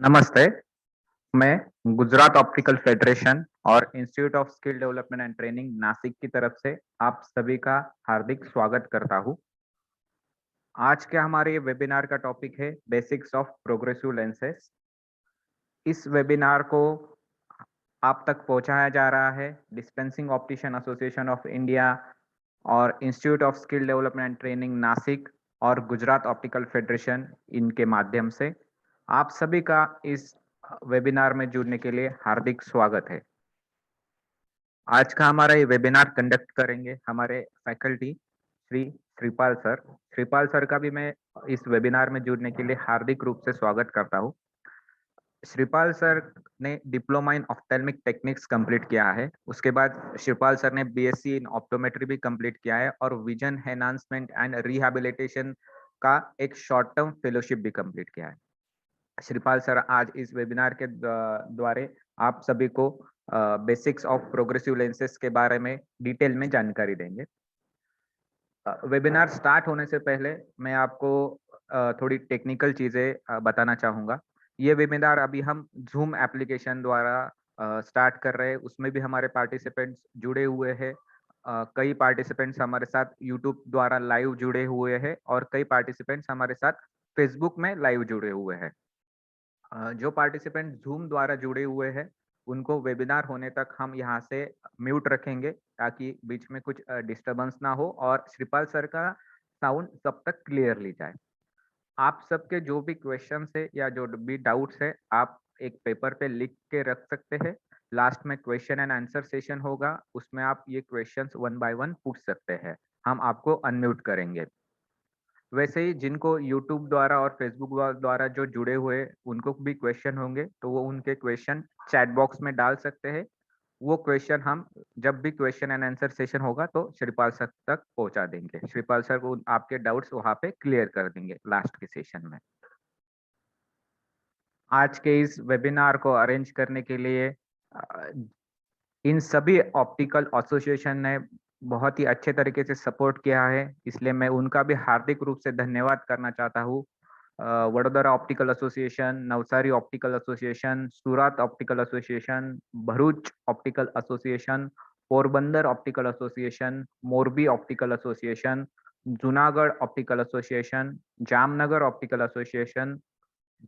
नमस्ते, मैं Gujarat optical federation और institute of skill development and training Nashik की तरफ से आप सभी का हार्दिक स्वागत करता हूँ। आज के हमारे ये वेबिनार का टॉपिक है बेसिक्स ऑफ प्रोग्रेसिव लेंसेज। इस वेबिनार को आप तक पहुंचाया जा रहा है dispensing optician association of India और institute of skill development and training Nashik और गुजरात ऑप्टिकल फेडरेशन इनके माध्यम से। आप सभी का इस वेबिनार में जुड़ने के लिए हार्दिक स्वागत है। आज का हमारा ये वेबिनार कंडक्ट करेंगे हमारे faculty Shri Shripal sir. Shripal sir का भी मैं इस वेबिनार में जुड़ने के लिए हार्दिक रूप से स्वागत करता हूँ। श्रीपाल सर ने diploma in ophthalmic techniques complete किया है। उसके बाद श्रीपाल सर ने बीएससी इन ऑप्टोमेट्री भी कंप्लीट किया है और विजन एनहांसमेंट एंड रिहैबिलिटेशन का एक शॉर्ट टर्म फेलोशिप भी कंप्लीट किया है। श्रीपाल सर आज इस वेबिनार के द्वारा आप सभी को बेसिक्स ऑफ प्रोग्रेसिव लेंसेज के बारे में डिटेल में जानकारी देंगे। वेबिनार स्टार्ट होने से पहले मैं आपको थोड़ी टेक्निकल चीजें बताना चाहूंगा। ये वेबिनार अभी हम जूम एप्लीकेशन द्वारा स्टार्ट कर रहे हैं। उसमें भी हमारे पार्टिसिपेंट्स जुड़े हुए हैं। कई पार्टिसिपेंट्स हमारे साथ यूट्यूब द्वारा लाइव जुड़े हुए हैं और कई पार्टिसिपेंट्स हमारे साथ फेसबुक में लाइव जुड़े हुए हैं। जो पार्टिसिपेंट जूम द्वारा जुड़े हुए हैं उनको वेबिनार होने तक हम यहाँ से म्यूट रखेंगे ताकि बीच में कुछ डिस्टरबेंस ना हो और श्रीपाल सर का साउंड सब तक क्लियरली जाए। आप सबके जो भी क्वेश्चंस है या जो भी डाउट्स है आप एक पेपर पे लिख के रख सकते हैं। लास्ट में क्वेश्चन एंड आंसर सेशन होगा, उसमें आप ये क्वेश्चंस वन बाय वन पूछ सकते हैं। हम आपको अनम्यूट करेंगे। वैसे ही जिनको यूट्यूब द्वारा और फेसबुक द्वारा जो जुड़े हुए उनको भी क्वेश्चन होंगे तो वो उनके क्वेश्चन चैट बॉक्स में डाल सकते हैं। वो क्वेश्चन हम जब भी क्वेश्चन एंड आंसर सेशन होगा तो श्रीपाल सर तक पहुंचा देंगे। श्रीपाल सर को आपके डाउट्स वहां पे क्लियर कर देंगे लास्ट के सेशन में। आज के इस वेबिनार को अरेंज करने के लिए इन सभी ऑप्टिकल एसोसिएशन ने बहुत ही अच्छे तरीके से सपोर्ट किया है, इसलिए मैं उनका भी हार्दिक रूप से धन्यवाद करना चाहता हूँ। Vadodara optical association, Navsari optical association, Surat optical association, Bharuch optical association, Porbandar optical association, Morbi optical association, Junagadh optical association, Jamnagar optical association,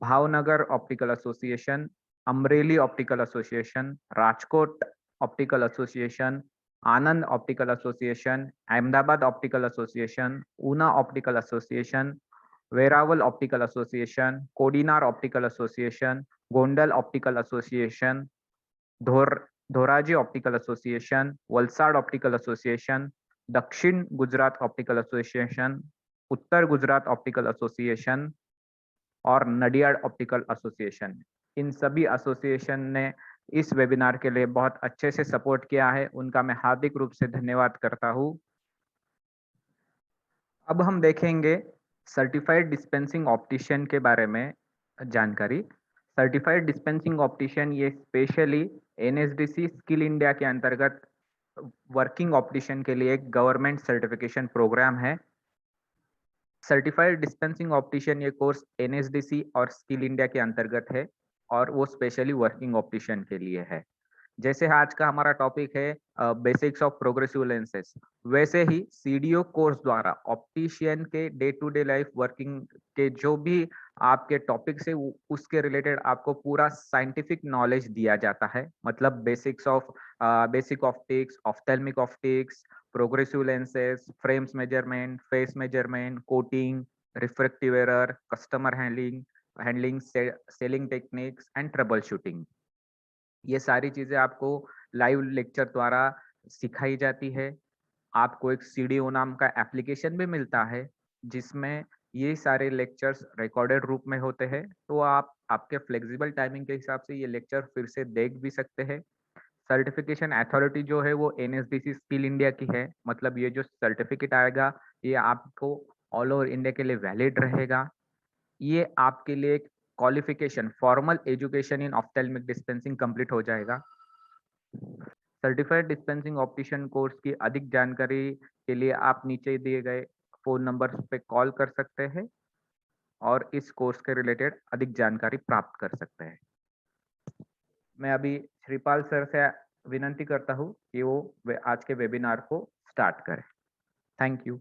Bhavnagar optical association, Amreli optical association, Rajkot optical association, Anand optical association, Ahmedabad optical association, Una optical association, Veraval optical association, Kodinar optical association, Gondal optical association, Dhoraji optical association, Valsad optical association, Dakshin Gujarat optical association, Uttar Gujarat optical association और Nadiad optical association. इन सभी association ने इस webinar के लिए बहुत अच्छे से support किया है, उनका मैं हार्दिक रूप से धन्यवाद करता हूँ। अब हम देखेंगे सर्टिफाइड डिस्पेंसिंग ऑप्टिशियन के बारे में जानकारी। सर्टिफाइड डिस्पेंसिंग ऑप्टिशियन ये स्पेशली एनएसडीसी स्किल इंडिया के अंतर्गत वर्किंग ऑप्टिशियन के लिए एक गवर्नमेंट सर्टिफिकेशन प्रोग्राम है। सर्टिफाइड डिस्पेंसिंग ऑप्टिशियन ये कोर्स एनएसडीसी और स्किल इंडिया के अंतर्गत है और वो स्पेशली वर्किंग ऑप्टिशियन के लिए है। जैसे आज का हमारा टॉपिक है बेसिक्स ऑफ प्रोग्रेसिव लेंसेज, वैसे ही सीडीओ कोर्स द्वारा ऑप्टिशियन के day to day life working के जो भी आपके टॉपिक्स है उसके रिलेटेड आपको पूरा साइंटिफिक नॉलेज दिया जाता है। मतलब basic optics, ophthalmic optics, progressive lenses, frames measurement, face measurement, coating, refractive error, customer handling, selling techniques and trouble shooting. ये सारी चीजें आपको लाइव लेक्चर द्वारा सिखाई जाती है। आपको एक सीडीओ नाम का एप्लीकेशन भी मिलता है जिसमें ये सारे लेक्चर्स रिकॉर्डेड रूप में होते हैं, तो आप आपके फ्लेक्सिबल टाइमिंग के हिसाब से ये लेक्चर फिर से देख भी सकते हैं। सर्टिफिकेशन अथॉरिटी जो है वो एनएसडीसी स्किल इंडिया की है। मतलब ये जो सर्टिफिकेट आएगा ये आपको ऑल ओवर इंडिया के लिए वैलिड रहेगा। ये आपके लिए एक qualification formal education in ophthalmic dispensing complete हो जाएगा। सर्टिफाइड डिस्पेंसिंग ऑप्टिशियन कोर्स की अधिक जानकारी के लिए आप नीचे दिए गए फोन नंबर पे कॉल कर सकते हैं और इस कोर्स के रिलेटेड अधिक जानकारी प्राप्त कर सकते हैं। मैं अभी श्रीपाल सर से विनंती करता हूँ कि वो आज के वेबिनार को स्टार्ट करें। Thank you.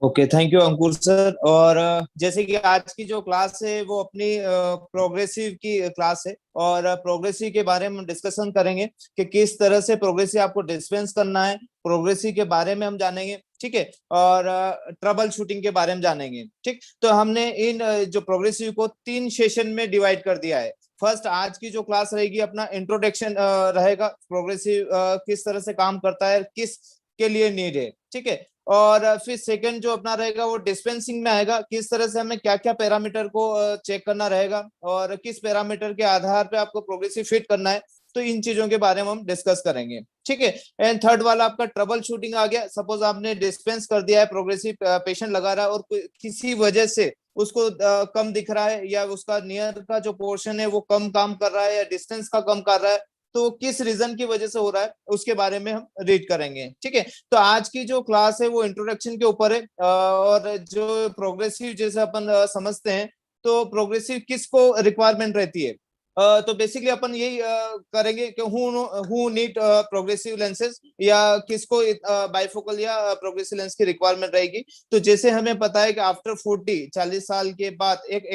Okay, thank you Ankur sir. और जैसे कि आज की जो क्लास है वो अपनी प्रोग्रेसिव की क्लास है, और प्रोग्रेसिव के बारे में डिस्कशन करेंगे कि किस तरह से प्रोग्रेसिव आपको डिस्पेंस करना है। प्रोग्रेसिव के बारे में हम जानेंगे, ठीक है, और ट्रबल शूटिंग के बारे में जानेंगे। ठीक, तो हमने इन जो प्रोग्रेसिव को 3 सेशन में डिवाइड कर दिया है। फर्स्ट, आज की जो क्लास रहेगी अपना इंट्रोडक्शन रहेगा, प्रोग्रेसिव किस तरह से काम करता है, किस के लिए नीड है, ठीक है। और फिर सेकंड जो अपना रहेगा वो डिस्पेंसिंग में आएगा, किस तरह से हमें क्या क्या पैरामीटर को चेक करना रहेगा और किस पैरामीटर के आधार पे आपको प्रोग्रेसिव फिट करना है। तो इन चीजों के बारे में हम डिस्कस करेंगे, ठीक है। एंड थर्ड वाला आपका ट्रबल शूटिंग आ गया। सपोज आपने डिस्पेंस कर दिया है, प्रोग्रेसिव पेशेंट लगा रहा है और किसी वजह से उसको कम दिख रहा है, या उसका नियर का जो पोर्शन है वो कम काम कर रहा है, या डिस्टेंस का कम कर रहा है, तो किस रीजन की वजह से हो रहा है उसके बारे में हम रीड करेंगे, ठीक है। तो आज की जो क्लास है वो इंट्रोडक्शन के ऊपर है। और जो प्रोग्रेसिव जैसे अपन समझते हैं, तो प्रोग्रेसिव किसको रिक्वायरमेंट रहती है। तो बेसिकली अपन यही करेंगे कि हु नीड प्रोग्रेसिव लेंसेज, या किसको बाइफोकल या प्रोग्रेसिव लेंस की रिक्वायरमेंट रहेगी। तो जैसे हमें पता है कि आफ्टर 40 साल के बाद एक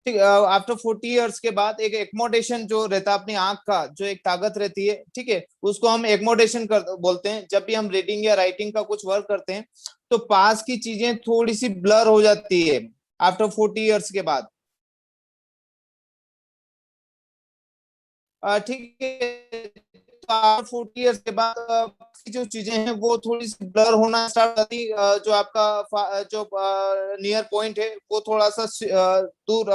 ठीक, आफ्टर 40 ईयर्स के बाद एक एक्मोडेशन जो रहता है अपनी आंख का, जो एक ताकत रहती है, ठीक है, उसको हम एक्मोडेशन कर बोलते हैं। जब भी हम रीडिंग या राइटिंग का कुछ वर्क करते हैं तो पास की चीजें थोड़ी सी ब्लर हो जाती है आफ्टर 40 ईयर्स के बाद, ठीक है। तो आफ्टर 40 ईयर्स के बाद की जो चीजें हैं वो थोड़ी सी ब्लर होना स्टार्ट होती है। जो आपका जो नियर पॉइंट है वो थोड़ा सा दूर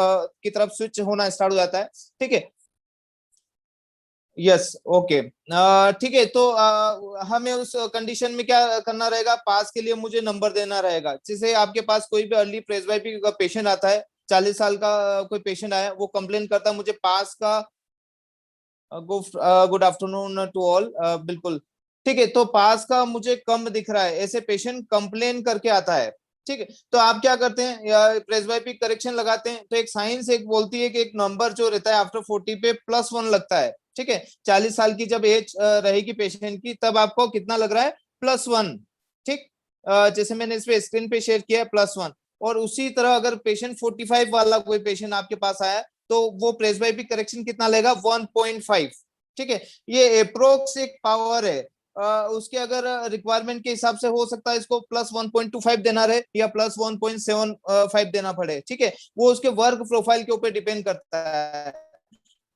की तरफ स्विच होना स्टार्ट हो जाता है, ठीक है। यस, ओके, ठीक है। तो हमें उस कंडीशन में क्या करना रहेगा, पास के लिए मुझे नंबर देना रहेगा। जैसे आपके पास कोई भी अर्ली प्रेसबाइपी का पेशेंट आता है, 40 साल का कोई पेशेंट आया, वो कंप्लेन करता है मुझे पास का गुड आफ्टरनून टू ऑल, बिल्कुल, ठीक है। तो पास का मुझे कम दिख रहा है, ऐसे पेशेंट कंप्लेन करके आता है, ठीक है। तो आप क्या करते हैं, या प्रेसबाइपिक करेक्शन लगाते हैं। तो एक साइंस एक बोलती है कि एक नंबर जो रहता है आफ्टर 40 पे +1 लगता है, ठीक है। 40 साल की जब एज रहेगी पेशेंट की, तब आपको कितना लग रहा है, +1, ठीक। जैसे मैंने इस पे स्क्रीन पे शेयर किया है, +1। और उसी तरह अगर पेशेंट 45 वाला कोई पेशेंट आपके पास आया, तो वो प्रेसबाइपिक करेक्शन कितना लेगा, 1.5, ठीक है। ये अप्रोक्स एक पावर है। उसके अगर रिक्वायरमेंट के हिसाब से हो सकता है इसको +1.25 देना रहे, या +1.75 देना पड़े, ठीक है। वो उसके वर्क प्रोफाइल के ऊपर डिपेंड करता है।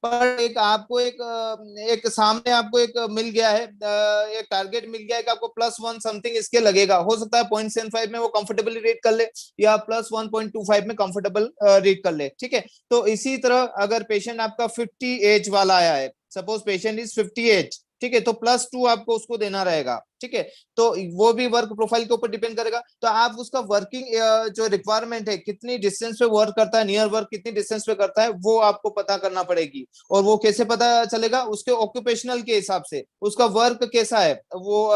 पर एक आपको एक सामने आपको एक मिल गया है, एक टारगेट मिल गया है कि आपको +1 समथिंग इसके लगेगा। हो सकता है 0.75 में वो कंफर्टेबली रेट कर ले, या +1.25 में कंफर्टेबल रेट कर ले, ठीक है। तो इसी तरह अगर पेशेंट आपका 50 एज वाला आया है, सपोज पेशेंट इज 50 एज, ठीक है, तो +2 आपको उसको देना रहेगा, ठीक है। तो वो भी वर्क प्रोफाइल के ऊपर डिपेंड करेगा। तो आप उसका वर्किंग जो रिक्वायरमेंट है, कितनी डिस्टेंस पे वर्क करता है, नियर वर्क कितनी डिस्टेंस पे करता है, वो आपको पता करना पड़ेगी। और वो कैसे पता चलेगा, उसके ऑक्यूपेशनल के हिसाब से उसका वर्क कैसा है। वो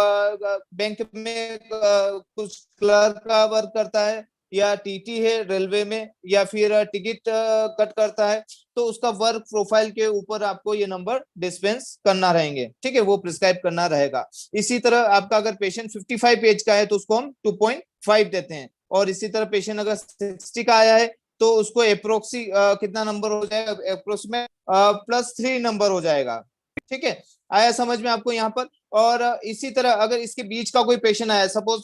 बैंक में कुछ क्लर्क का वर्क करता है, या टीटी है रेलवे में, या फिर टिकट कट करता है, तो उसका वर्क प्रोफाइल के ऊपर आपको ये नंबर डिस्पेंस करना रहेंगे, ठीक है, वो प्रिस्क्राइब करना रहेगा। इसी तरह आपका अगर पेशेंट 55 एज का है तो उसको हम 2.5 देते हैं। और इसी तरह पेशेंट अगर 60 का आया है तो उसको अप्रोक्सी कितना नंबर हो जाएगा, अप्रोक्स में +3 नंबर हो जाएगा, ठीक है। आया समझ में आपको यहाँ पर। और इसी तरह अगर इसके बीच का कोई पेशेंट आया, सपोज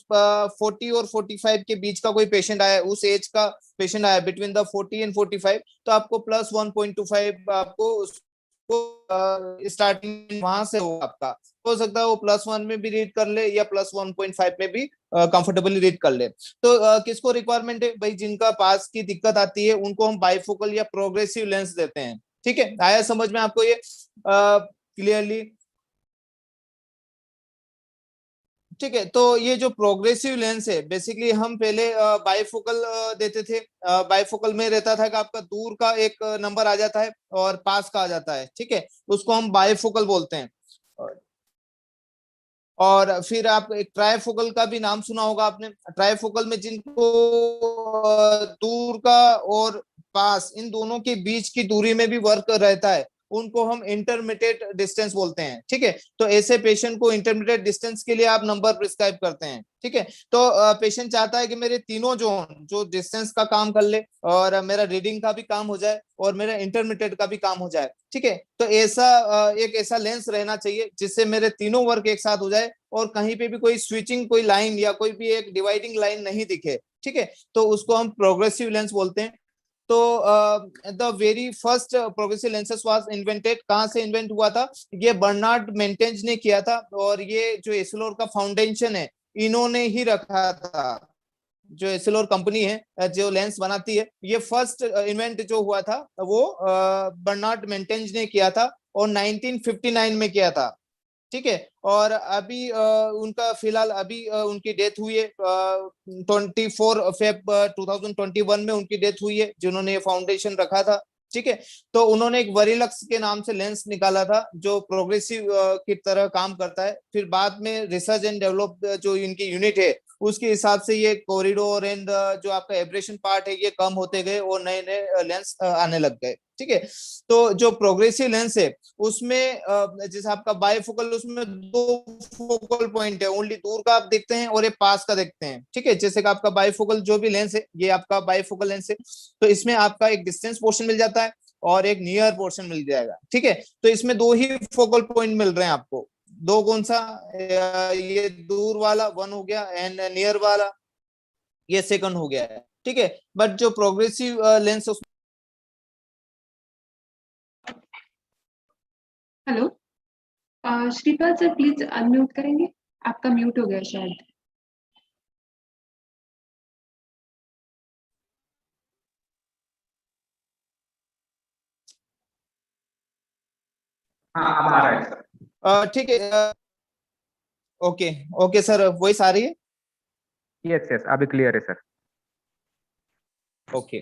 40 और 45 के बीच का कोई पेशेंट आया, उस एज का पेशेंट आया बिटवीन द 40 एंड 45, तो आपको +1.25 आपको उसको स्टार्टिंग वहां से हो आपका। हो सकता है वो +1 में भी रीड कर ले, या +1.5 में भी कंफर्टेबली रीड कर ले। तो किसको रिक्वायरमेंट है भाई, जिनका पास की दिक्कत आती है उनको हम बाइफोकल या प्रोग्रेसिव लेंस देते हैं, ठीक है। आया समझ में आपको ये क्लियरली, ठीक है। तो ये जो प्रोग्रेसिव लेंस है, बेसिकली हम पहले बाइफोकल देते थे। बाइफोकल में रहता था कि आपका दूर का एक नंबर आ जाता है और पास का आ जाता है, ठीक है, उसको हम बाइफोकल बोलते हैं। और फिर आप एक ट्राइफोकल का भी नाम सुना होगा आपने। ट्राइफोकल में जिनको दूर का और पास इन दोनों के बीच की दूरी में भी वर्क रहता है, उनको हम इंटरमीडिएट डिस्टेंस बोलते हैं। ठीक है, तो ऐसे पेशेंट को इंटरमीडिएट डिस्टेंस के लिए आप नंबर प्रिस्क्राइब करते हैं। ठीक है, तो पेशेंट चाहता है कि मेरे तीनों जोन जो डिस्टेंस का काम कर ले, और मेरा रीडिंग का भी काम हो जाए और मेरा इंटरमीडिएट का भी काम हो जाए। ठीक है, तो ऐसा एक ऐसा लेंस रहना चाहिए जिससे मेरे तीनों वर्क एक साथ हो जाए और कहीं पे भी कोई स्विचिंग, कोई लाइन या कोई भी एक डिवाइडिंग लाइन नहीं दिखे। ठीक है, तो उसको हम प्रोग्रेसिव लेंस बोलते हैं। तो the very first progressive lenses was invented, कहाँ से इन्वेंट हुआ था? ये बर्नार्ड मेंटेज ने किया था, और ये जो एस्लोर का फाउंडेशन है इन्होंने ही रखा था। जो एस्लोर कंपनी है जो लेंस बनाती है, ये फर्स्ट इन्वेंट जो हुआ था वो बर्नार्ड मेंटेज ने किया था, और 1959 में किया था। ठीक है, और अभी उनका फिलहाल अभी उनकी डेथ हुई है 24 फेब 2021 में उनकी डेथ हुई है, जिन्होंने ये फाउंडेशन रखा था। ठीक है, तो उन्होंने एक वरीलक्स के नाम से लेंस निकाला था जो प्रोग्रेसिव की तरह काम करता है। फिर बाद में रिसर्च एंड डेवलप जो इनकी यूनिट है उसके हिसाब से ये कॉरिडोर एंड जो आपका एब्रेशन पार्ट है ये कम होते गए और नए नए लेंस आने लग गए। ठीक है, तो जो प्रोग्रेसिव लेंस है उसमें जैसे आपका बायफोकल, उसमें दो फोकल पॉइंट है, ओनली दूर का आप देखते हैं और ये पास का देखते हैं। ठीक है, जैसे कि आपका बायफोकल जो भी लेंस है ये आपका बायफोकल लेंस है, तो इसमें आपका एक डिस्टेंस पोर्शन मिल जाता है और एक नियर पोर्शन मिल जाएगा। ठीक है, तो इसमें दो ही फोकल पॉइंट मिल रहे हैं आपको। दो कौन सा? ये दूर वाला वन हो गया, एंड नियर वाला ये सेकंड हो गया है। ठीक है, बट जो progressive lens hello, Shripal sir please unmute करेंगे, आपका म्यूट हो गया शायद। हाँ अब आ रहा है सर। ठीक है, ओके ओके सर, वॉइस आ रही है? यस यस अभी क्लियर है सर। ओके,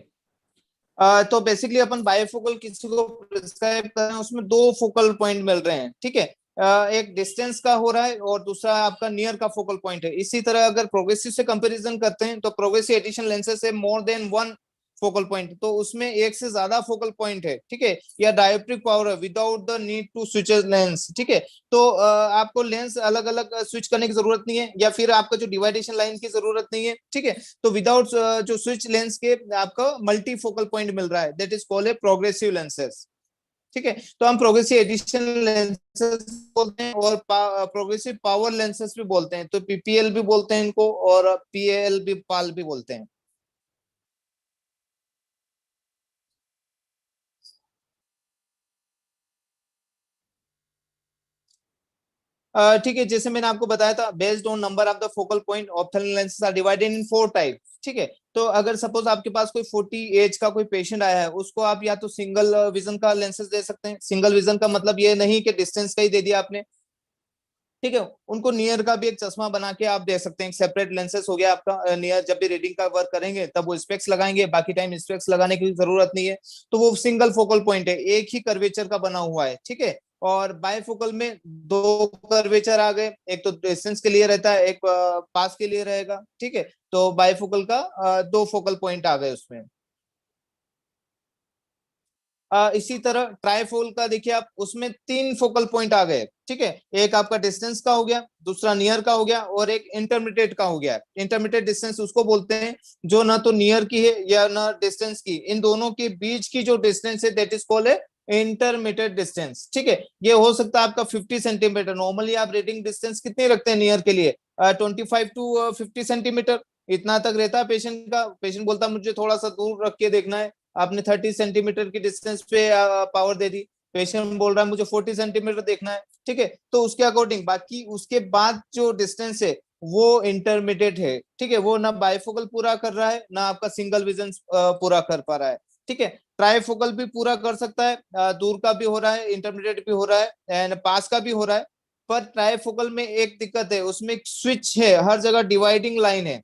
तो बेसिकली अपन बायफोकल किसी को प्रिस्क्राइब कर रहे हैं उसमें दो फोकल पॉइंट मिल रहे हैं। ठीक है, एक डिस्टेंस का हो रहा है और दूसरा आपका नियर का फोकल पॉइंट है। इसी तरह अगर प्रोग्रेसिव से कंपैरिजन करते हैं तो प्रोग्रेसिव एडिशन लेंसेज है more than one focal point, तो उसमें एक से ज्यादा फोकल पॉइंट है। ठीक है, या डायोप्ट्रिक पावर है without the need to switch lens. ठीक है, तो आपको लेंस अलग अलग स्विच करने की जरूरत नहीं है, या फिर आपका जो डिवाइडेशन लाइन की जरूरत नहीं है। ठीक है, तो विदाउट जो स्विच लेंस के आपका मल्टी फोकल पॉइंट मिल रहा है, that is called a progressive lenses. ठीक है, तो हम प्रोग्रेसिव एडिशन लेंसेज बोलते हैं और प्रोग्रेसिव पावर लेंसेज भी बोलते हैं, तो पीपीएल भी बोलते हैं इनको और पीएल भी, पाल भी बोलते हैं। ठीक है, जैसे मैंने आपको बताया था based on number of the focal point ophthalmic lenses are divided in four type. ठीक है, तो अगर सपोज आपके पास कोई 40 एज का कोई पेशेंट आया है, उसको आप या तो सिंगल विजन का लेंसेज दे सकते हैं। सिंगल विजन का मतलब ये नहीं कि डिस्टेंस का ही दे दिया आपने। ठीक है, उनको नियर का भी एक चश्मा बना के आप दे सकते हैं, सेपरेट लेंसेस हो गया आपका। नियर जब भी रीडिंग का वर्क करेंगे तब वो स्पेक्स लगाएंगे, बाकी टाइम स्पेक्स लगाने की जरूरत नहीं है। तो वो सिंगल फोकल पॉइंट है, एक ही कर्वेचर का बना हुआ है। ठीक है, और बायफोकल में दो कर्वेचर आ गए, एक तो डिस्टेंस के लिए रहता है, एक पास के लिए रहेगा। ठीक है, तो बायफोकल का दो फोकल पॉइंट आ गए उसमें। इसी तरह ट्राइफोल का देखिए आप, उसमें तीन फोकल पॉइंट आ गए। ठीक है, एक आपका डिस्टेंस का हो गया, दूसरा नियर का हो गया, और एक इंटरमीडिएट का हो गया। इंटरमीडिएट डिस्टेंस उसको बोलते हैं जो ना तो नियर की है या ना डिस्टेंस की, इन दोनों के बीच की जो डिस्टेंस है दैट इज कॉल्ड है इंटरमीडिएट डिस्टेंस। ठीक है, ये हो सकता है आपका 50 सेंटीमीटर। नॉर्मली आप रीडिंग डिस्टेंस कितने रखते हैं नियर के लिए? 25 टू 50 सेंटीमीटर, इतना तक रहता है पेशेंट का। पेशेंट बोलता है मुझे थोड़ा सा दूर रख के देखना है, आपने 30 सेंटीमीटर की डिस्टेंस पे पावर दे दी। पेशेंट बोल रहा है मुझे 40 सेंटीमीटर देखना है। ठीक है, तो उसके अकॉर्डिंग बाकी उसके बाद जो डिस्टेंस है वो इंटरमीडिएट है। ठीक है, वो ना बायफोकल पूरा कर रहा है ना आपका सिंगल विजन पूरा कर पा रहा है। ठीक है, ट्राइफोकल भी पूरा कर सकता है, दूर का भी हो रहा है, इंटरमीडिएट भी हो रहा है, एंड पास का भी हो रहा है। पर ट्राइफोकल में एक दिक्कत है, उसमें एक स्विच है, हर जगह डिवाइडिंग लाइन है।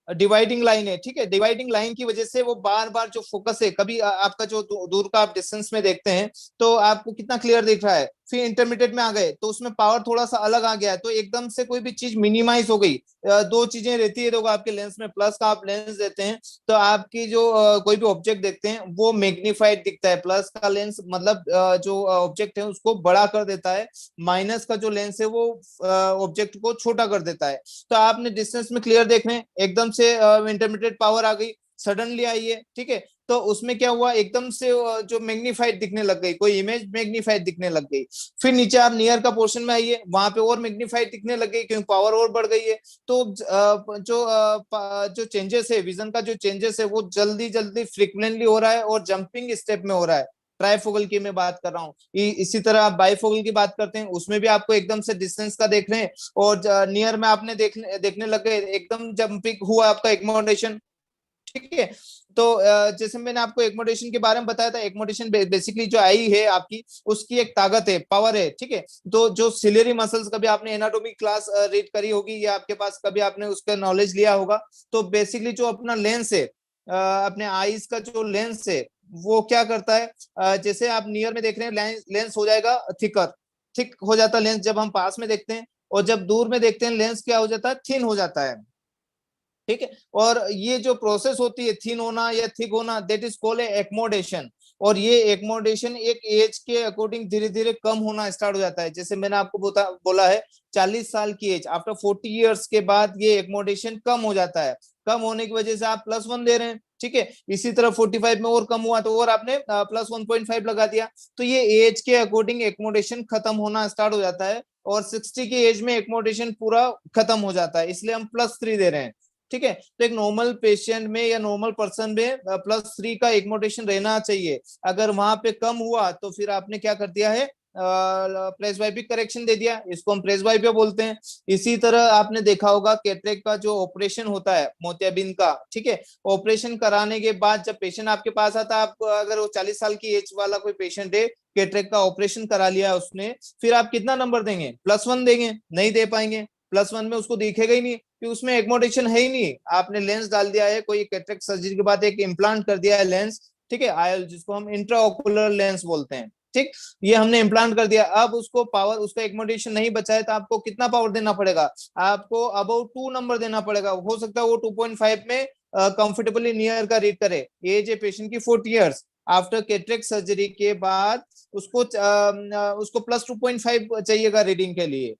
डिवाइडिंग लाइन है, ठीक है। डिवाइडिंग लाइन की वजह से वो बार बार जो फोकस है, कभी आपका जो दूर का आप डिस्टेंस में देखते हैं तो आपको कितना क्लियर दिख रहा है, फिर इंटरमीडिएट में आ गए तो उसमें पावर थोड़ा सा अलग आ गया है, तो एकदम से कोई भी चीज मिनिमाइज हो गई। दो चीजें रहती है, देखो आपके लेंस में, प्लस का आप लेंस देते हैं तो आपकी जो कोई भी ऑब्जेक्ट देखते हैं वो मैग्नीफाइड दिखता है, प्लस का लेंस मतलब जो ऑब्जेक्ट है उसको बड़ा कर देता है, माइनस का जो लेंस है वो ऑब्जेक्ट को छोटा कर देता है। तो आपने डिस्टेंस में क्लियर देख रहे हैं, एकदम से इंटरमीडिएट पावर आ गई, सडनली आई है, ठीक है। तो उसमें क्या हुआ, एकदम से जो मैग्नीफाइड दिखने लग गई, कोई इमेज मैग्नीफाइड दिखने लग गई। फिर नीचे आप नियर का पोर्शन में आइए, वहां पे और मैग्नीफाइड दिखने लग गई क्योंकि पावर और बढ़ गई है। तो जो चेंजेस है, विजन का जो चेंजेस है वो जल्दी जल्दी फ्रिक्वेंटली हो रहा है और जंपिंग स्टेप में हो रहा है। ट्राइफोकल की मैं बात कर रहा हूँ। इसी तरह आप बाइफोकल की बात करते हैं, उसमें भी आपको एकदम से डिस्टेंस का देख रहे हैं और नियर में आपने देखने लग गए, एकदम जंपिंग हुआ आपका एक्मोडेशन, ठीक है। तो जैसे मैंने आपको एक्मोडेशन के बारे में बताया था, एक्मोडेशन बेसिकली जो आई है आपकी, उसकी एक ताकत है, पावर है, ठीक है। तो जो सिलेरी मसल्स, कभी आपने एनाटॉमी क्लास रीड करी होगी या आपके पास कभी आपने उसका नॉलेज लिया होगा, तो बेसिकली जो अपना लेंस है, अपने आईज का जो लेंस है वो क्या करता है, जैसे आप नियर में देख रहे हैं लेंस हो जाएगा थिक हो जाता है लेंस जब हम पास में देखते हैं, और जब दूर में देखते हैं लेंस क्या हो जाता है, थिन हो जाता है, ठीक है। और ये जो प्रोसेस होती है थिन होना या थिक होना, दैट इज कॉल्ड एक्मोडेशन। और ये एक्मोडेशन एक एज के अकॉर्डिंग धीरे धीरे कम होना स्टार्ट हो जाता है। जैसे मैंने आपको बोला है 40 साल की एज, आफ्टर 40 इयर्स के बाद ये एक्मोडेशन कम हो जाता है। कम होने की वजह से आप +1 दे रहे हैं, ठीक है। इसी तरह 45 में और कम हुआ तो और आपने +1.5 लगा दिया, तो ये एज के अकॉर्डिंग एक्मोडेशन खत्म होना स्टार्ट हो जाता है। और 60 की एज में एक्मोडेशन पूरा खत्म हो जाता है, इसलिए हम +3 दे रहे हैं, ठीक है। तो एक नॉर्मल पेशेंट में या नॉर्मल पर्सन में +3 का एक्मोडेशन रहना चाहिए। अगर वहां पे कम हुआ तो फिर आपने क्या कर दिया है, प्रेसबाइपिक करेक्शन दे दिया, इसको हम प्रेसबाइपिया बोलते हैं। इसी तरह आपने देखा होगा कैटरेक्ट का जो ऑपरेशन होता है मोतियाबिंद का, ठीक है, ऑपरेशन कराने के बाद जब पेशेंट आपके पास आता है, आप अगर वो 40 साल की एज वाला कोई पेशेंट है, कैटरेक्ट का ऑपरेशन करा लिया है उसने, फिर आप कितना नंबर देंगे, +1 देंगे? नहीं दे पाएंगे। +1 में उसको दिखेगा ही नहीं कि उसमें एक्मोडेशन है ही नहीं। आपने लेंस डाल दिया है, कोई कैटरेक्ट सर्जरी के बाद एक इम्प्लांट कर दिया है लेंस, ठीक है, आयल, जिसको हम इंट्राओकुलर लेंस बोलते हैं, ठीक। ये हमने इम्प्लांट कर दिया, अब उसको पावर, उसका एक्मोडेशन नहीं बचा है तो आपको कितना पावर देना पड़ेगा, आपको अबाउट 2 नंबर देना पड़ेगा। हो सकता है वो 2.5 में कंफर्टेबली नियर का रीड करे। एज ए पेशेंट की 40 इयर्स, आफ्टर कैटरेक्ट सर्जरी के बाद उसको +2.5 चाहिएगा रीडिंग के लिए,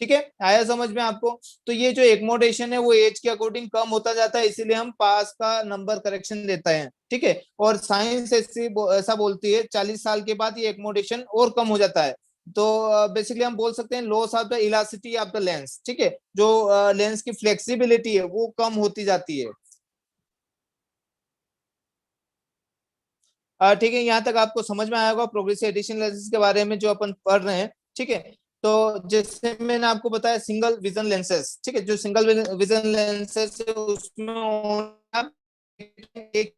ठीक है। आया समझ में आपको? तो ये जो एक्मोडेशन है वो एज के अकॉर्डिंग कम होता जाता है, इसीलिए हम पास का नंबर करेक्शन देते हैं, ठीक है। और साइंस ऐसा बोलती है 40 साल के बाद ये एक्मोडेशन और कम हो जाता है। तो बेसिकली हम बोल सकते हैं loss of the elasticity of the lens, ठीक है, जो लेंस की फ्लेक्सिबिलिटी है वो कम होती जाती है। ठीक है, यहाँ तक आपको समझ में आया होगा प्रोग्रेसिव एडिशन लेंसेज के बारे में जो अपन पढ़ रहे हैं, ठीक है। तो जैसे मैंने आपको बताया सिंगल विजन लेंसेज, ठीक है, जो सिंगल विजन लेंसेज है उसमें आप एक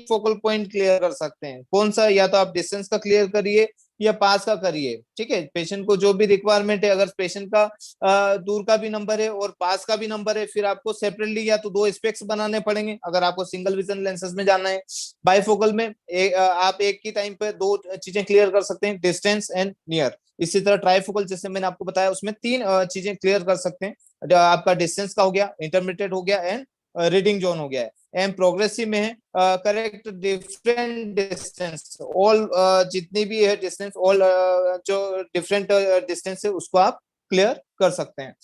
फोकल पॉइंट क्लियर कर सकते हैं। कौन सा? या तो आप डिस्टेंस का क्लियर करिए या पास का करिए, ठीक है। पेशेंट को जो भी रिक्वायरमेंट है, अगर पेशेंट का दूर का भी नंबर है और पास का भी नंबर है, फिर आपको सेपरेटली या तो 2 स्पेक्स बनाने पड़ेंगे अगर आपको सिंगल विजन लेंसेज में जाना है। बाइफोकल में आप एक ही टाइम पे 2 चीजें क्लियर कर सकते हैं, डिस्टेंस एंड नियर। इसी तरह ट्राइफोकल जैसे मैंने आपको बताया उसमें 3 चीजें क्लियर कर सकते हैं, आपका डिस्टेंस का हो गया, इंटरमीडिएट हो गया एंड रीडिंग जोन हो गया है। एंड प्रोग्रेसिव में है करेक्ट डिफरेंट डिस्टेंस, ऑल जितनी भी है डिस्टेंस, ऑल जो डिफरेंट डिस्टेंस है उसको आप क्लियर कर सकते हैं।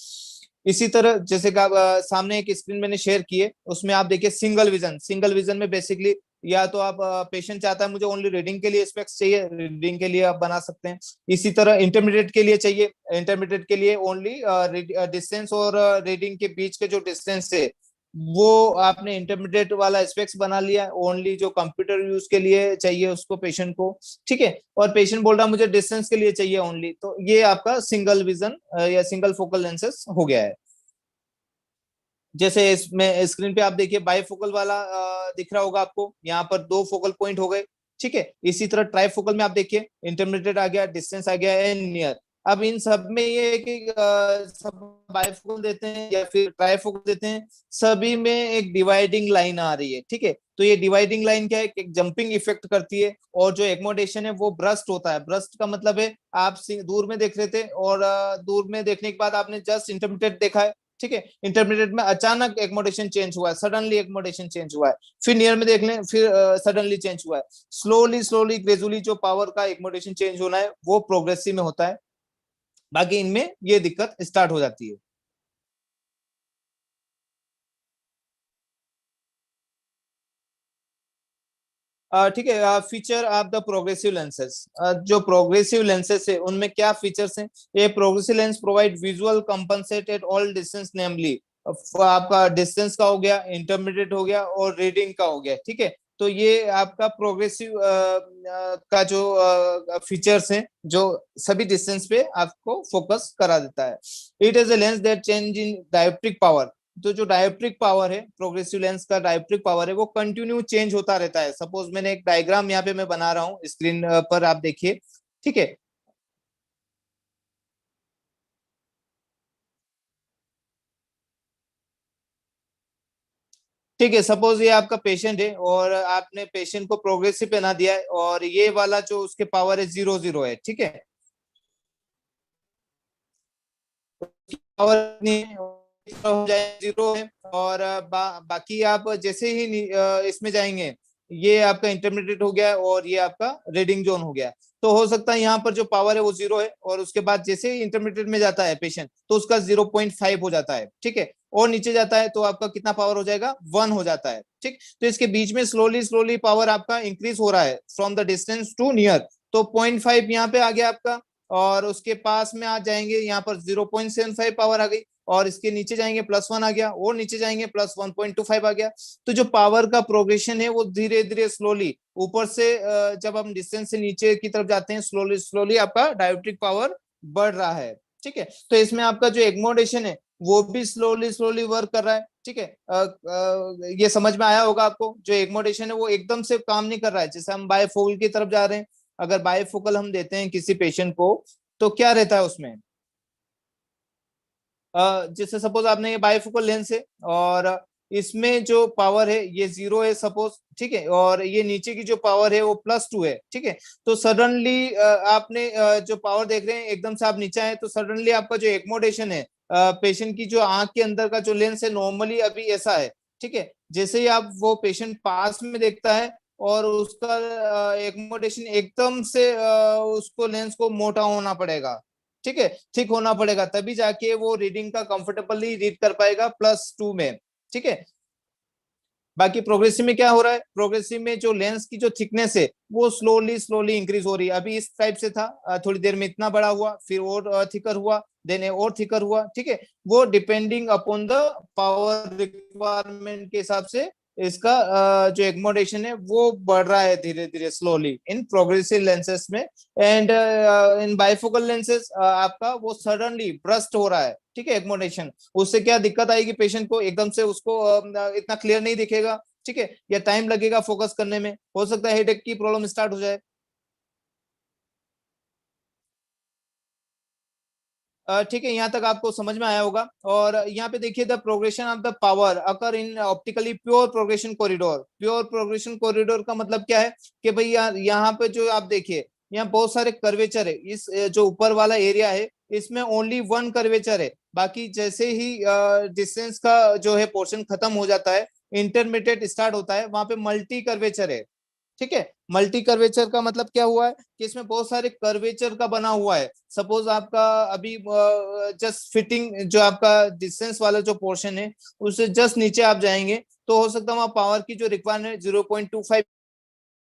इसी तरह जैसे कि आप सामने एक स्क्रीन मैंने शेयर की है, उसमें आप देखिए सिंगल विजन। सिंगल विजन में बेसिकली या तो आप पेशेंट चाहता है मुझे ओनली रीडिंग के लिए स्पेक्स चाहिए, रीडिंग के लिए आप बना सकते हैं। इसी तरह इंटरमीडिएट के लिए चाहिए, इंटरमीडिएट के लिए ओनली डिस्टेंस और रीडिंग के बीच के जो डिस्टेंस है वो आपने इंटरमीडिएट वाला स्पेक्स बना लिया, ओनली जो कंप्यूटर यूज के लिए चाहिए उसको पेशेंट को, ठीक है। और पेशेंट बोल रहा मुझे डिस्टेंस के लिए चाहिए ओनली, तो ये आपका सिंगल विजन या सिंगल फोकल लेंसेज हो गया है। जैसे इसमें स्क्रीन पे आप देखिए बाइफोकल वाला दिख रहा होगा आपको, यहाँ पर 2 फोकल पॉइंट हो गए, ठीक है। इसी तरह ट्राइफोकल में आप देखिए इंटरमीडिएट आ गया, डिस्टेंस आ गया एंड नियर। अब इन सब में ये है कि सब बाइफोकल देते हैं या फिर ट्राइफोकल देते हैं, सभी में एक डिवाइडिंग लाइन आ रही है, ठीक है। तो ये डिवाइडिंग लाइन क्या है, एक जंपिंग इफेक्ट करती है, और जो एक्मोडेशन है वो ब्रस्ट होता है। ब्रस्ट का मतलब है आप दूर में देख रहे थे और दूर में देखने के बाद आपने जस्ट इंटरमीडिएट देखा है, ठीक है। इंटरमीडिएट में अचानक एक्मोडेशन चेंज हुआ है, सडनली एक्मोडेशन चेंज हुआ है, फिर नियर में देख लें, फिर सडनली चेंज हुआ है। स्लोली स्लोली ग्रेजुअली जो पावर का एक्मोडेशन चेंज होना है वो प्रोग्रेसिव में होता है, बाकी इनमें ये दिक्कत स्टार्ट हो जाती है। ठीक है। Feature of the progressive lenses, जो प्रोग्रेसिव लेंसेज है उनमें क्या फीचर्स हैं। ये progressive lens provide visual compensate at all distance, namely आपका डिस्टेंस का हो गया, इंटरमीडिएट हो गया और रीडिंग का हो गया, ठीक है। तो ये आपका प्रोग्रेसिव का जो फीचर्स हैं जो सभी डिस्टेंस पे आपको फोकस करा देता है। It is a lens that change in dioptric power, तो जो डायोप्ट्रिक पावर है, प्रोग्रेसिव लेंस का डायोप्ट्रिक पावर है वो कंटिन्यू चेंज होता रहता है। सपोज मैंने एक डायग्राम यहाँ पे मैं बना रहा हूँ स्क्रीन पर, आप देखिए, ठीक है। ठीक है, सपोज ये आपका पेशेंट है और आपने पेशेंट को प्रोग्रेसिव पहना दिया है और ये वाला जो उसके पावर है 0 0 है, ठीक है। पावर हो जाए 0 है और बाकी आप जैसे ही इसमें जाएंगे, ये आपका इंटरमीडिएट हो गया और ये आपका रीडिंग जोन हो गया। तो हो सकता है यहाँ पर जो पावर है वो 0 है और उसके बाद जैसे ही इंटरमीडिएट में जाता है पेशेंट तो उसका 0.5 हो जाता है, ठीक है। और नीचे जाता है तो आपका कितना पावर हो जाएगा, 1 हो जाता है, ठीक। तो इसके बीच में स्लोली स्लोली पावर आपका इंक्रीज हो रहा है from the distance to near. तो 0.5 यहाँ पे आ गया आपका, और उसके पास में आ जाएंगे यहाँ पर 0.75 पावर आ गई, और इसके नीचे जाएंगे +1 आ गया, और नीचे जाएंगे +1.25 आ गया। तो जो पावर का प्रोग्रेशन है वो धीरे धीरे स्लोली ऊपर से जब हम डिस्टेंस से नीचे की तरफ जाते हैं स्लोली स्लोली आपका डायोप्ट्रिक पावर बढ़ रहा है, ठीक है। तो इसमें आपका जो एक्मोडेशन है वो भी स्लोली स्लोली वर्क कर रहा है, ठीक है। ये समझ में आया होगा आपको, जो एक्मोडेशन है वो एकदम से काम नहीं कर रहा है। जैसे हम बायफोकल की तरफ जा रहे हैं, अगर बायफोकल हम देते हैं किसी पेशेंट को तो क्या रहता है उसमें, जैसे सपोज आपने ये बायफोकल लेंस है और इसमें जो पावर है ये 0 है सपोज, ठीक है, और ये नीचे की जो पावर है वो +2 है, ठीक है। तो सडनली आपने जो पावर देख रहे हैं एकदम से आप नीचे आए तो सडनली आपका जो एक्मोडेशन है पेशेंट की जो आंख के अंदर का जो लेंस है नॉर्मली अभी ऐसा है, ठीक है। जैसे ही आप वो पेशेंट पास में देखता है और उसका एक्मोडेशन एकदम से उसको लेंस को मोटा होना पड़ेगा, ठीक है, ठीक होना पड़ेगा, तभी जाके वो रीडिंग का कंफर्टेबली रीड कर पाएगा +2 में, ठीक है। बाकी प्रोग्रेसिव में क्या हो रहा है, प्रोग्रेसिव में जो लेंस की जो थिकनेस है वो स्लोली स्लोली इंक्रीज हो रही है। अभी इस टाइप से था, थोड़ी देर में इतना बड़ा हुआ, फिर और थिकर हुआ, देन और थिकर हुआ, ठीक है। वो depending upon the power requirement के हिसाब से इसका जो एक्मोडेशन है वो बढ़ रहा है धीरे धीरे स्लोली इन प्रोग्रेसिव लेंसेस में। एंड इन बाइफोकल लेंसेस आपका वो सडनली ब्रस्ट हो रहा है, ठीक है, एक्मोडेशन। उससे क्या दिक्कत आएगी पेशेंट को, एकदम से उसको इतना क्लियर नहीं दिखेगा, ठीक है, या टाइम लगेगा फोकस करने में, हो सकता है हेडेक की प्रॉब्लम स्टार्ट हो जाए। ठीक है, यहाँ तक आपको समझ में आया होगा। और यहाँ पे देखिए, the progression of the power occur in optically pure progression corridor. Pure progression corridor का मतलब क्या है कि भाई यहाँ पे जो आप देखिए यहाँ बहुत सारे कर्वेचर है, इस जो ऊपर वाला एरिया है इसमें ओनली 1 कर्वेचर है। बाकी जैसे ही डिस्टेंस का जो है पोर्शन खत्म हो जाता है, इंटरमीडिएट स्टार्ट होता है, वहां पे मल्टी कर्वेचर है, ठीक है। मल्टी कर्वेचर का मतलब क्या हुआ है कि इसमें बहुत सारे कर्वेचर का बना हुआ है। सपोज आपका अभी जस्ट फिटिंग जो आपका डिस्टेंस वाला जो पोर्शन है उससे जस्ट नीचे आप जाएंगे तो हो सकता है वहां पावर की जो रिक्वायरमेंट 0.25,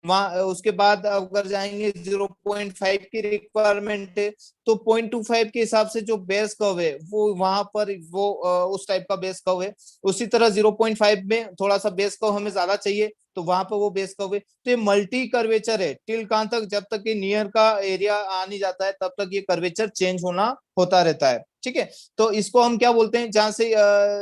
वहां उसके बाद अगर जाएंगे 0.5 की रिक्वायरमेंट है तो 0.25 के हिसाब से जो बेस कर्व है वो वहां पर वो उस टाइप का बेस कर्व है। उसी तरह 0.5 में थोड़ा सा बेस कर्व हमें ज्यादा चाहिए तो वहां पर वो बेस कर्व है। तो ये मल्टी कर्वेचर है टिल कहां तक, जब तक ये नियर का एरिया आ नहीं जाता है तब तक ये कर्वेचर चेंज होना होता रहता है, ठीक है। तो इसको हम क्या बोलते हैं, जहां से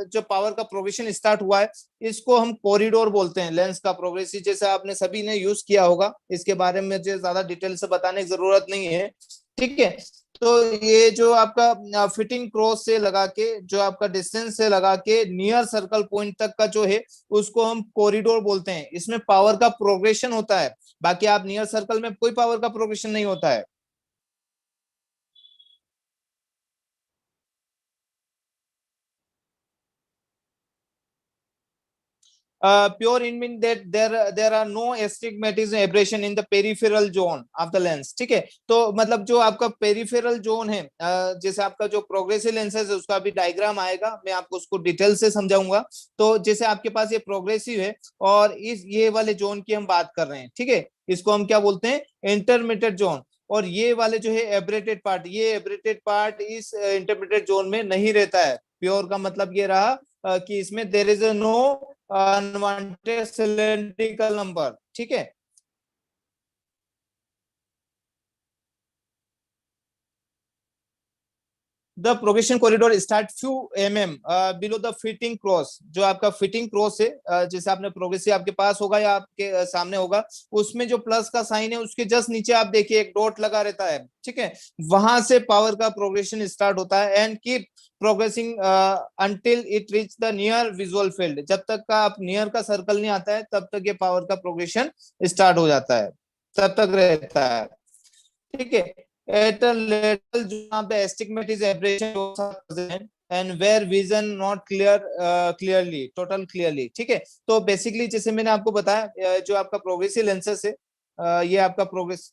जो पावर का प्रोग्रेशन स्टार्ट हुआ है इसको हम कॉरिडोर बोलते हैं। लेंस का प्रोग्रेसिव जैसे आपने सभी ने यूज किया होगा, इसके बारे में मुझे ज्यादा डिटेल से बताने की जरूरत नहीं है, ठीक है। तो ये जो आपका फिटिंग क्रॉस से लगा के, जो आपका डिस्टेंस से लगा के नियर सर्कल पॉइंट तक का जो है उसको हम कॉरिडोर बोलते हैं। इसमें पावर का प्रोग्रेशन होता है, बाकी आप नियर सर्कल में कोई पावर का प्रोग्रेशन नहीं होता है। Pure in mean that there are no astigmatism aberration in the peripheral zone of the lens। ठीक है, तो मतलब जो आपका पेरिफेरल जोन है, जैसे आपका जो प्रोग्रेसिव लेंसेज है उसका भी डायग्राम आएगा, मैं आपको उसको डिटेल से समझाऊंगा। तो जैसे आपके पास ये प्रोग्रेसिव है और इस ये वाले जोन की हम बात कर रहे हैं, ठीक है, इसको हम क्या बोलते हैं, इंटरमीडिएट जोन। और ये वाले जो है एब्रेटेड पार्ट, ये एब्रेटेड पार्ट इस इंटरमीडिएट जोन में नहीं रहता है। प्योर का मतलब ये रहा कि इसमें there is no unwanted cylindrical number. ठीक है, the progression corridor start few below the fitting cross. जो आपका फिटिंग क्रॉस है, जैसे आपने प्रोग्रेसिव आपके पास होगा या आपके सामने होगा, उसमें जो प्लस का साइन है उसके जस्ट नीचे आप देखिए एक डॉट लगा रहता है। ठीक है, वहां से पावर का प्रोग्रेशन स्टार्ट होता है and keep progressing until it reach the near visual field. जब तक का आप नियर का सर्कल नहीं आता है तब तक ये पावर का प्रोग्रेशन स्टार्ट हो जाता है, तब तक रहता है। ठीक है, at a level जहाँ पे astigmatic aberration present and where vision not clear clearly total clearly। ठीक है, तो बेसिकली जैसे मैंने आपको बताया, जो आपका प्रोग्रेसिव लेंसेस है, ये आपका प्रोग्रेस,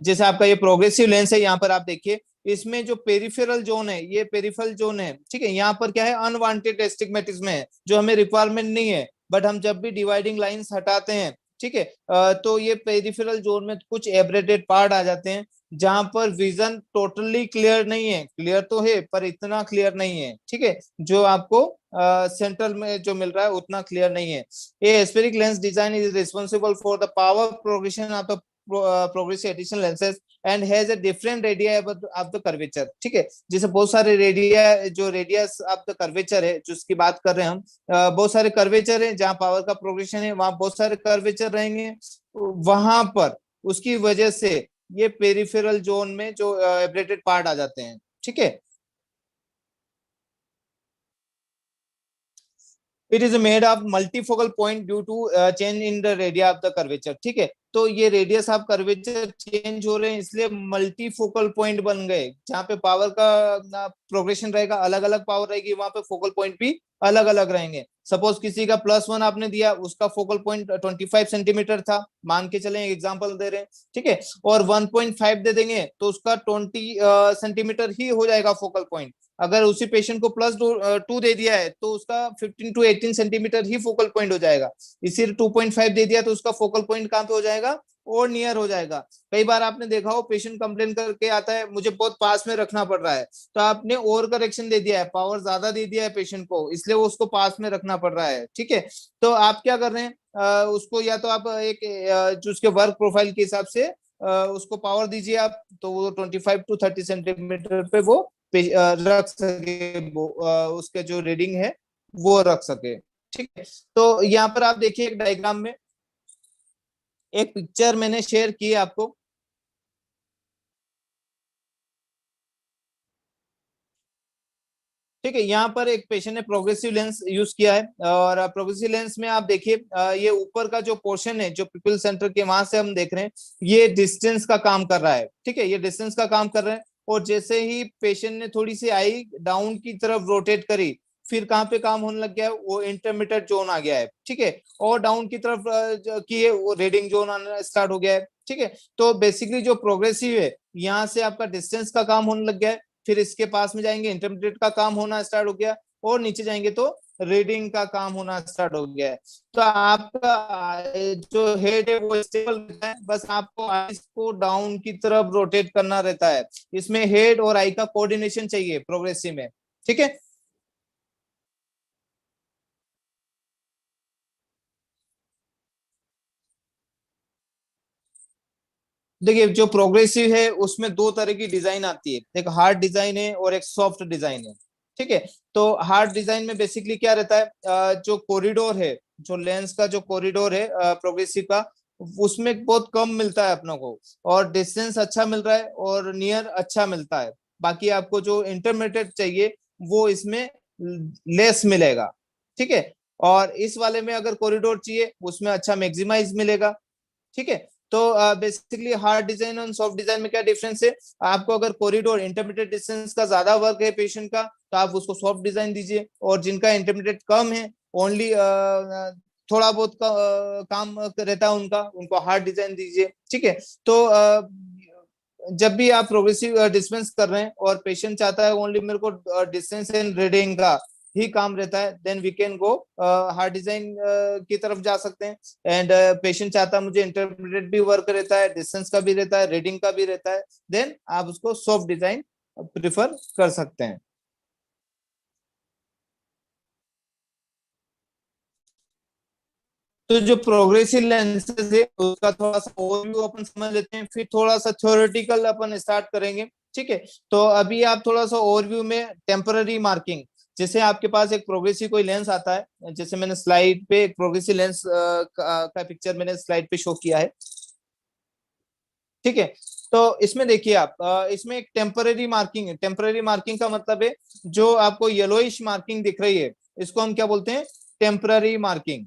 जैसे आपका ये प्रोग्रेसिव लेंस है, यहाँ पर आप देखिए इसमें जो पेरिफेरल जोन है, ये पेरिफेरल जोन है। ठीक है, यहाँ पर क्या है, अनवांटेड एस्टिग्मेटिज्म है जो हमें रिक्वायरमेंट नहीं है, बट हम जब भी डिवाइडिंग लाइंस हटाते हैं, ठीक है, तो ये पेरिफेरल जोन में कुछ एब्रेटेड पार्ट आ जाते हैं जहां पर विजन टोटली क्लियर नहीं है। क्लियर तो है पर इतना क्लियर नहीं है। ठीक है, जो आपको सेंट्रल में जो मिल रहा है उतना क्लियर नहीं है। ये spheric lens design is responsible for the power progression of the progressive addition lenses and has a different radia of the curvature. ठीक है, जैसे बहुत सारे रेडिया, जो रेडियस ऑफ द कर्वेचर है जिसकी बात कर रहे हैं हम, बहुत सारे कर्वेचर है जहां पावर का प्रोग्रेशन है, वहां बहुत सारे कर्वेचर रहेंगे। वहां पर उसकी वजह से ये पेरिफेरल जोन में जो एब्रेटेड पार्ट आ जाते हैं। ठीक है, it is made of multifocal point due to change in the radia of the curvature. ठीक है, तो ये रेडियस ऑफ कर्वेचर चेंज हो रहे हैं इसलिए मल्टीफोकल पॉइंट बन गए। जहाँ पे पावर का प्रोग्रेशन रहेगा, अलग अलग पावर रहेगी, वहां पे फोकल पॉइंट भी अलग अलग रहेंगे। सपोज किसी का +1 आपने दिया, उसका फोकल पॉइंट 25 सेंटीमीटर था, मान के चले एग्जांपल दे रहे हैं। ठीक है, और 1.5 दे देंगे तो उसका 20 सेंटीमीटर ही हो जाएगा फोकल पॉइंट। अगर उसी पेशेंट को +2 दे दिया है तो उसका 15 to 18 centimetre he focal point हो जाएगा। इसी 2.5 दे दिया तो उसका फोकल पॉइंट कहाँ पे हो जाएगा, और नियर हो जाएगा। कई बार आपने देखा हो पेशेंट कंप्लेन करके आता है मुझे बहुत पास में रखना पड़ रहा है, तो आपने ओवर करेक्शन दे दिया है, पावर ज्यादा दे दिया है पेशेंट को, इसलिए वो उसको पास में रखना पड़ रहा है। ठीक है, तो आप क्या कर रहे हैं, उसको या तो आप एक जो उसके वर्क प्रोफाइल के हिसाब से उसको पावर दीजिए आप, तो वो 25 to 30 सेंटीमीटर पे वो रख सके, उसके जो रीडिंग है वो रख सके। ठीक है, तो यहाँ पर आप देखिए एक डायग्राम में एक पिक्चर मैंने शेयर की आपको। ठीक है, यहाँ पर एक पेशेंट ने प्रोग्रेसिव लेंस यूज किया है और प्रोग्रेसिव लेंस में आप देखिए ये ऊपर का जो पोर्शन है जो पिपल सेंटर के वहां से हम देख रहे हैं, ये डिस्टेंस का काम कर रहा है। ठीक है, ये डिस्टेंस का काम कर रहा है, और जैसे ही पेशेंट ने थोड़ी सी आई डाउन की तरफ रोटेट करी, फिर कहाँ पे काम होने लग गया है, वो इंटरमीडिएट जोन आ गया है। ठीक है, और डाउन की तरफ की है वो रीडिंग जोन आना स्टार्ट हो गया है। ठीक है, तो बेसिकली जो प्रोग्रेसिव है यहाँ से आपका डिस्टेंस का काम होने लग गया है, फिर इसके पास में जाएंगे इंटरमीडिएट का काम होना स्टार्ट हो गया, और नीचे जाएंगे तो रीडिंग का काम होना स्टार्ट हो गया है। तो आपका जो हेड है वो स्टेबल रहता है, बस आपको आईज को डाउन की तरफ रोटेट करना रहता है। इसमें हेड और आई का कोऑर्डिनेशन चाहिए प्रोग्रेसिव में। ठीक है, देखिए जो प्रोग्रेसिव है उसमें दो तरह की डिजाइन आती है, एक हार्ड डिजाइन है और एक सॉफ्ट डिजाइन है। ठीक है, तो हार्ड डिजाइन में बेसिकली क्या रहता है, जो कॉरिडोर है, जो लेंस का जो कॉरिडोर है प्रोग्रेसिव का, उसमें बहुत कम मिलता है अपनों को, और डिस्टेंस अच्छा मिल रहा है और नियर अच्छा मिलता है। बाकी आपको जो इंटरमीडिएट चाहिए वो इसमें लेस मिलेगा, ठीक है। और इस वाले में अगर कॉरिडोर चाहिए उसमें अच्छा मैक्सिमाइज मिलेगा, ठीक है। तो बेसिकली हार्ड डिजाइन और सॉफ्ट डिजाइन में क्या डिफरेंस है? आपको अगर कॉरिडोर इंटरमीडिएट डिस्टेंस का ज्यादा वर्क है पेशेंट का, तो आप उसको सॉफ्ट डिजाइन दीजिए, और जिनका इंटरमीडिएट कम है, ओनली थोड़ा बहुत काम रहता है उनका, उनको हार्ड डिजाइन दीजिए, ठीक है। तो जब भी आप प्रोग्रेसिव डिस्पेंस कर रहे हैं और पेशेंट चाहता है ओनली मेरे को डिस्टेंस एंड रीडिंग का ही काम रहता है, then we can go hard design की तरफ जा सकते हैं। एंड पेशेंट चाहता है मुझे इंटरमीडिएट भी वर्क रहता है, डिस्टेंस का भी रहता है, रीडिंग का भी रहता है, देन आप उसको सॉफ्ट डिजाइन प्रिफर कर सकते हैं। तो जो प्रोग्रेसिव लेंसेज है उसका थोड़ा सा ओवरव्यू अपन समझ लेते हैं, फिर थोड़ा सा थ्योरेटिकल अपन स्टार्ट करेंगे, ठीक है। तो अभी आप थोड़ा सा ओवरव्यू में टेम्पररी मार्किंग, जैसे आपके पास एक प्रोग्रेसिव कोई लेंस आता है, जैसे मैंने स्लाइड पे एक प्रोग्रेसिव लेंस का पिक्चर मैंने स्लाइड पे शो किया है, ठीक है। तो इसमें देखिए आप इसमें एक टेम्पररी मार्किंग है। टेम्पररी मार्किंग का मतलब है जो आपको येलोइश मार्किंग दिख रही है, इसको हम क्या बोलते हैं? Temporary marking.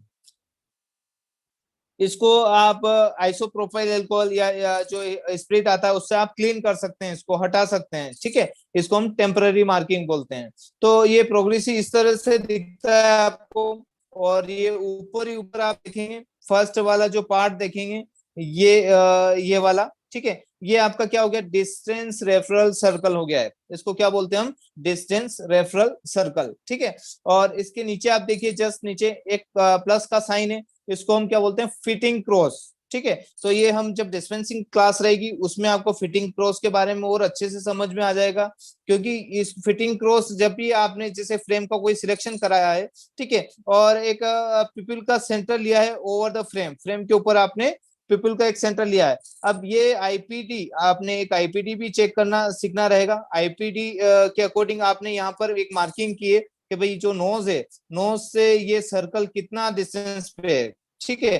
इसको आप आइसोप्रोपाइल अल्कोहल या जो स्प्रिट आता है उससे आप क्लीन कर सकते हैं, इसको हटा सकते हैं, ठीक है। इसको हम टेम्पररी मार्किंग बोलते हैं। तो ये प्रोग्रेसिव इस तरह से दिखता है आपको, और ये ऊपर ही ऊपर आप देखेंगे, फर्स्ट वाला जो पार्ट देखेंगे, ये वाला, ठीक है। ये आपका क्या हो गया? डिस्टेंस रेफरल सर्कल हो गया है। इसको क्या बोलते हैं हम? डिस्टेंस रेफरल सर्कल, ठीक है। और इसके नीचे आप देखिए, जस्ट नीचे एक प्लस का साइन है, इसको हम क्या बोलते हैं? फिटिंग क्रॉस, ठीक है। तो ये हम जब डिस्पेंसिंग क्लास रहेगी उसमें आपको फिटिंग क्रॉस के बारे में और अच्छे से समझ में आ जाएगा, क्योंकि इस फिटिंग क्रॉस जब भी आपने जैसे फ्रेम का कोई सिलेक्शन कराया है, ठीक है, और एक पिपल का सेंटर लिया है ओवर द फ्रेम, फ्रेम के ऊपर आपने पिपल का एक सेंटर लिया है। अब ये आईपीडी, आपने एक आईपीडी भी चेक करना सीखना रहेगा। आईपीडी के अकॉर्डिंग आपने यहाँ पर एक मार्किंग की है कि भाई जो नोज है, नोज से ये सर्कल कितना डिस्टेंस पे है, ठीक है।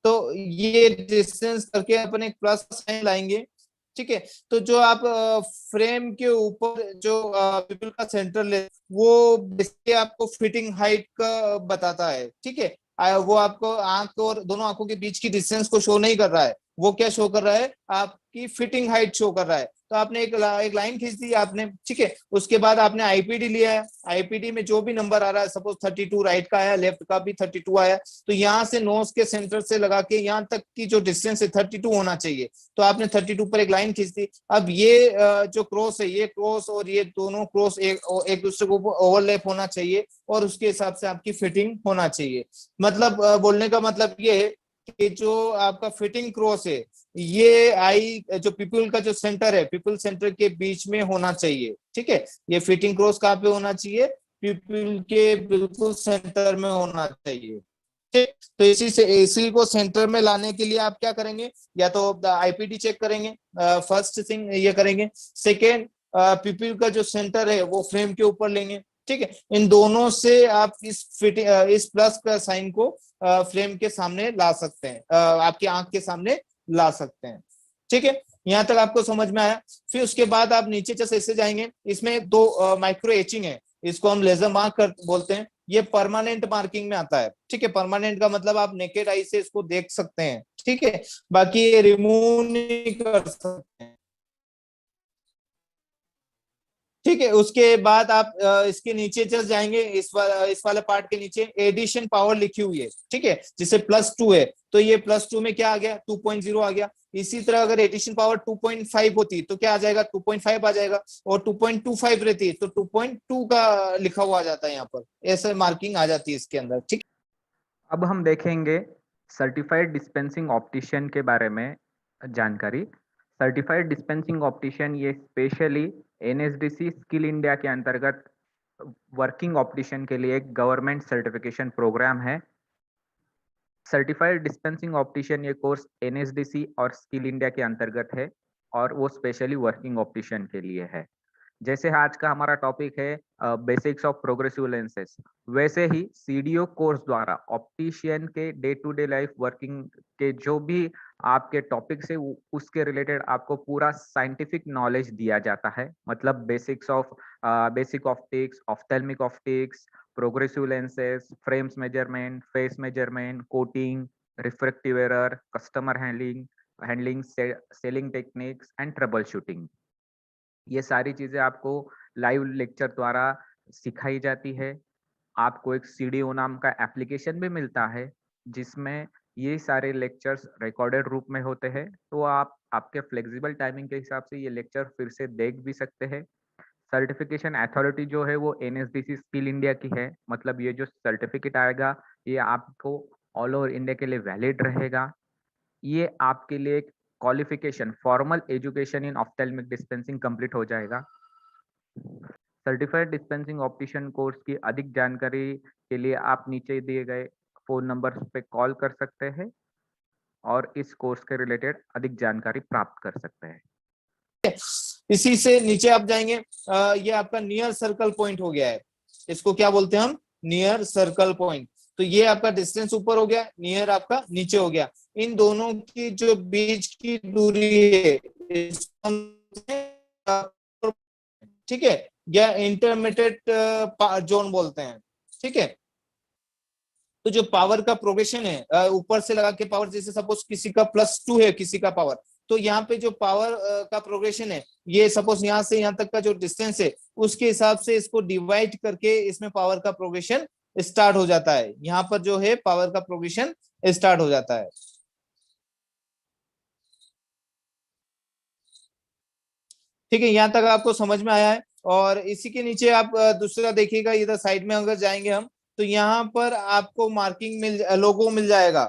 तो ये डिस्टेंस करके अपन एक प्लस साइन लाएंगे, ठीक है। तो जो आप फ्रेम के ऊपर जो पीपल का सेंटर ले, वो बेसिकली आपको फिटिंग हाइट का बताता है, ठीक है। वो आपको आंख और दोनों आंखों के बीच की डिस्टेंस को शो नहीं कर रहा है, वो क्या शो कर रहा है? आपकी फिटिंग हाइट शो कर रहा है। तो आपने एक लाइन खींच दी आपने, ठीक है। उसके बाद आपने आईपीडी लिया है, आईपीडी में जो भी नंबर आ रहा है, सपोज 32 राइट का आया, लेफ्ट का भी 32 आया, तो यहाँ से नोज के सेंटर से लगा के यहाँ तक की जो डिस्टेंस है 32 होना चाहिए। तो आपने 32 पर एक लाइन खींच दी। अब ये जो क्रॉस है, ये क्रॉस और ये दोनों क्रॉस एक दूसरे को ओवरलैप होना चाहिए, और उसके हिसाब से आपकी फिटिंग होना चाहिए। मतलब बोलने का मतलब ये है कि जो आपका फिटिंग क्रॉस है, ये आई जो पीपल का जो सेंटर है, पीपल सेंटर के बीच में होना चाहिए, ठीक है। ये फिटिंग क्रॉस कहाँ पे होना चाहिए? पीपल के बिल्कुल सेंटर में होना चाहिए, ठीक। तो इसी को सेंटर में लाने के लिए आप क्या करेंगे? या तो आईपीडी चेक करेंगे, फर्स्ट थिंग ये करेंगे। सेकेंड, पीपल का जो सेंटर है वो फ्रेम के ऊपर लेंगे, ठीक है। इन दोनों से आप इस प्लस का साइन को फ्रेम के सामने ला सकते हैं, आपकी आंख के सामने ला सकते हैं, ठीक है। यहाँ तक आपको समझ में आया? फिर उसके बाद आप नीचे जैसे जाएंगे, इसमें दो माइक्रो एचिंग है, इसको हम लेजर मार्क कर बोलते हैं। ये परमानेंट मार्किंग में आता है, ठीक है। परमानेंट का मतलब आप नेकेड आई से इसको देख सकते हैं, ठीक है, बाकी ये रिमूव नहीं कर सकते हैं, ठीक है। उसके बाद आप इसके नीचे जस्ट जाएंगे, इस वाले पार्ट के नीचे एडिशन पावर लिखी हुई है, ठीक है, जिसे +2 है, तो ये +2 में क्या आ गया? 2.0 आ गया। इसी तरह अगर एडिशन पावर 2.5 होती तो क्या आ जाएगा? 2.5 आ जाएगा, और 2.25 रहती तो 2.2 का लिखा हुआ आ जाता है, यहाँ पर ऐसे मार्किंग आ जाती है इसके अंदर, ठीक। अब हम देखेंगे सर्टिफाइड डिस्पेंसिंग ऑप्टिशियन के बारे में जानकारी। सर्टिफाइड डिस्पेंसिंग ऑप्टिशियन ये स्पेशली एनएसडीसी स्किल इंडिया के अंतर्गत वर्किंग ऑप्टिशियन के लिए एक गवर्नमेंट सर्टिफिकेशन प्रोग्राम है। सर्टिफाइड डिस्पेंसिंग ऑप्टिशियन ये कोर्स एनएसडीसी और स्किल इंडिया के अंतर्गत है, और वो स्पेशली वर्किंग ऑप्टिशियन के लिए है। जैसे आज का हमारा टॉपिक है बेसिक्स ऑफ प्रोग्रेसिव लेंसेज, वैसे ही सीडीओ कोर्स द्वारा ऑप्टिशियन के day to day life working के जो भी आपके टॉपिक्स है उसके रिलेटेड आपको पूरा साइंटिफिक नॉलेज दिया जाता है। मतलब basic optics, ophthalmic optics, progressive lenses, frames measurement, face measurement, coating, refractive error, customer handling, selling techniques and trouble shooting. ये सारी चीजें आपको लाइव लेक्चर द्वारा सिखाई जाती है। आपको एक सीडीओ नाम का एप्लीकेशन भी मिलता है जिसमें ये सारे लेक्चर्स रिकॉर्डेड रूप में होते हैं, तो आप आपके फ्लेक्सिबल टाइमिंग के हिसाब से ये लेक्चर फिर से देख भी सकते हैं। सर्टिफिकेशन अथॉरिटी जो है वो एनएसडीसी स्किल इंडिया की है। मतलब ये जो सर्टिफिकेट आएगा ये आपको ऑल ओवर इंडिया के लिए वैलिड रहेगा। ये आपके लिए एक qualification formal education in ophthalmic dispensing complete हो जाएगा। सर्टिफाइड डिस्पेंसिंग ऑप्टिशियन कोर्स की अधिक जानकारी के लिए आप नीचे दिए गए फोन नंबर पे कॉल कर सकते हैं और इस कोर्स के रिलेटेड अधिक जानकारी प्राप्त कर सकते हैं। इसी से नीचे आप जाएंगे, ये आपका नियर सर्कल पॉइंट हो गया है। इसको क्या बोलते हैं हम? Near circle point. तो ये आपका डिस्टेंस ऊपर हो गया, नियर आपका नीचे हो गया। इन दोनों की जो बीच की दूरी है इसको ठीक है, या इंटरमीडिएट जोन बोलते हैं। ठीक है, तो जो पावर का प्रोग्रेशन है ऊपर से लगा के पावर, जैसे सपोज किसी का +2 है किसी का पावर, तो यहाँ पे जो पावर का प्रोग्रेशन है, ये सपोज यहाँ से यहाँ तक का जो डिस्टेंस है उसके हिसाब से इसको डिवाइड करके इसमें पावर का प्रोग्रेशन स्टार्ट हो जाता है। यहाँ पर जो है पावर का प्रोग्रेशन स्टार्ट हो जाता है। ठीक है, यहाँ तक आपको समझ में आया है। और इसी के नीचे आप दूसरा देखिएगा, इधर साइड में अगर जाएंगे हम, तो यहाँ पर आपको मार्किंग लोगो मिल जाएगा।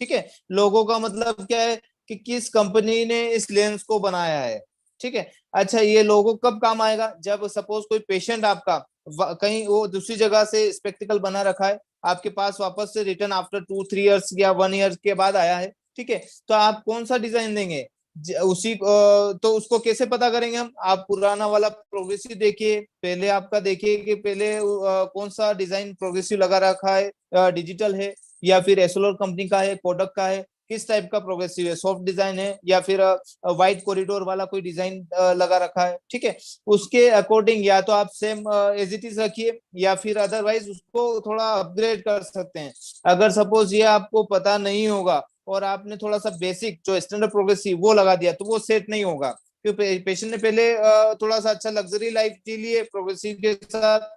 ठीक है, लोगो का मतलब क्या है कि किस कंपनी ने इस लेंस को बनाया है। ठीक है, अच्छा ये लोगो कब काम आएगा? जब सपोज कोई पेशेंट आपका कहीं वो दूसरी जगह से स्पेक्टिकल बना रखा है, आपके पास वापस से रिटर्न आफ्टर 2-3 इयर्स या 1 ईयर के बाद आया है। ठीक है, तो आप कौन सा डिजाइन देंगे? तो उसको कैसे पता करेंगे हम? आप पुराना वाला प्रोग्रेसिव देखिए, पहले आपका देखिए कि पहले कौन सा डिजाइन प्रोग्रेसिव लगा रखा है, डिजिटल है या फिर एसोलर कंपनी का है, कोडक का है, किस टाइप का प्रोग्रेसिव है, सॉफ्ट डिजाइन है या फिर वाइट कॉरिडोर वाला कोई डिजाइन लगा रखा है। ठीक है, उसके अकॉर्डिंग या तो आप सेम एज इट इज रखिए या फिर अदरवाइज उसको थोड़ा अपग्रेड कर सकते हैं। अगर सपोज ये आपको पता नहीं होगा और आपने थोड़ा सा बेसिक जो स्टैंडर्ड प्रोग्रेसिव वो लगा दिया, तो वो सेट नहीं होगा, क्योंकि पेशेंट ने पहले थोड़ा सा अच्छा लग्जरी लाइफ जी ली है प्रोग्रेसिव के साथ,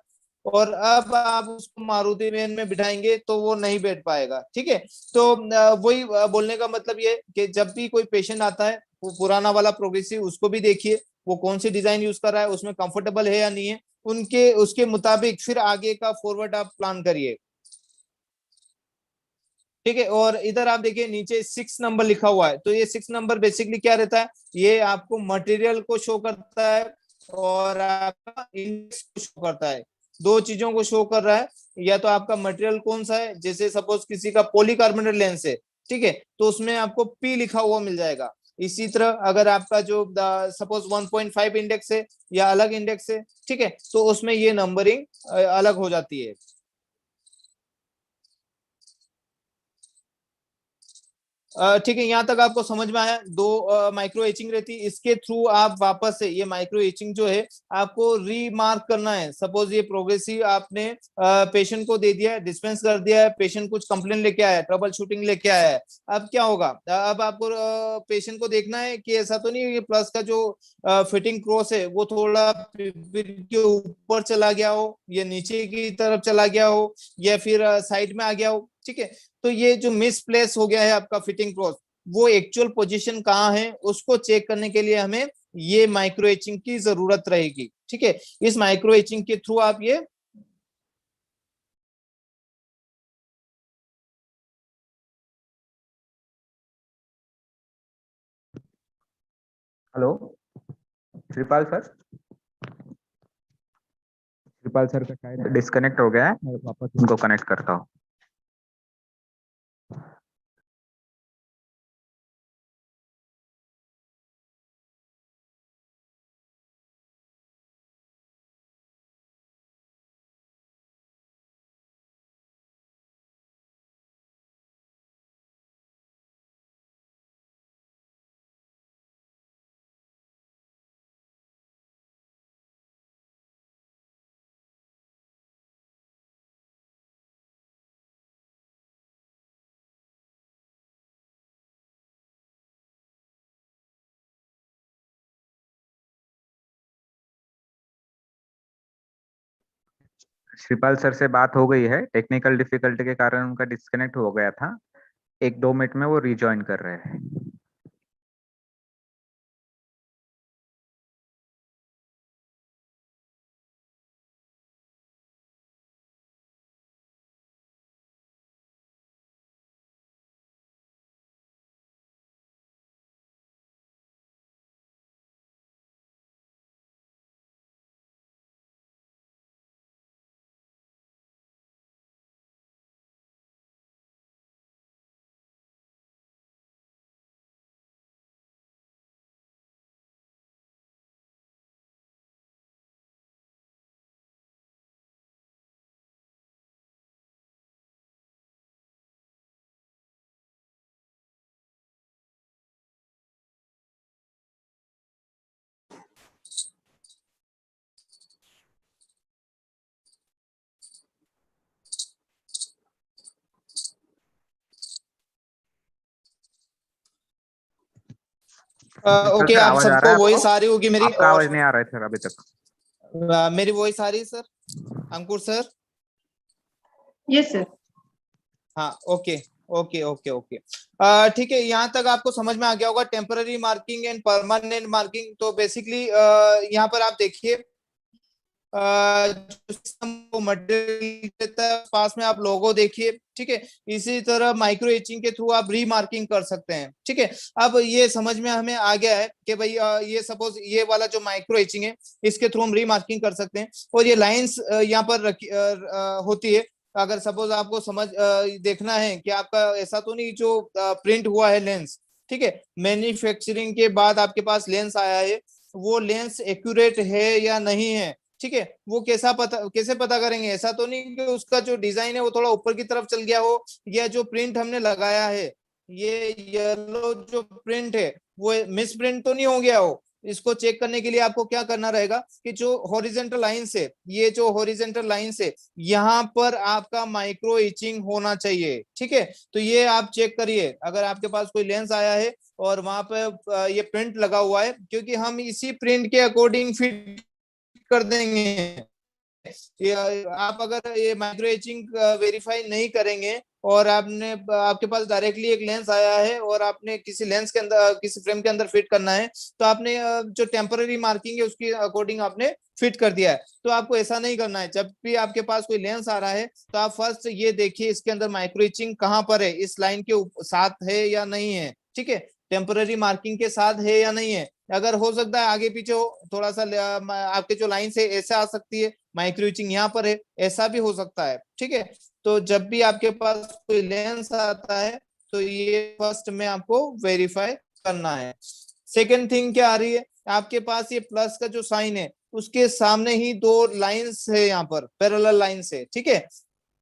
और अब आप उसको मारुति वैन में बिठाएंगे तो वो नहीं बैठ पाएगा। ठीक है, तो वही बोलने का मतलब ये कि जब भी कोई पेशेंट आता है, वो पुराना वाला प्रोग्रेसिव उसको भी देखिए, वो कौन सी डिजाइन यूज कर रहा है, उसमें कंफर्टेबल है या नहीं है, उनके उसके मुताबिक फिर आगे का फॉरवर्ड आप प्लान करिए। ठीक है, और इधर आप देखिए नीचे 6 नंबर लिखा हुआ है, तो ये 6 नंबर बेसिकली क्या रहता है? ये आपको मटेरियल को शो करता है और आपका इंडेक्स को शो करता है। दो चीजों को शो कर रहा है, या तो आपका मटेरियल कौन सा है, जैसे सपोज किसी का पॉलीकार्बोनेट लेंस है, ठीक है, तो उसमें आपको P लिखा हुआ मिल जाएगा। इसी तरह अगर आपका जो सपोज 1.5 इंडेक्स है या अलग इंडेक्स है, ठीक है, तो उसमें ये नंबरिंग अलग हो जाती है। ठीक है, यहाँ तक आपको समझ में आया। दो माइक्रो एचिंग रहती है, इसके थ्रू आप वापस से ये माइक्रो एचिंग जो है आपको रीमार्क करना है। सपोज ये प्रोग्रेसिव आपने पेशेंट को दे दिया है, डिस्पेंस कर दिया है, पेशेंट कुछ कंप्लेन लेके आया है, ट्रबल शूटिंग लेके आया है। अब क्या होगा? अब आपको पेशेंट को देखना है कि ऐसा तो नहीं है कि प्लस का जो फिटिंग क्रॉस है वो थोड़ा के ऊपर चला गया हो, या नीचे की तरफ चला गया हो, या फिर साइड में आ गया हो। ठीक है, तो ये जो मिस प्लेस हो गया है आपका फिटिंग क्रॉस, वो एक्चुअल पोजीशन कहाँ है उसको चेक करने के लिए हमें ये माइक्रो एचिंग की जरूरत रहेगी। ठीक है, इस माइक्रो एचिंग के थ्रू आप ये hello Shripal sir, Shripal sir का शायद डिस्कनेक्ट हो गया है, मैं वापस उनको कनेक्ट करता हूँ। श्रीपाल सर से बात हो गई है, टेक्निकल डिफिकल्टी के कारण उनका डिस्कनेक्ट हो गया था। 1-2 मिनट में वो रिजॉइन कर रहे हैं। श्रीपाल ओके, सर, आप आवाज आ रहा सबको है वॉइस आपको? आ रही होगी मेरी, आपका और आवाज नहीं आ रहा है सर अभी तक। मेरी वॉइस आ रही है सर? अंकुर सर? Yes sir. हाँ, ओके ओके ओके ओके। ठीक है, यहाँ तक आपको समझ में आ गया होगा temporary marking and permanent marking. तो बेसिकली यहाँ पर आप देखिए, जो सिस्टम को मटेरियल देता है पास में आप लोगो देखिए, ठीक है। इसी तरह माइक्रो एचिंग के थ्रू आप रीमार्किंग कर सकते हैं, ठीक है। अब ये समझ में हमें आ गया है कि भाई ये सपोज ये वाला जो माइक्रो एचिंग है इसके थ्रू हम रीमार्किंग कर सकते हैं, और ये लाइंस यहाँ पर होती है। अगर सपोज आपको समझ देखना है कि आपका ऐसा तो नहीं जो प्रिंट हुआ है लेंस, ठीक है, मैन्युफैक्चरिंग के बाद आपके पास लेंस आया है, वो लेंस एक्यूरेट है या नहीं है, ठीक है। वो कैसे पता करेंगे? ऐसा तो नहीं कि उसका जो डिजाइन है वो थोड़ा ऊपर की तरफ चल गया हो, या जो प्रिंट हमने लगाया है ये येलो जो प्रिंट है वो मिस प्रिंट तो नहीं हो गया हो। इसको चेक करने के लिए आपको क्या करना रहेगा कि जो हॉरिजेंटल लाइन से, ये जो हॉरिजेंटल लाइन से यहाँ पर आपका माइक्रो इचिंग होना चाहिए, ठीक है। तो ये आप चेक करिए, अगर आपके पास कोई लेंस आया है और वहां पे ये प्रिंट लगा हुआ है, क्योंकि हम इसी प्रिंट के अकॉर्डिंग फिट कर देंगे। ये आप अगर ये माइक्रो एचिंग वेरीफाई नहीं करेंगे और आपके पास डायरेक्टली एक लेंस आया है और आपने किसी लेंस के अंदर किसी फ्रेम के अंदर फिट करना है, तो आपने जो टेम्पररी मार्किंग है उसके अकॉर्डिंग आपने फिट कर दिया है। तो आपको ऐसा नहीं करना है। जब भी आपके पास कोई लेंस आ रहा है तो आप फर्स्ट ये देखिए इसके अंदर माइक्रो एचिंग कहाँ पर है, इस लाइन के साथ है या नहीं है, ठीक है, टेम्पररी मार्किंग के साथ है या नहीं है। अगर हो सकता है आगे पीछे हो थोड़ा सा आपके जो लाइन से ऐसे आ सकती है, माइक्रो इचिंग यहाँ पर है, ऐसा भी हो सकता है, ठीक है। तो जब भी आपके पास कोई लेंस आता है तो ये फर्स्ट में आपको वेरीफाई करना है। सेकेंड थिंग क्या आ रही है, आपके पास ये प्लस का जो साइन है उसके सामने ही दो लाइंस है, यहाँ पर पैरेलल लाइंस है, ठीक है।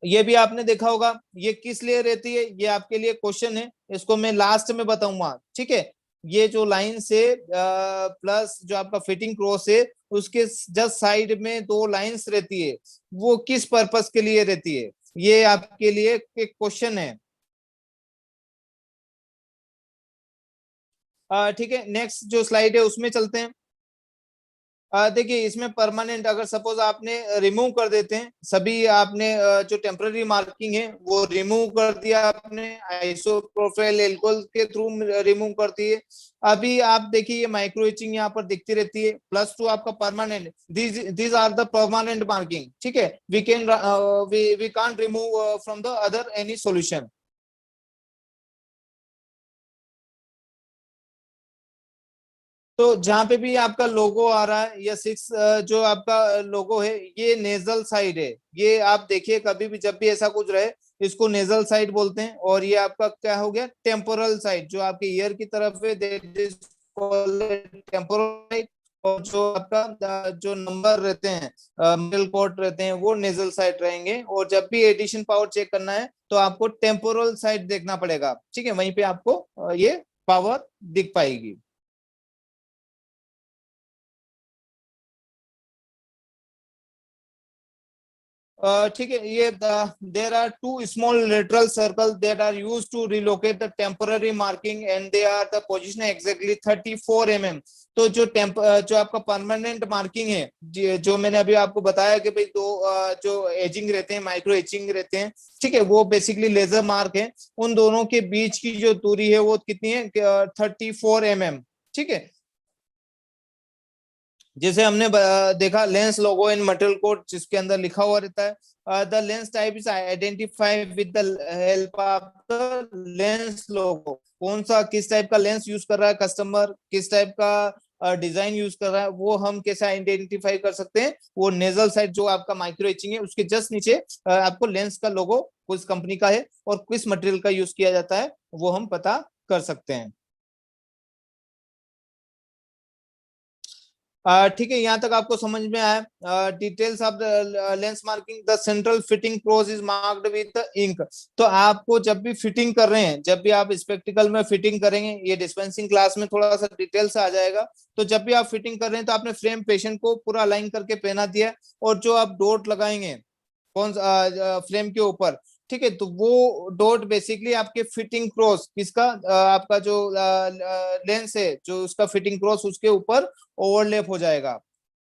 ये भी आपने देखा होगा, ये किस लिए रहती है, ये आपके लिए क्वेश्चन है, इसको मैं लास्ट में बताऊंगा, ठीक है। ये जो लाइन से प्लस जो आपका फिटिंग क्रॉस है उसके जस्ट साइड में दो लाइंस रहती है, वो किस पर्पस के लिए रहती है, ये आपके लिए एक क्वेश्चन है। ठीक है, नेक्स्ट जो स्लाइड है उसमें चलते हैं। देखिए इसमें परमानेंट अगर सपोज आपने रिमूव कर देते हैं सभी, आपने जो टेम्पररी मार्किंग है वो रिमूव कर दिया आपने, आइसोप्रोफाइल एल्कोहल के थ्रू रिमूव कर दिए। अभी आप देखिए ये माइक्रो इचिंग यहाँ पर दिखती रहती है, +2 आपका permanent, these are the permanent marking, ठीक है। We can't remove from the other any solution. तो जहां पे भी आपका लोगो आ रहा है या 6 जो आपका लोगो है ये नेजल साइड है, ये आप देखिए कभी भी जब भी ऐसा कुछ रहे इसको नेजल साइड बोलते हैं। और ये आपका क्या हो गया, टेम्पोरल साइड जो आपके ईयर की तरफ है दैट इज टेम्पोरल साइड। और जो आपका जो नंबर रहते हैं मिडल कोड रहते हैं वो नेजल साइड रहेंगे। और जब भी एडिशन पावर चेक करना है तो आपको टेम्पोरल साइड देखना पड़ेगा, ठीक है, वहीं पे आपको ये पावर दिख पाएगी। ठीक है, ये there are two small lateral circle that are use to relocate the temporary marking and they are the position exactly 34 mm। तो जो आपका परमानेंट मार्किंग है, जो मैंने अभी आपको बताया कि भाई दो जो एजिंग रहते हैं, माइक्रो एजिंग रहते हैं, ठीक है, वो बेसिकली लेजर मार्क है। उन दोनों के बीच की जो दूरी है वो कितनी है, 34 mm। ठीक है, जैसे हमने देखा lens logo in material code जिसके अंदर लिखा हुआ रहता है, the lens type is identified with the help of the lens logo. कौन सा किस टाइप का लेंस यूज कर रहा है कस्टमर, किस टाइप का डिजाइन यूज कर रहा है, वो हम कैसे आइडेंटिफाई कर सकते हैं। वो नेजल साइड जो आपका माइक्रो एचिंग है उसके जस्ट नीचे आपको लेंस का लोगो किस कंपनी का है और किस मटेरियल का यूज किया जाता है वो हम पता कर सकते हैं। ठीक है, यहाँ तक आपको समझ में आया। Details of the lens marking, the central fitting cross is marked with the ink. तो आपको जब भी फिटिंग कर रहे हैं, जब भी आप स्पेक्टिकल में फिटिंग करेंगे, ये डिस्पेंसिंग क्लास में थोड़ा सा डिटेल से आ जाएगा। तो जब भी आप फिटिंग कर रहे हैं तो आपने फ्रेम पेशेंट को पूरा अलाइन करके पहना दिया है, और जो आप डॉट लगाएंगे कौन फ्रेम के ऊपर, ठीक है, तो वो डॉट बेसिकली आपके फिटिंग क्रॉस किसका, आपका जो लेंस है जो उसका फिटिंग क्रॉस उसके ऊपर ओवरलैप हो जाएगा।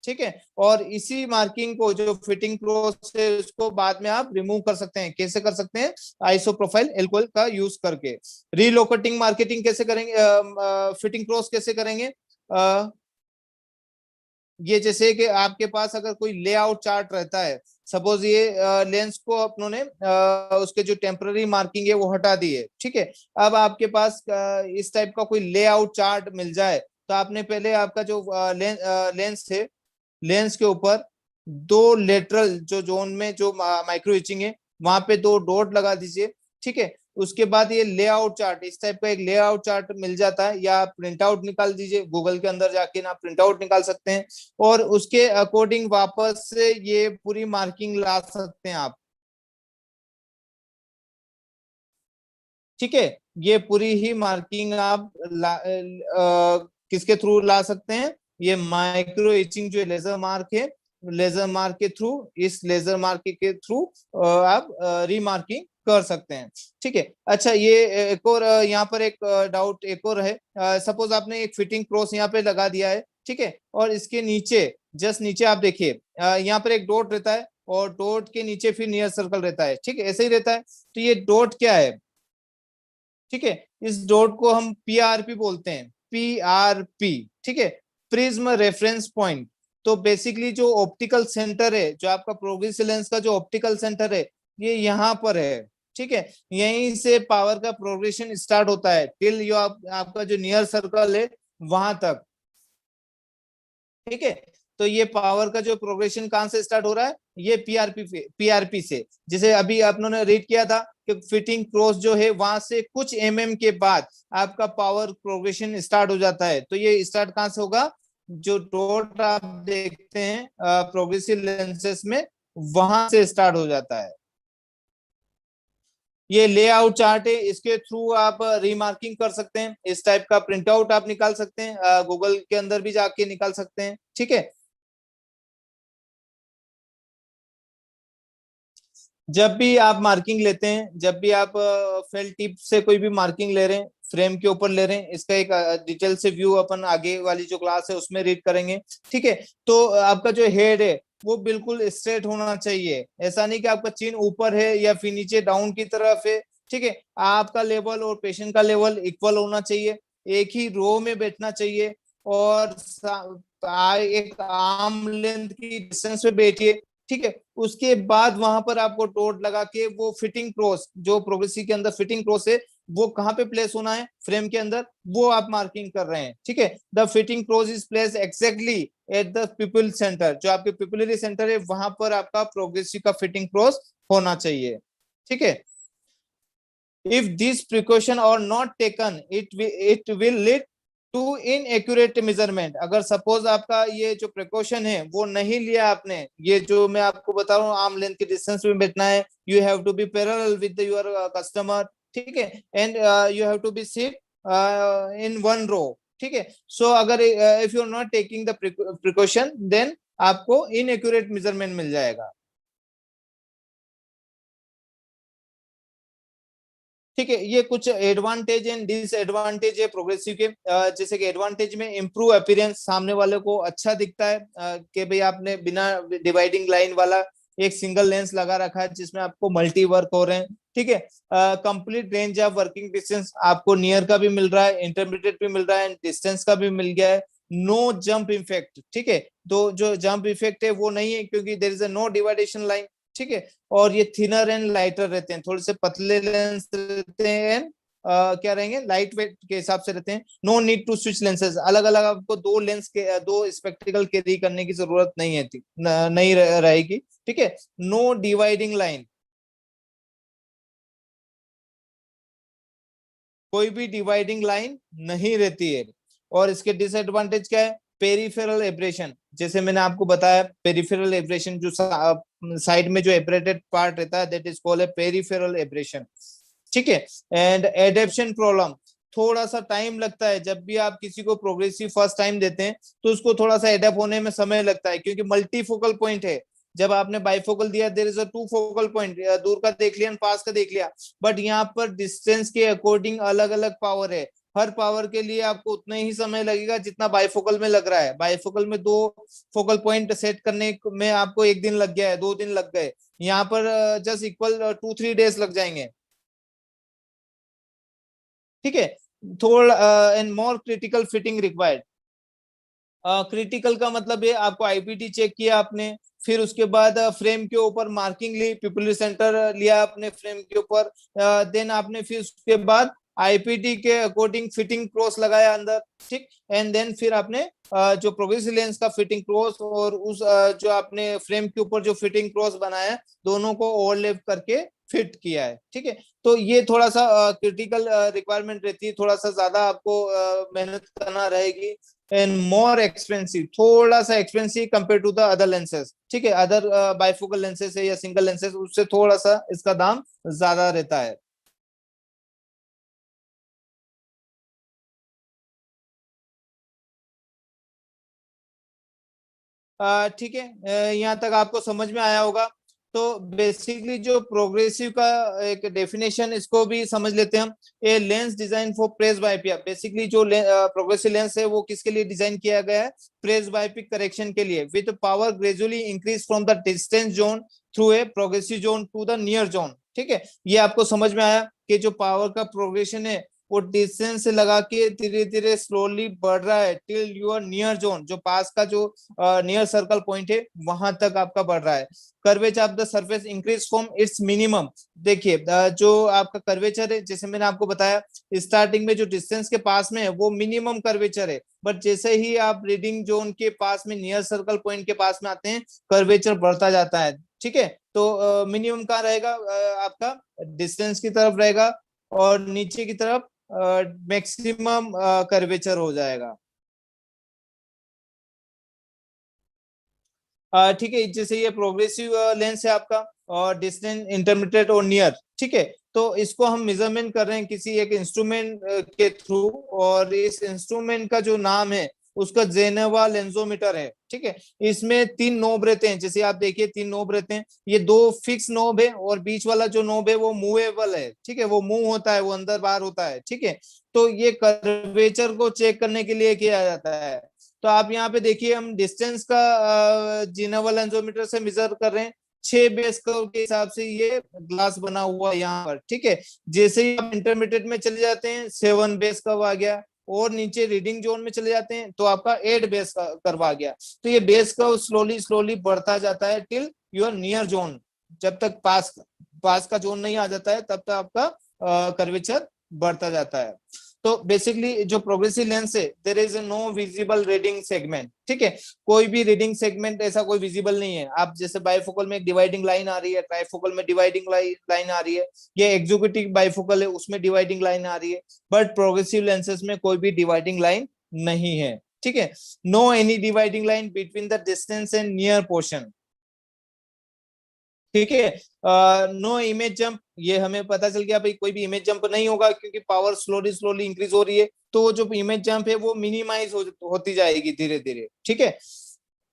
ठीक है, और इसी मार्किंग को जो फिटिंग क्रॉस है उसको बाद में आप रिमूव कर सकते हैं। कैसे कर सकते हैं, आइसो प्रोफाइल एल्कोहल का यूज करके। रीलोकेटिंग मार्केटिंग कैसे करेंगे, फिटिंग क्रॉस कैसे करेंगे, ये जैसे कि आपके पास अगर कोई लेआउट चार्ट रहता है, सपोज ये लेंस को अपनों ने उसके जो टेम्पररी मार्किंग है वो हटा दी है, ठीक है। अब आपके पास इस टाइप का कोई लेआउट चार्ट मिल जाए, तो आपने पहले आपका जो लेंस है, लेंस के ऊपर दो लेटरल जो जोन में जो माइक्रो इचिंग है वहां पे दो डॉट लगा दीजिए। ठीक है, उसके बाद ये लेआउट चार्ट, इस टाइप का एक लेआउट चार्ट मिल जाता है, या प्रिंट आउट निकाल दीजिए, गूगल के अंदर जाके ना प्रिंट आउट निकाल सकते हैं, और उसके अकॉर्डिंग वापस से ये पूरी मार्किंग ला सकते हैं आप। ठीक है, ये पूरी ही मार्किंग आप किसके थ्रू ला सकते हैं, ये माइक्रो इचिंग जो लेजर मार्क है, लेजर मार्क के थ्रू, इस लेजर मार्क के थ्रू आप रीमार्किंग कर सकते हैं। ठीक है, अच्छा ये एक और यहाँ पर एक डाउट एक और है। सपोज आपने एक फिटिंग क्रॉस यहाँ पे लगा दिया है, ठीक है, और इसके नीचे जस्ट नीचे आप देखिए यहाँ पर एक डॉट रहता है, और डॉट के नीचे फिर नियर सर्कल रहता है, ठीक है, ऐसे ही रहता है। तो ये डॉट क्या है, ठीक है, इस डॉट को हम पीआरपी बोलते हैं, पीआरपी, ठीक है, प्रिज्म रेफरेंस पॉइंट। तो बेसिकली जो ऑप्टिकल सेंटर है, जो आपका प्रोग्रेसिव लेंस का जो ऑप्टिकल सेंटर है, ये यहाँ पर है। ठीक है, यहीं से पावर का प्रोग्रेशन स्टार्ट होता है टिल यो आपका जो नियर सर्कल है वहां तक। ठीक है, तो ये पावर का जो प्रोग्रेशन कहां से स्टार्ट हो रहा है, ये पीआरपी से। जैसे अभी आपने रीड किया था कि फिटिंग क्रॉस जो है वहां से कुछ के बाद आपका पावर प्रोग्रेशन स्टार्ट हो जाता है। तो ये स्टार्ट कहां से होगा, जो डॉट आप देखते हैं प्रोग्रेसिव लेंसेस में, वहां से स्टार्ट हो जाता है। ये लेआउट चार्ट है, इसके थ्रू आप रीमार्किंग कर सकते हैं, इस टाइप का प्रिंट आउट आप निकाल सकते हैं, गूगल के अंदर भी जाके निकाल सकते हैं। ठीक है, जब भी आप मार्किंग लेते हैं, जब भी आप फेल टिप से कोई भी मार्किंग ले रहे हैं, फ्रेम के ऊपर ले रहे हैं, इसका एक डिटेल से व्यू अपन आगे वाली जो क्लास है उसमें रीड करेंगे। ठीक है, तो आपका जो हेड है वो बिल्कुल स्ट्रेट होना चाहिए, ऐसा नहीं कि आपका चिन ऊपर है या फिर नीचे डाउन की तरफ है। ठीक है, आपका लेवल और पेशेंट का लेवल इक्वल होना चाहिए, एक ही रो में बैठना चाहिए, और एक आर्म लेंथ की डिस्टेंस पे बैठिए। ठीक है, उसके बाद वहां पर आपको डॉट लगा के वो फिटिंग क्रॉस जो प्रोग्रेसिव के अंदर फिटिंग क्रॉस है वो कहाँ पे प्लेस होना है फ्रेम के अंदर, वो आप मार्किंग कर रहे हैं। ठीक है, the fitting cross is place exactly at the people centre, जो आपके पिपुलरी सेंटर है वहां पर आपका प्रोग्रेसिव का फिटिंग क्रॉस होना चाहिए। ठीक है, if these precaution are not taken it will lead to inaccurate measurement. अगर सपोज आपका ये जो प्रिकॉशन है वो नहीं लिया आपने, ये जो मैं आपको बता रहा हूँ आर्म लेंथ के डिस्टेंस में बैठना है, you have to be parallel with your customer. ठीक है, and you have to be sit in one row. ठीक है, सो अगर if you are not taking the precaution then आपको इनएक्यूरेट मेजरमेंट मिल जाएगा। ठीक है, ये कुछ एडवांटेज एंड डिसएडवांटेज है प्रोग्रेसिव के। जैसे कि एडवांटेज में इम्प्रूव अपीयरेंस, सामने वाले को अच्छा दिखता है कि भाई आपने बिना डिवाइडिंग लाइन वाला एक सिंगल लेंस लगा रखा है जिसमें आपको मल्टी वर्क हो रहे हैं। ठीक है, complete range of working distance आपको नियर का भी मिल रहा है, इंटरमीडिएट भी मिल रहा है, डिस्टेंस का भी मिल गया है। नो जंप इफेक्ट, ठीक है, तो जो जंप इफेक्ट है वो नहीं है क्योंकि there is a no dividation line. ठीक है, और ये थिनर एंड लाइटर रहते हैं, थोड़े से पतले लेंस रहते हैं एंड क्या रहेंगे, लाइट वेट के हिसाब से रहते हैं। No need to switch lenses, अलग अलग आपको दो लेंस के दो स्पेक्टिकल कैरी करने की जरूरत नहीं है, नहीं रहेगी। ठीक है, नो डिवाइडिंग लाइन, कोई भी डिवाइडिंग लाइन नहीं रहती है। और इसके डिसएडवांटेज क्या है, पेरिफेरल एब्रेशन, जैसे मैंने आपको बताया पेरिफेरल एब्रेशन, जो साइड में जो एब्रेटेड पार्ट रहता है that is called a peripheral aberration. ठीक है, एंड एडेप्शन प्रॉब्लम, थोड़ा सा टाइम लगता है जब भी आप किसी को प्रोग्रेसिव फर्स्ट टाइम देते हैं तो उसको थोड़ा सा एडेप्ट होने में समय लगता है क्योंकि मल्टीफोकल पॉइंट है। जब आपने बाइफोकल दिया there is a two focal point, दूर का देख लिया पास का देख लिया, बट यहाँ पर डिस्टेंस के अकॉर्डिंग अलग अलग पावर है। हर पावर के लिए आपको उतना ही समय लगेगा जितना बाइफोकल में लग रहा है। बाइफोकल में दो फोकल पॉइंट सेट करने में आपको एक दिन लग गया है, 2 दिन लग गए, यहाँ पर जस्ट इक्वल 2-3 डेज लग जाएंगे। ठीक है, थोड़ा and more critical fitting required. Critical का मतलब है आपको आईपीटी चेक किया आपने, फिर उसके बाद फ्रेम के ऊपर मार्किंग ली, पिपुलरी सेंटर लिया आपने फ्रेम के ऊपर, देन आपने फिर उसके बाद आईपीटी के अकॉर्डिंग फिटिंग क्रॉस लगाया अंदर। ठीक, एंड देन फिर आपने जो प्रोग्रेसिव लेंस का फिटिंग क्रॉस और उस जो आपने फ्रेम के ऊपर जो फिटिंग क्रॉस बनाया है दोनों को ओवरलैप करके फिट किया है। ठीक है, तो ये थोड़ा सा क्रिटिकल रिक्वायरमेंट रहती है, थोड़ा सा ज्यादा आपको मेहनत करना रहेगी एंड मोर एक्सपेंसिव, थोड़ा सा expensive compare to the other lenses. ठीक है, अदर बाइफोकल लेंसेज है या सिंगल लेंसेज उससे थोड़ा सा इसका दाम ज्यादा रहता है। ठीक है, यहाँ तक आपको समझ में आया होगा। तो बेसिकली जो प्रोग्रेसिव का एक डेफिनेशन इसको भी समझ लेते हैं हम। A lens design for presbyopia, basically जो प्रोग्रेसिव लेंस है वो किसके लिए डिजाइन किया गया है, प्रेस बायोपिक करेक्शन के लिए, with power gradually increase from the distance zone through a progressive zone to the near zone. ठीक है, ये आपको समझ में आया कि जो पावर का प्रोग्रेशन है वो डिस्टेंस से लगा के धीरे धीरे स्लोली बढ़ रहा है टिल योर नियर जोन, जो पास का जो नियर सर्कल पॉइंट है वहां तक आपका बढ़ रहा है। Curvature of the surface increase from its minimum, देखिए जो आपका कर्वेचर है जैसे मैंने आपको बताया स्टार्टिंग में जो डिस्टेंस के पास में है वो मिनिमम कर्वेचर है, बट जैसे ही आप रीडिंग जोन के पास में नियर सर्कल पॉइंट के पास में आते हैं कर्वेचर बढ़ता जाता है। ठीक है, तो मिनिमम कहाँ रहेगा, आपका डिस्टेंस की तरफ रहेगा और नीचे की तरफ मैक्सिमम कर्वेचर हो जाएगा। ठीक है, जैसे ये प्रोग्रेसिव लेंस है आपका और डिस्टेंस इंटरमीडिएट और नियर। ठीक है, तो इसको हम मेजरमेंट कर रहे हैं किसी एक इंस्ट्रूमेंट के थ्रू, और इस इंस्ट्रूमेंट का जो नाम है उसका जेनेवा लेंसोमीटर है। ठीक है, इसमें 3 नोब रहते हैं, जैसे आप देखिए 3 नोब रहते हैं, ये 2 फिक्स नोब है और बीच वाला जो नोब है वो मूवेबल है। ठीक है, वो मूव होता है, वो अंदर बाहर होता है। ठीक है, तो ये कर्वेचर को चेक करने के लिए किया जाता है। तो आप यहाँ पे देखिए हम डिस्टेंस का जिनेवा लेंसोमीटर से मेजर कर रहे हैं, 6 बेस कर्व के हिसाब से ये ग्लास बना हुआ है यहाँ पर। ठीक है, जैसे ही आप इंटरमीडिएट में चले जाते हैं 7 बेस कर्व आ गया, और नीचे रीडिंग जोन में चले जाते हैं तो आपका 8 बेस कर्व आ गया। तो ये बेस कर्व स्लोली स्लोली बढ़ता जाता है टिल योर नियर जोन, जब तक पास का जोन नहीं आ जाता है तब तक आपका कर्वेचर बढ़ता जाता है। तो बेसिकली जो प्रोग्रेसिव लेंस है there is no visible reading segment. ठीक है, कोई भी रीडिंग सेगमेंट ऐसा कोई विजिबल नहीं है। आप जैसे बाइफोकल में एक डिवाइडिंग लाइन आ रही है, ट्राइफोकल में डिवाइडिंग लाइन आ रही है, ये एग्जीक्यूटिव बाइफोकल है उसमें डिवाइडिंग लाइन आ रही है, बट प्रोग्रेसिव लेंसेज में कोई भी डिवाइडिंग लाइन नहीं है। ठीक है, no any dividing line between the distance and near portion. ठीक है, नो इमेज जंप, ये हमें पता चल गया भाई कोई भी इमेज जंप नहीं होगा क्योंकि पावर स्लोली स्लोली इंक्रीज हो रही है, तो जो इमेज जंप है वो मिनिमाइज होती जाएगी धीरे धीरे। ठीक है,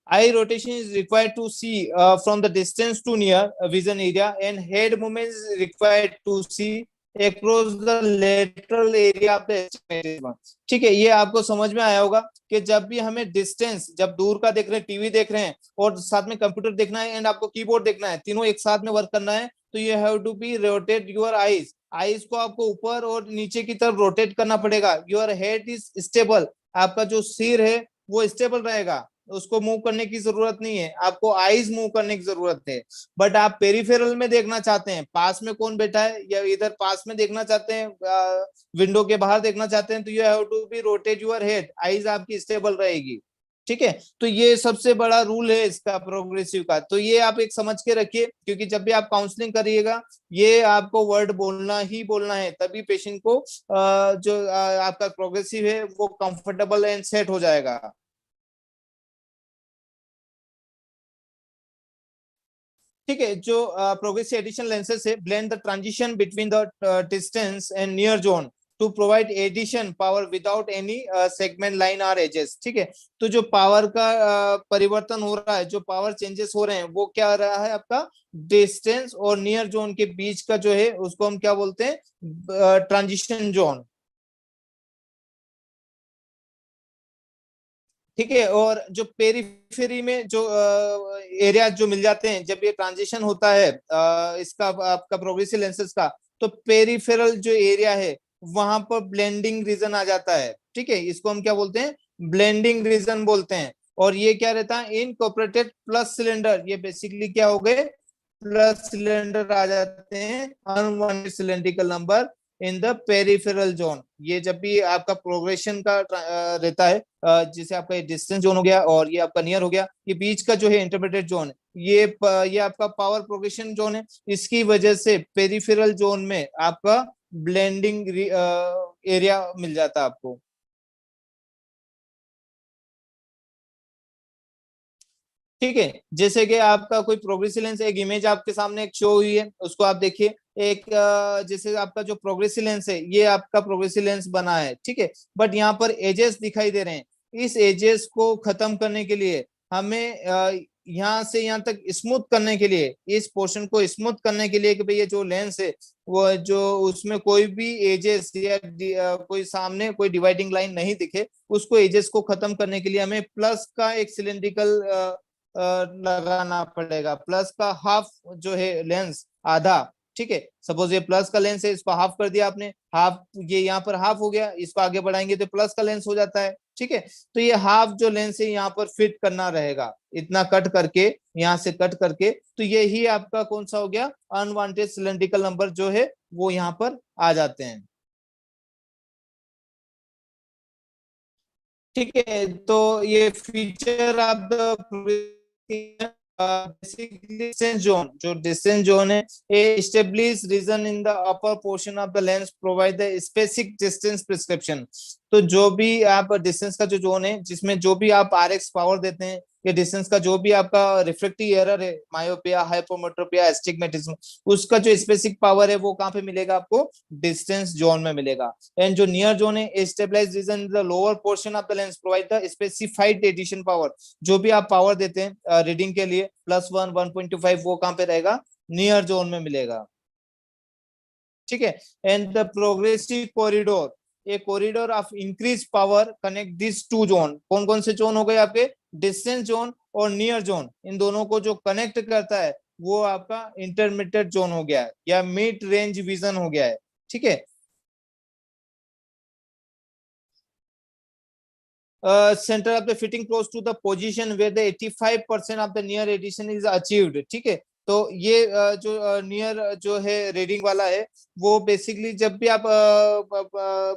eye rotation is required to see from the distance to near vision area, and head movement is required to see across the lateral area of the astigmatism। ठीक है, ये आपको समझ में आया होगा कि जब भी हमें डिस्टेंस, जब दूर का देख रहे हैं, टीवी देख रहे हैं और साथ में कंप्यूटर देखना है एंड आपको कीबोर्ड देखना है, तीनों एक साथ में वर्क करना है, तो you have to be rotate your eyes. Eyes को आपको ऊपर और नीचे की तरफ रोटेट करना पड़ेगा। योर हेड इज स्टेबल, आपका जो सिर है वो स्टेबल रहेगा, उसको मूव करने की जरूरत नहीं है, आपको आईज मूव करने की जरूरत है। बट आप पेरिफेरल में देखना चाहते हैं, पास में कौन बैठा है या इधर पास में देखना चाहते हैं, विंडो के बाहर देखना चाहते हैं, तो you have to be rotate your head, eyes आपकी स्टेबल रहेगी। ठीक है, तो ये सबसे बड़ा रूल है इसका प्रोग्रेसिव का। तो ये आप एक समझ के रखिए, क्योंकि जब भी आप काउंसलिंग करिएगा ये आपको वर्ड बोलना ही बोलना है, तभी पेशेंट को जो आपका प्रोग्रेसिव है वो कंफर्टेबल एंड सेट हो जाएगा। ठीक है, जो प्रोग्रेसिव एडिशन लेंसेज है blend the transition between the distance and near zone to provide addition power without any segment line और एजेस। ठीक है, तो जो पावर का परिवर्तन हो रहा है, जो पावर चेंजेस हो रहे हैं, वो क्या रहा है आपका डिस्टेंस और नियर जोन के बीच का जो है उसको हम क्या बोलते हैं, ट्रांजिशन जोन। ठीक है, और जो पेरिफेरी में जो एरिया जो मिल जाते हैं जब ये ट्रांजिशन होता है इसका आपका प्रोग्रेसिव लेंसेज का, तो पेरिफेरल जो एरिया है वहां पर ब्लेंडिंग रीजन आ जाता है। ठीक है, इसको हम क्या बोलते हैं, ब्लेंडिंग रीजन बोलते हैं। और ये क्या रहता है, इनकॉर्पोरेटेड प्लस सिलेंडर, ये बेसिकली क्या हो गए, प्लस सिलेंडर आ जाते हैं, unwanted cylindrical number in the peripheral zone. ये जब भी आपका प्रोग्रेशन का रहता है, जैसे आपका डिस्टेंस जोन हो गया और ये आपका नियर हो गया, ये बीच का जो है इंटरप्रेटेड जोन है, ये आपका पावर प्रोग्रेशन जोन है। इसकी वजह से पेरिफेरल जोन में आपका ब्लेंडिंग एरिया मिल जाता है आपको। ठीक है, जैसे कि आपका कोई प्रोग्रेसिव लेंस, एक इमेज आपके सामने एक शो हुई है, उसको आप देखिए। एक जैसे आपका जो प्रोग्रेसिव लेंस है, ये आपका प्रोग्रेसिव लेंस बना है। ठीक है, बट यहाँ पर एजेस दिखाई दे रहे हैं। इस एजेस को खत्म करने के लिए हमें यहाँ से यहाँ तक स्मूथ करने के लिए, इस पोर्शन को स्मूथ करने के लिए कि भाई ये जो लेंस है वो जो उसमें कोई भी एजेस या कोई सामने कोई डिवाइडिंग लाइन नहीं दिखे, उसको एजेस को खत्म करने के लिए हमें प्लस का एक सिलेंड्रिकल लगाना पड़ेगा। प्लस का हाफ जो है लेंस, आधा। ठीक है, सपोज ये प्लस का लेंस है, इसको हाफ कर दिया आपने, हाफ, ये यहाँ पर हाफ हो गया, इसको आगे बढ़ाएंगे तो प्लस का लेंस हो जाता है। ठीक है, तो ये हाफ जो लेंस है यहाँ पर फिट करना रहेगा, इतना कट करके, यहाँ से कट करके, तो ये ही आपका कौन सा हो गया, अनवांटेड सिलेंड्रिकल नंबर जो है वो यहाँ पर आ जाते हैं। ठीक है, तो ये feature of the basically distance zone, जो distance zone है, a established region in the upper portion of the lens provide the specific distance prescription। तो जो भी आप डिस्टेंस का जो जोन है, जिसमें जो भी आप RX पावर देते हैं, या डिस्टेंस का जो भी आपका रिफ्रेक्टिव एरर है, मायोपिया, हाइपोमेट्रोपिया, एस्टिग्मेटिज्म, उसका जो स्पेसिफिक पावर है वो कहाँ पे मिलेगा आपको, डिस्टेंस जोन में मिलेगा। एंड जो नियर जोन है, stabilized region in the lower portion of the lens provide the specified addition power. जो भी आप पावर देते हैं रीडिंग के लिए, +1, 1.25, वो कहाँ पे रहेगा, नियर जोन में मिलेगा। ठीक है, and the progressive corridor, a corridor of increase power connect this to zone. कौन कौन से जोन हो गए आपके, डिस्टेंस जोन और नियर जोन, इन दोनों को जो कनेक्ट करता है वो आपका इंटरमीडिएट जोन हो गया है, या मिड रेंज विजन हो गया है। ठीक है, center of the fitting close to the position where the 85% of the near addition is achieved। ठीक है, तो ये जो नियर जो है रीडिंग वाला है, वो बेसिकली जब भी आप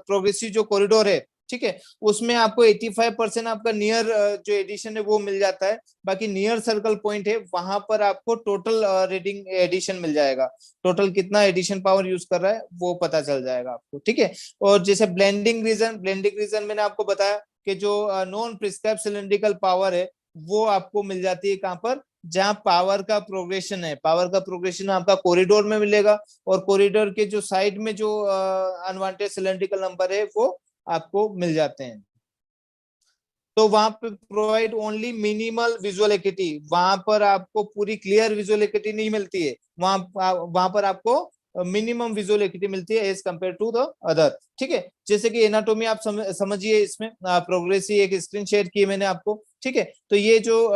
प्रोग्रेसिव जो कॉरिडोर है, ठीक है, उसमें आपको 85% आपका नियर जो एडिशन है वो मिल जाता है। बाकी नियर सर्कल पॉइंट है, वहां पर आपको टोटल रीडिंग एडिशन मिल जाएगा, टोटल कितना एडिशन पावर यूज कर रहा है वो पता चल जाएगा आपको। ठीक है, और जैसे ब्लेंडिंग रीजन मैंने आपको बताया कि जो नॉन प्रिस्क्राइब सिलेंड्रिकल पावर है वो आपको मिल जाती है कहां पर, जहां पावर का प्रोग्रेशन है। पावर का प्रोग्रेशन आपका कॉरिडोर में मिलेगा, और कॉरिडोर के जो साइड में जो अनवांटेड सिलेंड्रिकल नंबर है वो आपको मिल जाते हैं। तो वहां पे provide only minimal visual acuity, वहां पर आपको पूरी क्लियर विजुअल एक्यूटी नहीं मिलती है, वहां पर आपको मिनिमम विजुअल एक्टिविटी मिलती है as compare to the other. ठीक है, जैसे कि एनाटोमी आप समझिए, इसमें प्रोग्रेसिव एक स्क्रीन शेयर की मैंने आपको। ठीक है, तो ये जो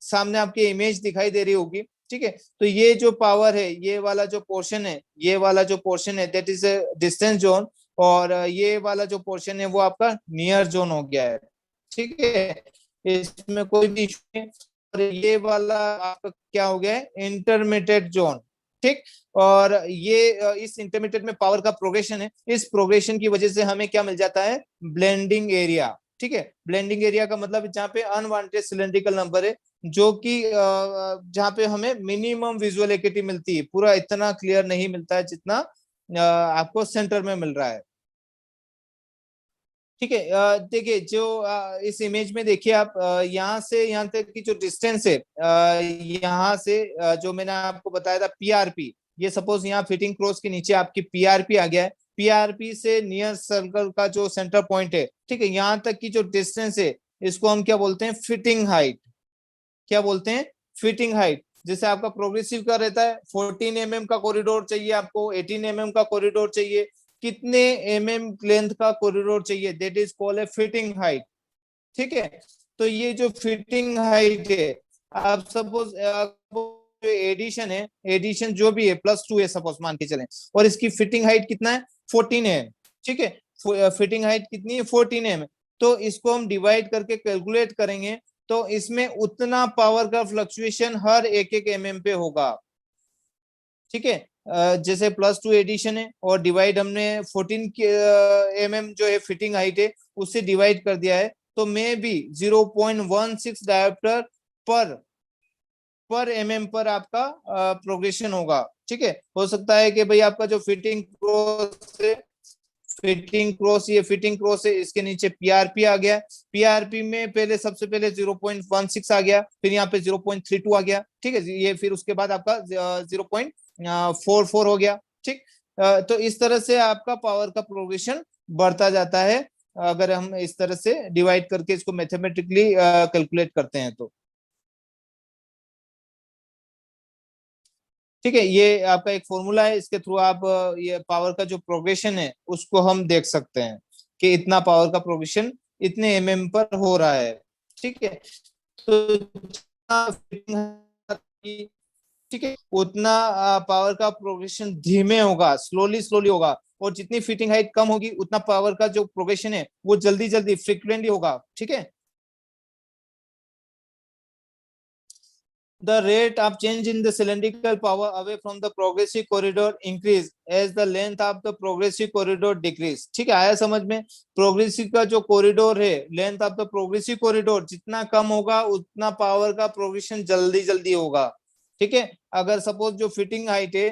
सामने आपकी इमेज दिखाई दे रही होगी, ठीक है, तो ये जो पावर है, ये वाला जो पोर्शन है, ये वाला जो पोर्शन है दैट इज डिस्टेंस जोन, और ये वाला जो पोर्शन है वो आपका नियर जोन हो गया है। ठीक है, इसमें कोई भी इशू नहीं। और ये वाला आपका क्या हो गया है, इंटरमीडिएट जोन। ठीक, और ये इस इंटरमीडिएट में पावर का प्रोग्रेशन है, इस प्रोग्रेशन की वजह से हमें क्या मिल जाता है, ब्लेंडिंग एरिया। ठीक है, ब्लेंडिंग एरिया का मतलब जहाँ पे अनवांटेड सिलेंड्रिकल नंबर है, जो कि जहाँ पे हमें मिनिमम विजुअल एक्टिविटी मिलती है, पूरा इतना क्लियर नहीं मिलता है जितना आपको सेंटर में मिल रहा है। ठीक है, देखिए जो इस इमेज में देखिए आप, यहाँ से यहाँ तक की जो डिस्टेंस है, यहाँ से जो मैंने आपको बताया था पीआरपी, ये सपोज यहाँ फिटिंग क्रॉस के नीचे आपकी पीआरपी आ गया है, पीआरपी से नियर सर्कल का जो सेंटर पॉइंट है, ठीक है, यहाँ तक की जो डिस्टेंस है, इसको हम क्या बोलते हैं, फिटिंग हाइट। क्या बोलते हैं, फिटिंग हाइट। जैसे आपका प्रोग्रेसिव का रहता है 14 mm का कॉरिडोर चाहिए आपको, 18 mm का कॉरिडोर चाहिए, कितने mm लेंथ का कॉरिडोर चाहिए, that is called A fitting height. ठीक है, तो ये जो फिटिंग हाइट है, आप सपोज एडिशन है, एडिशन जो भी है +2 है सपोज मान के चलें, और इसकी फिटिंग हाइट कितना है, 14 है। ठीक है, फिटिंग हाइट कितनी है, 14 है। तो इसको हम डिवाइड करके कैलकुलेट करेंगे, तो इसमें उतना पावर का फ्लक्चुएशन हर एक एक mm पे होगा। ठीक है, जैसे +2 एडिशन है और डिवाइड हमने 14 mm जो है फिटिंग हाइट है उससे डिवाइड कर दिया है, तो मे बी 0.16 डायोप्टर पर mm पर आपका प्रोग्रेशन होगा। ठीक है, हो सकता है कि भाई आपका जो फिटिंग क्रॉस है, फिटिंग क्रॉस, ये फिटिंग क्रॉस है, इसके नीचे पीआरपी आ गया, पीआरपी में पहले सबसे पहले 0.16 आ गया, फिर यहाँ पे 0.32 आ गया। ठीक है, ये फिर उसके बाद आपका 0.44 हो गया। ठीक, तो इस तरह से आपका पावर का प्रोग्रेशन बढ़ता जाता है, अगर हम इस तरह से डिवाइड करके इसको मैथमेटिकली कैलकुलेट करते हैं तो। ठीक है, ये आपका एक फॉर्मूला है, इसके थ्रू आप ये पावर का जो प्रोग्रेशन है उसको हम देख सकते हैं कि इतना पावर का प्रोग्रेशन इतने mm पर हो रहा है। ठीक है, तो ठीक है, उतना पावर का प्रोग्रेशन धीमे होगा, स्लोली स्लोली होगा, और जितनी फिटिंग हाइट कम होगी उतना पावर का जो प्रोग्रेशन है वो जल्दी जल्दी फ्रिक्वेंटली होगा। ठीक है, the rate of change in the cylindrical power away from the progressive corridor increase as the length of the progressive corridor decrease। ठीक है, आया समझ में, प्रोग्रेसिव का जो कॉरिडोर है, length of the progressive corridor जितना कम होगा उतना पावर का प्रोग्रेशन जल्दी जल्दी होगा। ठीक है, अगर सपोज जो फिटिंग हाइट है,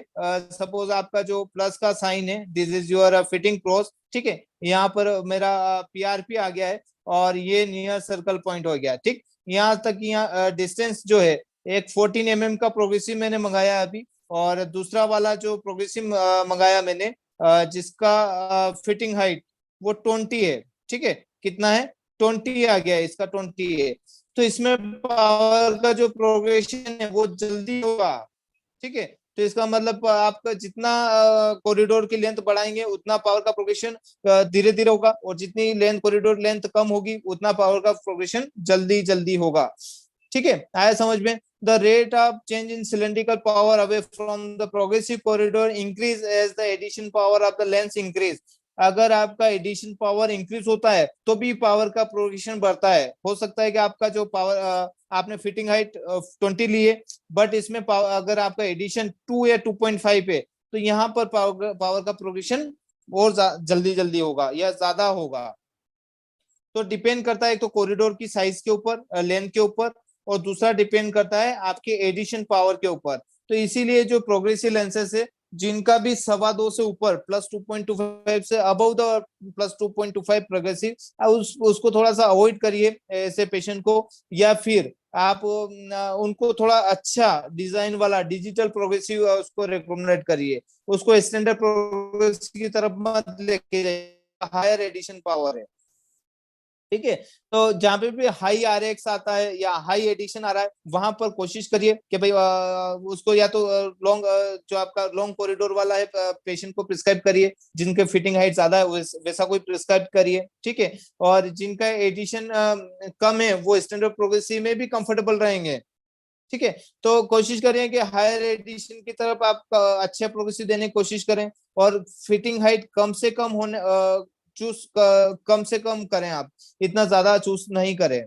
सपोज आपका जो प्लस का साइन है, this is your fitting cross. ठीक है, यहाँ पर मेरा पीआरपी आ गया है और ये नियर सर्कल पॉइंट हो गया। ठीक, यहाँ तक यहाँ डिस्टेंस जो है, एक 14 mm का प्रोग्रेसिव मैंने मंगाया अभी, और दूसरा वाला जो प्रोग्रेसिव मंगाया मैंने, जिसका फिटिंग हाइट वो 20 है। ठीक है, कितना है, 20 आ गया है, इसका 20 है, तो इसमें पावर का जो प्रोग्रेशन है वो जल्दी होगा। ठीक है, तो इसका मतलब आपका जितना कॉरिडोर की लेंथ बढ़ाएंगे उतना पावर का प्रोग्रेशन धीरे धीरे होगा, और जितनी लेंथ कॉरिडोर लेंथ कम होगी उतना पावर का प्रोग्रेशन जल्दी जल्दी होगा। ठीक है, आया समझ में। The rate of change in cylindrical power away from the progressive corridor increase as the addition power of the lens increase. अगर आपका एडिशन पावर इंक्रीज होता है तो भी पावर का प्रोग्रेशन बढ़ता है। हो सकता है कि आपका जो पावर, आपने फिटिंग हाइट 20 ली है, बट इसमें अगर आपका एडिशन 2 या 2.5 है, तो यहाँ पर पावर का प्रोग्रेशन और जल्दी जल्दी होगा या ज्यादा होगा। तो डिपेंड करता है एक तो कॉरिडोर की साइज के ऊपर, लेंथ के ऊपर, और दूसरा डिपेंड करता है आपके एडिशन पावर के ऊपर। तो इसीलिए जो प्रोग्रेसिव लेंसेज है जिनका भी 2.25 से ऊपर, +2.25 से अबव द +2.25 प्रोग्रेसिव, उसको थोड़ा सा अवॉइड करिए ऐसे पेशेंट को, या फिर आप उनको थोड़ा अच्छा डिजाइन वाला डिजिटल प्रोग्रेसिव उसको रिकमेंड करिए, उसको स्टैंडर्ड प्रोग्रेसिव की तरफ मत लेके जाइए, हायर एडिशन पावर है। ठीक है। तो जहाँ पे भी हाई RX आता है या हाई एडिशन आ रहा है, वहां पर कोशिश करिए कि भाई उसको या तो लॉन्ग जो आपका लॉन्ग कॉरिडोर वाला है पेशेंट को प्रिस्क्राइब करिए, जिनके फिटिंग हाइट ज्यादा है वैसा कोई प्रिस्क्राइब करिए, ठीक है। और जिनका एडिशन कम है वो स्टैंडर्ड प्रोग्रेसिव में भी कंफर्टेबल रहेंगे, ठीक है। तो कोशिश करें कि हायर एडिशन की तरफ आप अच्छे प्रोग्रेसिव देने की कोशिश करें, और फिटिंग हाइट कम से कम होने चूज कम से कम करें, आप इतना ज्यादा चूज नहीं करें।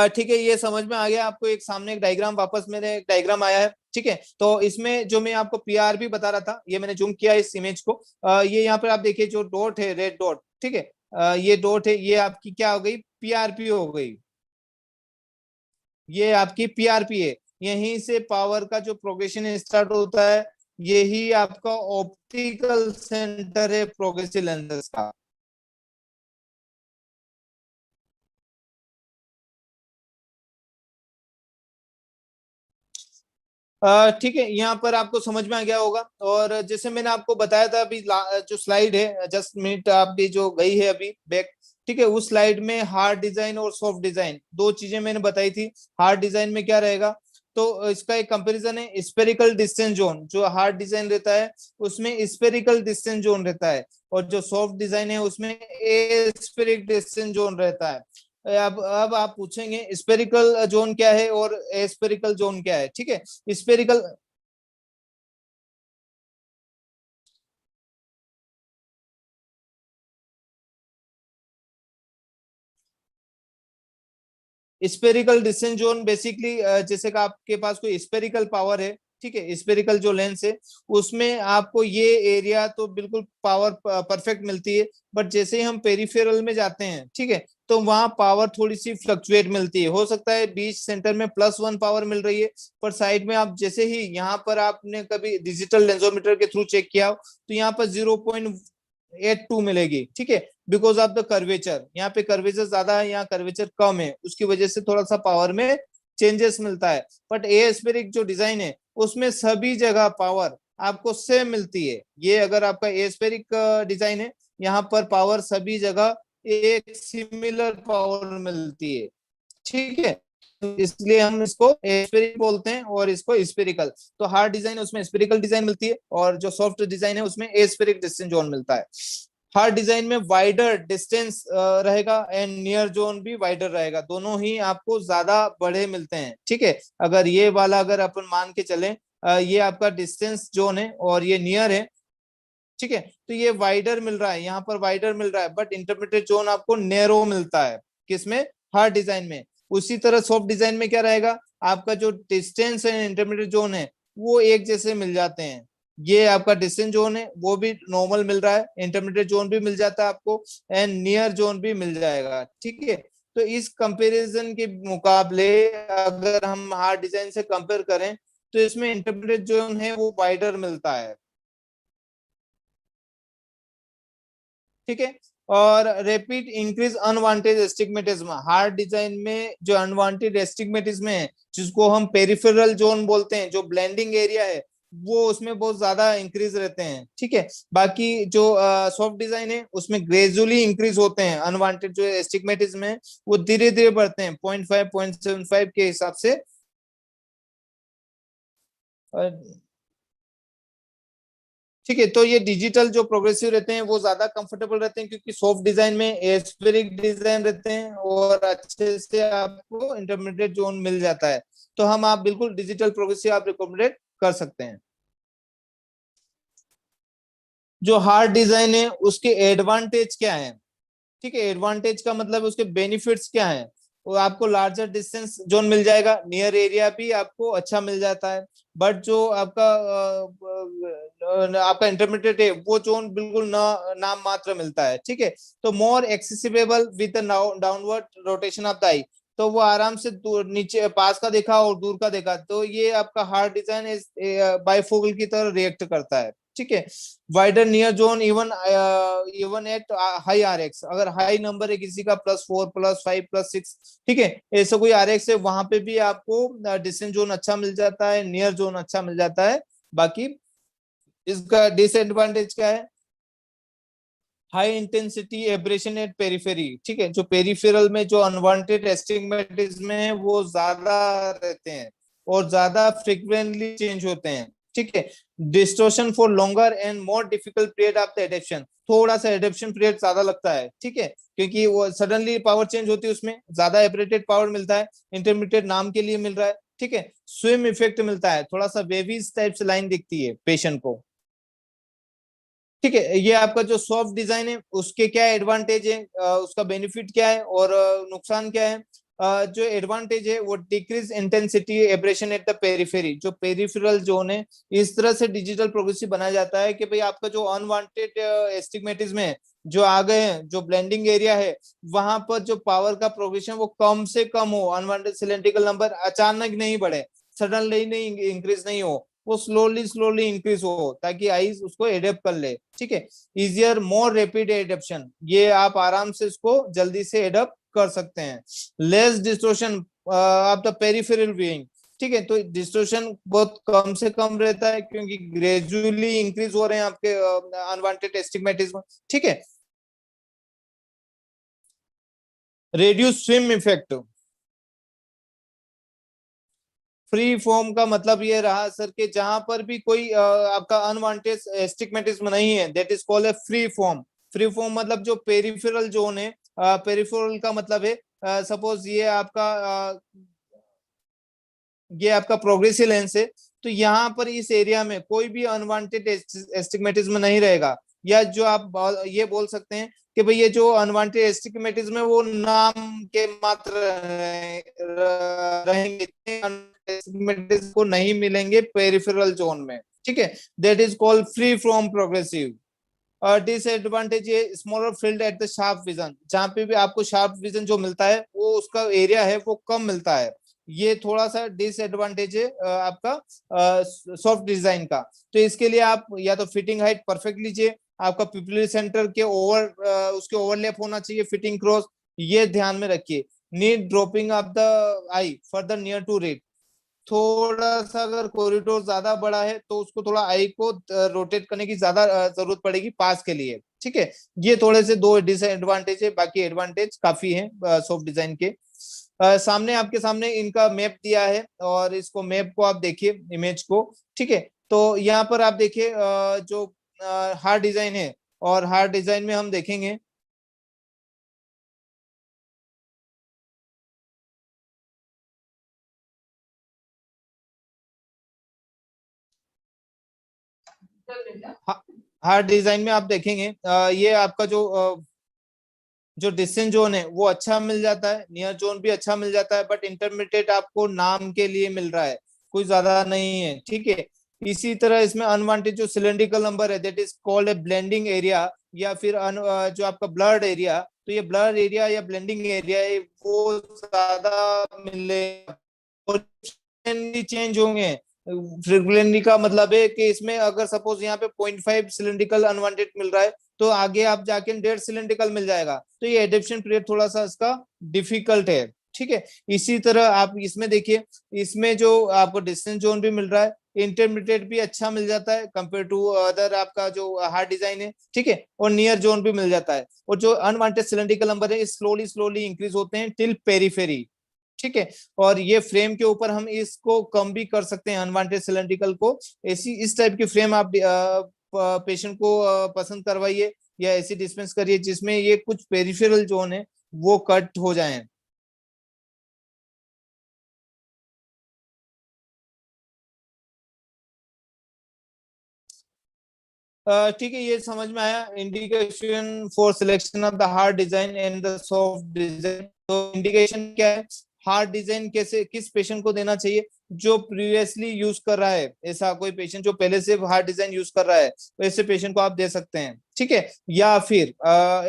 ठीक है, ये समझ में आ गया आपको। एक सामने एक डायग्राम, वापस मेरे एक डायग्राम आया है, ठीक है। तो इसमें जो मैं आपको PRP बता रहा था, ये मैंने जूम किया इस इमेज को। ये यहाँ पर आप देखिए जो डॉट है, रेड डॉट, ठीक है। ये डॉट है, ये आपकी क्या हो गई, PRP हो गई। ये आपकी PRP है। यहीं से पावर का जो प्रोग्रेशन स्टार्ट होता है, यही आपका ऑप्टिकल सेंटर है प्रोग्रेसिव लेंसेज का। ठीक है, यहाँ पर आपको समझ में आ गया होगा। और जैसे मैंने आपको बताया था अभी, जो स्लाइड है, जस्ट मिनट आपकी जो गई है अभी बैक, ठीक है, उस स्लाइड में हार्ड डिजाइन और सॉफ्ट डिजाइन दो चीजें मैंने बताई थी। हार्ड डिजाइन में क्या रहेगा, तो इसका एक कंपैरिजन है, स्पेरिकल डिस्टेंस जोन जो हार्ड डिजाइन रहता है उसमें स्पेरिकल डिस्टेंस जोन रहता है, और जो सॉफ्ट डिजाइन है उसमें एस्पेरिक डिस्टेंस जोन रहता है। अब आप पूछेंगे स्पेरिकल जोन क्या है और एस्पेरिकल जोन क्या है, ठीक है। Spherical spherical distance zone basically जैसे कि आपके पास कोई स्पेरिकल पावर है, ठीक है, स्पेरिकल जो लेंस है उसमें आपको ये एरिया तो बिल्कुल पावर परफेक्ट मिलती है। बट जैसे ही हम पेरिफेरल में जाते हैं, ठीक है, तो वहां पावर थोड़ी सी फ्लक्चुएट मिलती है। हो सकता है बीच सेंटर में +1 पावर मिल रही है, पर साइड में आप जैसे ही यहाँ पर आपने कभी डिजिटल लेंसोमीटर के थ्रू चेक किया हो, तो यहाँ पर 0.82 मिलेगी, ठीक है। बिकॉज ऑफ द कर्वेचर, यहाँ पे कर्वेचर ज्यादा है, यहाँ कर्वेचर कम है, उसकी वजह से थोड़ा सा पावर में चेंजेस मिलता है। बट एस्पेरिक जो डिजाइन है उसमें सभी जगह पावर आपको सेम मिलती है। ये अगर आपका एस्पेरिक डिजाइन है, यहाँ पर पावर सभी जगह एक सिमिलर पावर मिलती है, ठीक है। तो इसलिए हम इसको एस्पेरिक बोलते हैं और इसको स्पेरिकल। तो हार्ड डिजाइन उसमें स्पेरिकल डिजाइन मिलती है, और जो सॉफ्ट डिजाइन है उसमें एस्पेरिक डिस्टेंस जोन मिलता है। हार्ड डिजाइन में वाइडर डिस्टेंस रहेगा एंड नियर जोन भी वाइडर रहेगा, दोनों ही आपको ज्यादा बड़े मिलते हैं, ठीक है। अगर ये वाला अगर अपन मान के चले, ये आपका डिस्टेंस जोन है और ये नियर है, ठीक है, तो ये वाइडर मिल रहा है, यहाँ पर वाइडर मिल रहा है, बट इंटरमीडिएट जोन आपको नैरो मिलता है, किसमें, हार्ड डिजाइन में। उसी तरह सॉफ्ट डिजाइन में क्या रहेगा, आपका जो डिस्टेंस है इंटरमीडिएट जोन है वो एक जैसे मिल जाते हैं। ये आपका डिस्टेंस जोन है वो भी नॉर्मल मिल रहा है, इंटरमीडिएट जोन भी मिल जाता है आपको, एंड नियर जोन भी मिल जाएगा, ठीक है। तो इस कंपैरिजन के मुकाबले अगर हम हार्ड डिजाइन से कंपेयर करें, तो इसमें इंटरमीडिएट जोन है वो वाइडर मिलता है, ठीक है। और rapid increase unwanted astigmatism, hard design में जो अनवांटेड एस्टिग्मेटिज्म है, जिसको हम पेरिफेरल जोन बोलते हैं, जो ब्लेंडिंग एरिया है, वो उसमें बहुत ज्यादा इंक्रीज रहते हैं, ठीक है। बाकी जो सॉफ्ट डिजाइन है उसमें ग्रेजुअली इंक्रीज होते हैं, अनवांटेड जो एस्टिग्मेटिज्म है वो धीरे धीरे बढ़ते हैं 0.5 0.75 के हिसाब से। ठीक है, तो ये डिजिटल जो प्रोग्रेसिव रहते हैं वो ज्यादा कंफर्टेबल रहते हैं, क्योंकि सॉफ्ट डिजाइन में एस्पेरिक डिजाइन रहते हैं और अच्छे से आपको इंटरमीडिएट जोन मिल जाता है। तो हम आप बिल्कुल डिजिटल प्रोग्रेसिव आप रिकमेंडेड कर सकते हैं। जो हार्ड डिजाइन है उसके एडवांटेज क्या है, ठीक है, एडवांटेज का मतलब उसके बेनिफिट्स क्या है। वो आपको लार्जर डिस्टेंस जोन मिल जाएगा, नियर एरिया भी आपको अच्छा मिल जाता है। बट जो आपका इंटरमीडिएट है वो जोन बिल्कुल नाम मात्र मिलता है, ठीक है। तो more accessible with downward rotation of the eye, तो वो आराम से दूर नीचे पास का देखा और दूर का देखा, तो ये आपका हार्ड डिजाइन बाइफोकल की तरह रिएक्ट करता है, ठीक है। Wider near zone even even at high RX, अगर हाई नंबर है किसी का +4 +5 +6, ठीक है, ऐसा कोई RX है, वहां पे भी आपको डिस्टेंस जोन अच्छा मिल जाता है, नियर जोन अच्छा मिल जाता है। बाकी इसका डिसएडवांटेज क्या है? High intensity aberration at periphery, ठीक है, जो पेरिफेरल में जो अनवांटेड एस्टिग्मेटिज्म है वो ज्यादा रहते हैं और ज्यादा फ्रिक्वेंटली चेंज होते हैं, ठीक है। Distortion for longer and more difficult period of the adaptation, थोड़ा सा एडेप्शन पीरियड ज्यादा लगता है, ठीक है, क्योंकि वो सडनली पावर चेंज होती है, उसमें ज्यादा एपरेटेड पावर मिलता है, इंटरमीडिएट नाम के लिए मिल रहा है, ठीक है। स्विम इफेक्ट मिलता है, थोड़ा सा वेवीज टाइप से लाइन दिखती है पेशेंट को, ठीक है। ये आपका जो सॉफ्ट डिजाइन है उसके क्या एडवांटेज है, उसका बेनिफिट क्या है और नुकसान क्या है? जो एडवांटेज है वो decrease intensity aberration at the periphery, जो पेरिफेरल जोन है इस तरह से डिजिटल प्रोग्रेसिव बनाया जाता है कि भाई आपका जो अनवांटेड एस्टिग्मेटिज्म है जो आ गए हैं, जो ब्लेंडिंग एरिया है, वहां पर जो पावर का प्रोग्रेशन वो कम से कम हो, अनवांटेड सिलेंड्रिकल नंबर अचानक नहीं बढ़े, सडनली नहीं इंक्रीज नहीं हो, वो स्लोली स्लोली इंक्रीज हो ताकि आईज उसको एडेप्ट कर ले, ठीक है। इजियर मोर रैपिड एडेप्शन, ये आप आराम से इसको जल्दी से एडेप्ट कर सकते हैं। Less distortion of the peripheral viewing, ठीक है, तो डिस्टोर्शन बहुत कम से कम रहता है क्योंकि ग्रेजुअली इंक्रीज हो रहे हैं आपके अनवांटेड एस्टिग्मेटिज्म, ठीक है। Reduce swim effect, free form का मतलब ये रहा सर कि जहां पर भी कोई आपका अनवांटेड एस्टिग्मेटिज्म नहीं है, that is called A free form. Free form मतलब जो पेरिफेरल जोन है, पेरिफेरल का मतलब है सपोज ये आपका प्रोग्रेसिव लेंस है, तो यहाँ पर इस एरिया में कोई भी अनवांटेड एस्टिग्मेटिज्म नहीं रहेगा, या जो आप ये बोल सकते हैं कि भाई ये जो अनवांटेड एस्टिग्मेटिज्म है वो नाम के मात्र रहेंगे, एस्टिग्मेटिज्म को नहीं मिलेंगे पेरिफेरल जोन में, ठीक है। That is called free from progressive. Disadvantage ये smaller field at the sharp vision, जहां पे भी आपको शार्प विजन जो मिलता है वो उसका एरिया है वो कम मिलता है, ये थोड़ा सा डिसएडवांटेज है आपका सॉफ्ट डिजाइन का। तो इसके लिए आप या तो फिटिंग हाइट परफेक्ट लीजिए, आपका पिपुलरी सेंटर के उसके ओवरलैप होना चाहिए फिटिंग क्रॉस, ये ध्यान में रखिए। Need dropping of the eye further near to rate, थोड़ा सा अगर कॉरिडोर ज्यादा बड़ा है तो उसको थोड़ा आई को रोटेट करने की ज्यादा जरूरत पड़ेगी पास के लिए, ठीक है। ये थोड़े से दो डिसएडवांटेज है, बाकी एडवांटेज काफी है सॉफ्ट डिजाइन के। सामने आपके सामने इनका मैप दिया है और इसको मैप को आप देखिए इमेज को, ठीक है। तो यहाँ पर आप देखिए जो हार्ड डिजाइन है, और हार्ड डिजाइन में हम देखेंगे हार्ड डिजाइन में आप देखेंगे ये आपका जो डिस्टेंस जोन है वो अच्छा मिल जाता है, नियर जोन भी अच्छा मिल जाता है, बट इंटरमीडिएट आपको नाम के लिए मिल रहा है, कोई ज्यादा नहीं है, ठीक है। इसी तरह इसमें अनवांटेड जो सिलेंड्रिकल नंबर है that is called A blending area, या फिर जो आपका ब्लर्ड एरिया, तो ये ब्लर एरिया या ब्लेंडिंग एरिया है वो ज्यादा मिले और चेंज होंगे। फ्रिक्वेंटली का मतलब है कि इसमें अगर सपोज यहाँ पे 0.5 सिलेंड्रिकल अनवांटेड मिल रहा है तो आगे आप जाके 1.5 सिलेंड्रिकल मिल जाएगा, तो ये एडेप्शन पीरियड थोड़ा सा इसका डिफिकल्ट है, ठीक है। इसी तरह आप इसमें देखिए, इसमें जो आपको डिस्टेंस जोन भी मिल रहा है, इंटरमीडिएट भी अच्छा मिल जाता है कंपेयर टू अदर आपका जो हार्ड डिजाइन है, ठीक है, और नियर जोन भी मिल जाता है, और जो अनवांटेड सिलेंड्रिकल नंबर है स्लोली स्लोली इंक्रीज होते हैं टिल पेरिफेरी, ठीक है। और ये फ्रेम के ऊपर हम इसको कम भी कर सकते हैं अनवांटेड सिलेंड्रिकल को, ऐसी इस टाइप की फ्रेम आप पेशेंट को पसंद करवाइए या ऐसी डिस्पेंस करिए जिसमें ये कुछ पेरिफेरल जोन है वो कट हो जाएं। ठीक है, ये समझ में आया। Indication for selection of the hard design and the soft design, तो इंडिकेशन क्या है, हार्ड डिजाइन कैसे किस पेशेंट को देना चाहिए, जो प्रीवियसली यूज कर रहा है, ऐसा कोई पेशेंट जो पहले से हार्ड डिजाइन यूज कर रहा है तो ऐसे पेशेंट को आप दे सकते हैं, ठीक है। या फिर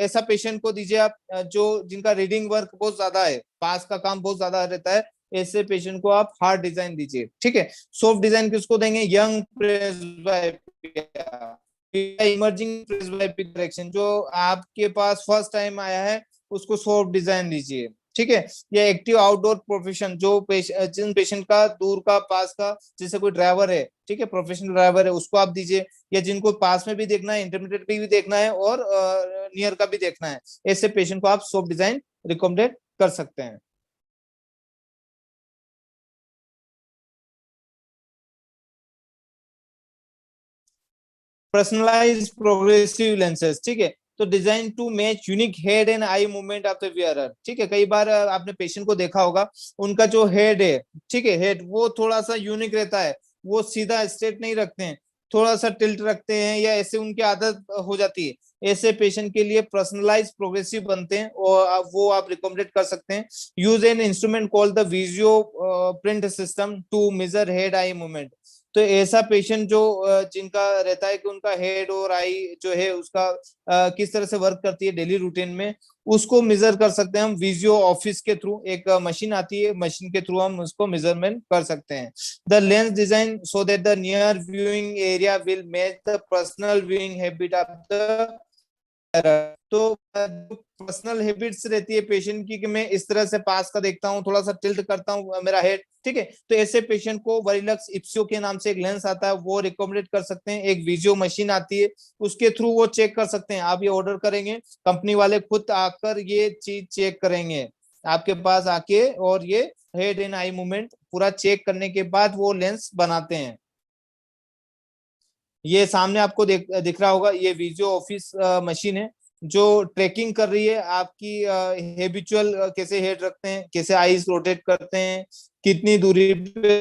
ऐसा पेशेंट को दीजिए आप जो जिनका रीडिंग वर्क बहुत ज्यादा है, पास का काम बहुत ज्यादा रहता है, ऐसे पेशेंट को आप हार्ड डिजाइन दीजिए। ठीक है, सॉफ्ट डिजाइन किसको देंगे? यंग प्रेसबाइपिया, इमर्जिंग प्रेसबाइपिक करेक्शन, जो आपके पास फर्स्ट टाइम आया है उसको सॉफ्ट डिजाइन दीजिए। ठीक है, या एक्टिव आउटडोर प्रोफेशन, जो जिन पेशेंट का दूर का पास का, जैसे कोई ड्राइवर है, ठीक है, प्रोफेशनल ड्राइवर है, उसको आप दीजिए, या जिनको पास में भी देखना है, इंटरमीडिएट भी देखना है और नियर का भी देखना है, ऐसे पेशेंट को आप सॉफ्ट डिजाइन रिकमेंडेड कर सकते हैं। पर्सनलाइज प्रोग्रेसिव लेंसेज, ठीक है, तो design to match unique head and eye movement of the wearer. ठीक है, कई बार आपने पेशेंट को देखा होगा, उनका जो हेड है, ठीक है, हेड वो थोड़ा सा यूनिक रहता है, वो सीधा स्ट्रेट नहीं रखते हैं, थोड़ा सा टिल्ट रखते हैं, या ऐसे उनकी आदत हो जाती है। ऐसे पेशेंट के लिए पर्सनलाइज प्रोग्रेसिव बनते हैं और वो आप रिकमेंडेड कर सकते हैं। Use an instrument called the Visio print system to measure head eye movement. तो ऐसा पेशेंट जो जिनका रहता है कि उनका हेड और आई जो है उसका किस तरह से वर्क करती है डेली रूटीन में, उसको मेजर कर सकते हैं हम विजियो ऑफिस के थ्रू। एक मशीन आती है, मशीन के थ्रू हम उसको मेजरमेंट कर सकते हैं। The lens design so that the near viewing area will match the personal viewing habit of the. तो पर्सनल हैबिट्स रहती है पेशेंट की कि मैं इस तरह से पास का देखता हूँ, थोड़ा सा टिल्ट करता हूँ मेरा हेड, ठीक है, तो ऐसे पेशेंट को वरीलक्स इप्सियो के नाम से एक लेंस आता है, वो रिकमेंडेड कर सकते हैं। एक विजियो मशीन आती है, उसके थ्रू वो चेक कर सकते हैं। आप ये ऑर्डर करेंगे, कंपनी वाले खुद आकर ये चीज चेक करेंगे आपके पास आके, और ये हेड एंड आई मूवमेंट पूरा चेक करने के बाद वो लेंस बनाते हैं। ये सामने आपको दिख रहा होगा, ये विजियो ऑफिस मशीन है जो ट्रैकिंग कर रही है आपकी हैबिचुअल कैसे हेड रखते हैं, कैसे आईज रोटेट करते हैं, कितनी दूरी पे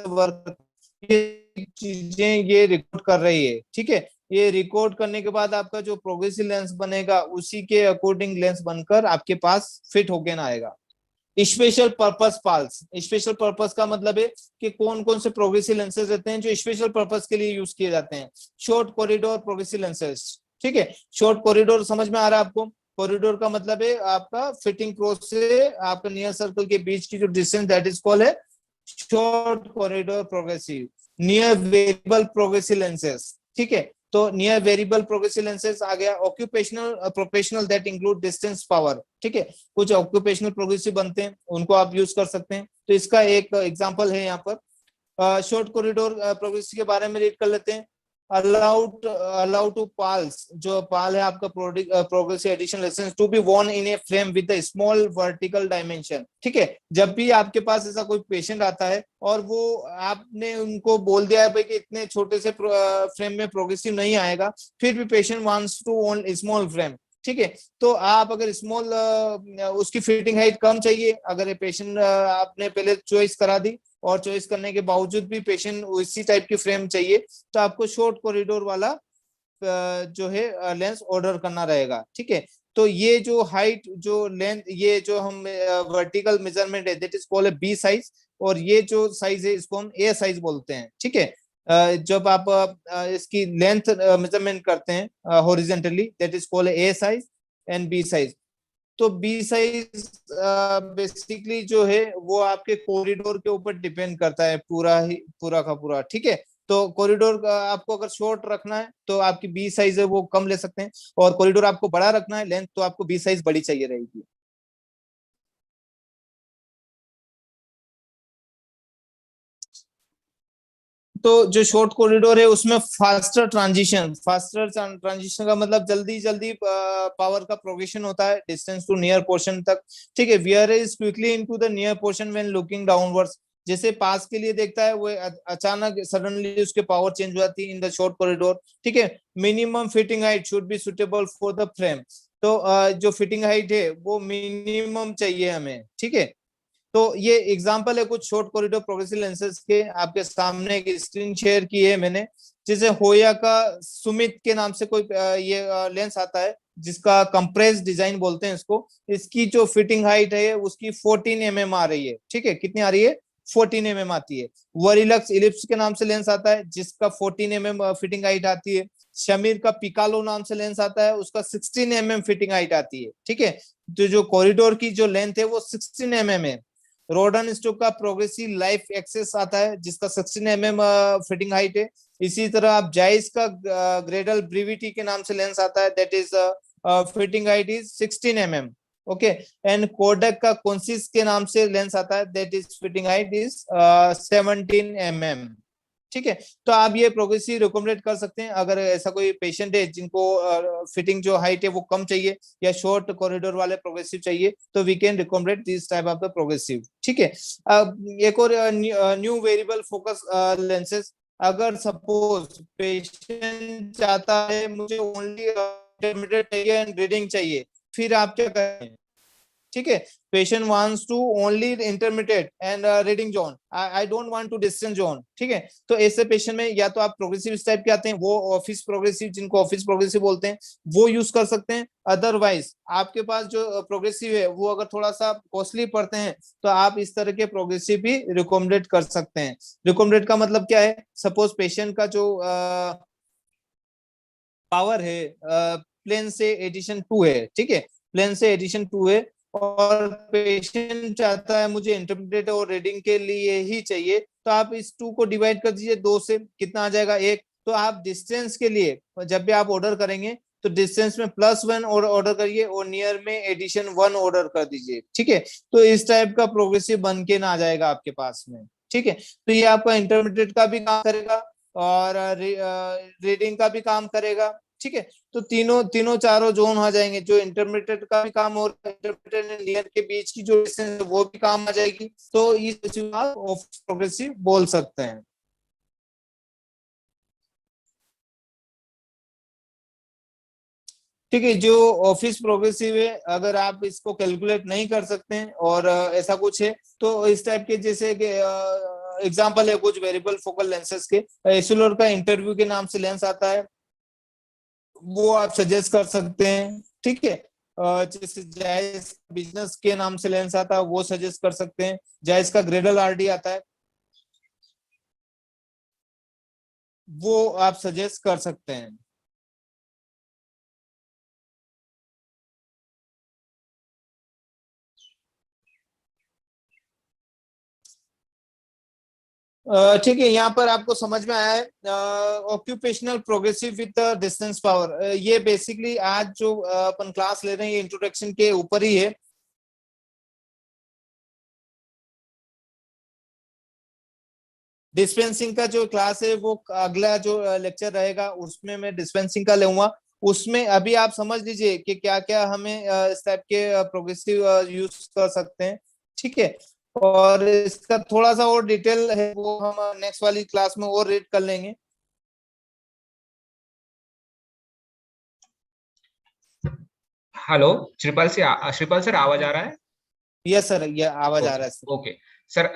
वर्क, ये चीजें ये रिकॉर्ड कर रही है। ठीक है, ये रिकॉर्ड करने के बाद आपका जो प्रोग्रेसिव लेंस बनेगा उसी के अकॉर्डिंग लेंस बनकर आपके पास फिट होके ना आएगा। स्पेशल पर्पस पाल्स, स्पेशल पर्पस का मतलब है कि कौन कौन से प्रोग्रेसिव लेंसेज रहते हैं जो स्पेशल पर्पस के लिए यूज किए जाते हैं। शॉर्ट कॉरिडोर प्रोग्रेसिव लेंसेज, ठीक है, शॉर्ट कॉरिडोर समझ में आ रहा है आपको? कॉरिडोर का मतलब है आपका फिटिंग क्रॉस से आपका नियर सर्कल के बीच की जो डिस्टेंस, दैट इज कॉल्ड है short corridor progressive. Near variable progressive lenses, ठीक है, तो नियर वेरिएबल प्रोग्रेसिव लेंसेज आ गया। Occupational professional that include distance power, ठीक है, कुछ ऑक्यूपेशनल प्रोग्रेसिव बनते हैं, उनको आप यूज कर सकते हैं। तो इसका एक एग्जांपल है यहाँ पर। शॉर्ट कॉरिडोर प्रोग्रेसिव के बारे में रीड कर लेते हैं। अलाउ टू पाल्स, जो पाल है आपका progressive addition license to be worn in a frame with a small vertical dimension. ठीक है, जब भी आपके पास ऐसा कोई पेशेंट आता है और वो आपने उनको बोल दिया है भाई कि इतने छोटे से फ्रेम में प्रोग्रेसिव नहीं आएगा, फिर भी patient wants to own small frame, ठीक है, तो आप अगर स्मॉल उसकी फिटिंग हाइट कम चाहिए, अगर ये पेशेंट आपने पहले चॉइस करा दी और चॉइस करने के बावजूद भी पेशेंट उसी टाइप की फ्रेम चाहिए, तो आपको शॉर्ट कॉरिडोर वाला जो है लेंस ऑर्डर करना रहेगा। ठीक है, तो ये जो हाइट जो लेंथ, ये जो हम वर्टिकल मेजरमेंट है that is called B size, और ये जो साइज है इसको हम ए साइज बोलते हैं। ठीक है, जब आप इसकी लेंथ मेजरमेंट करते हैं horizontally, that is called A size and B size. तो बी साइज बेसिकली जो है वो आपके कॉरिडोर के ऊपर डिपेंड करता है पूरा का पूरा। ठीक है, तो कॉरिडोर आपको अगर शॉर्ट रखना है तो आपकी बी साइज है वो कम ले सकते हैं, और कॉरिडोर आपको बड़ा रखना है लेंथ, तो आपको बी साइज बड़ी चाहिए रहेगी। तो जो शॉर्ट कॉरिडोर है उसमें फास्टर ट्रांजिशन का मतलब जल्दी जल्दी पावर का प्रोग्रेशन होता है डिस्टेंस टू नियर पोर्शन तक। ठीक है, wear is quickly into the near portion when looking downwards, जैसे पास के लिए देखता है वो अचानक सडनली उसके पावर चेंज हो जाती है इन द शॉर्ट कॉरिडोर। ठीक है, minimum fitting height should be suitable for the frame, तो जो फिटिंग हाइट है वो मिनिमम चाहिए हमें। ठीक है, तो ये एग्जांपल है कुछ शॉर्ट कॉरिडोर प्रोग्रेसिव लेंसेज के, आपके सामने एक स्क्रीन शेयर की है मैंने। जैसे होया का सुमित के नाम से कोई ये लेंस आता है जिसका कंप्रेस डिजाइन बोलते हैं इसको। इसकी जो फिटिंग हाइट है उसकी 14 mm आ रही है। ठीक है, कितनी आ रही है? 14 mm आती है। वरीलक्स इलिप्स के नाम से लेंस आता है जिसका 14 mm फिटिंग हाइट आती है। शमीर का पिकालो नाम से लेंस आता है, उसका 16 mm फिटिंग हाइट आती है। ठीक है, तो जो कॉरिडोर की जो लेंथ है वो 16 mm है। रोडन स्टोक का प्रोग्रेसिव लाइफ एक्सेस आता है जिसका 16 mm फिटिंग हाइट है। इसी तरह आप जाइस का ग्रेडल ब्रीविटी के नाम से लेंस आता है, that is fitting height is 16 mm। Okay, and Kodak का कॉन्सिस के नाम से लेंस आता है, that is fitting height is 17 mm। ठीक है, तो आप ये प्रोग्रेसिव रिकमेंडेड कर सकते हैं अगर ऐसा कोई पेशेंट है जिनको फिटिंग जो हाइट है वो कम चाहिए या शॉर्ट कॉरिडोर वाले प्रोग्रेसिव चाहिए, तो we can recommended this type of the progressive. ठीक है, अब एक और न्यू वेरिएबल फोकस लेंसेज, अगर सपोज पेशेंट चाहता है मुझे ओनली इंटरमीडिएट चाहिए एंड रीडिंग चाहिए, फिर आप क्या करें? ठीक है, patient wants to only intermediate and reading zone, I don't want to distance zone. ठीक है, तो ऐसे पेशेंट में या तो आप प्रोग्रेसिव टाइप के आते हैं, वो ऑफिस प्रोग्रेसिव, जिनको ऑफिस प्रोग्रेसिव बोलते हैं, वो यूज कर सकते हैं। अदरवाइज आपके पास जो प्रोग्रेसिव है वो अगर थोड़ा सा कॉस्टली पड़ते हैं तो आप इस तरह के प्रोग्रेसिव भी रिकमेंडेड कर सकते हैं। रिकमेंडेड का मतलब क्या है? सपोज पेशेंट का जो पावर है प्लेन से एडिशन 2 है, ठीक है, प्लेन से एडिशन 2 है, और पेशेंट चाहता है मुझे इंटरमीडिएट और रीडिंग के लिए ही चाहिए, तो आप इस 2 को डिवाइड कर दीजिए 2 से, कितना आ जाएगा 1। तो आप डिस्टेंस के लिए जब भी आप ऑर्डर करेंगे तो डिस्टेंस में +1 और ऑर्डर करिए और नियर में एडिशन 1 ऑर्डर कर दीजिए। ठीक है, तो इस टाइप का प्रोग्रेसिव बन के ना आ जाएगा आपके पास में। ठीक है, तो ये आपका इंटरमीडिएट का भी काम करेगा और रीडिंग का भी काम करेगा। ठीक है, तो तीनों चारों जोन आ जाएंगे, जो इंटरमीडिएट का भी काम और इंटरमीडिएट एंड नियर के बीच की जो डिस्टेंस है वो भी काम आ जाएगी, तो इस आप प्रोग्रेसिव बोल सकते हैं। ठीक है, जो ऑफिस प्रोग्रेसिव है अगर आप इसको कैलकुलेट नहीं कर सकते हैं और ऐसा कुछ है तो इस टाइप के, जैसे कि एग्जांपल है कुछ वेरिएबल फोकल लेंसेज के, एसुलर का इंटरव्यू के नाम से लेंस आता है, वो आप सजेस्ट कर सकते हैं। ठीक है, जैसे जायज बिजनेस के नाम से लेंस आता है वो सजेस्ट कर सकते हैं। जायज का ग्रेडल आरडी आता है वो आप सजेस्ट कर सकते हैं। ठीक है, यहाँ पर आपको समझ में आया है occupational progressive with distance power. ये बेसिकली आज जो अपन क्लास ले रहे हैं ये इंट्रोडक्शन के ऊपर ही है। डिस्पेंसिंग का जो क्लास है वो अगला जो लेक्चर रहेगा उसमें मैं डिस्पेंसिंग का लूंगा। उसमें अभी आप समझ लीजिए कि क्या क्या हमें इस टाइप के प्रोग्रेसिव यूज कर सकते हैं। ठीक है, और इसका थोड़ा सा और डिटेल है वो हम नेक्स्ट वाली क्लास में और रीड कर लेंगे। हेलो श्रीपाल सर आवाज आ रहा है? यस सर, ये आवाज आ रहा है सर। ओके सर,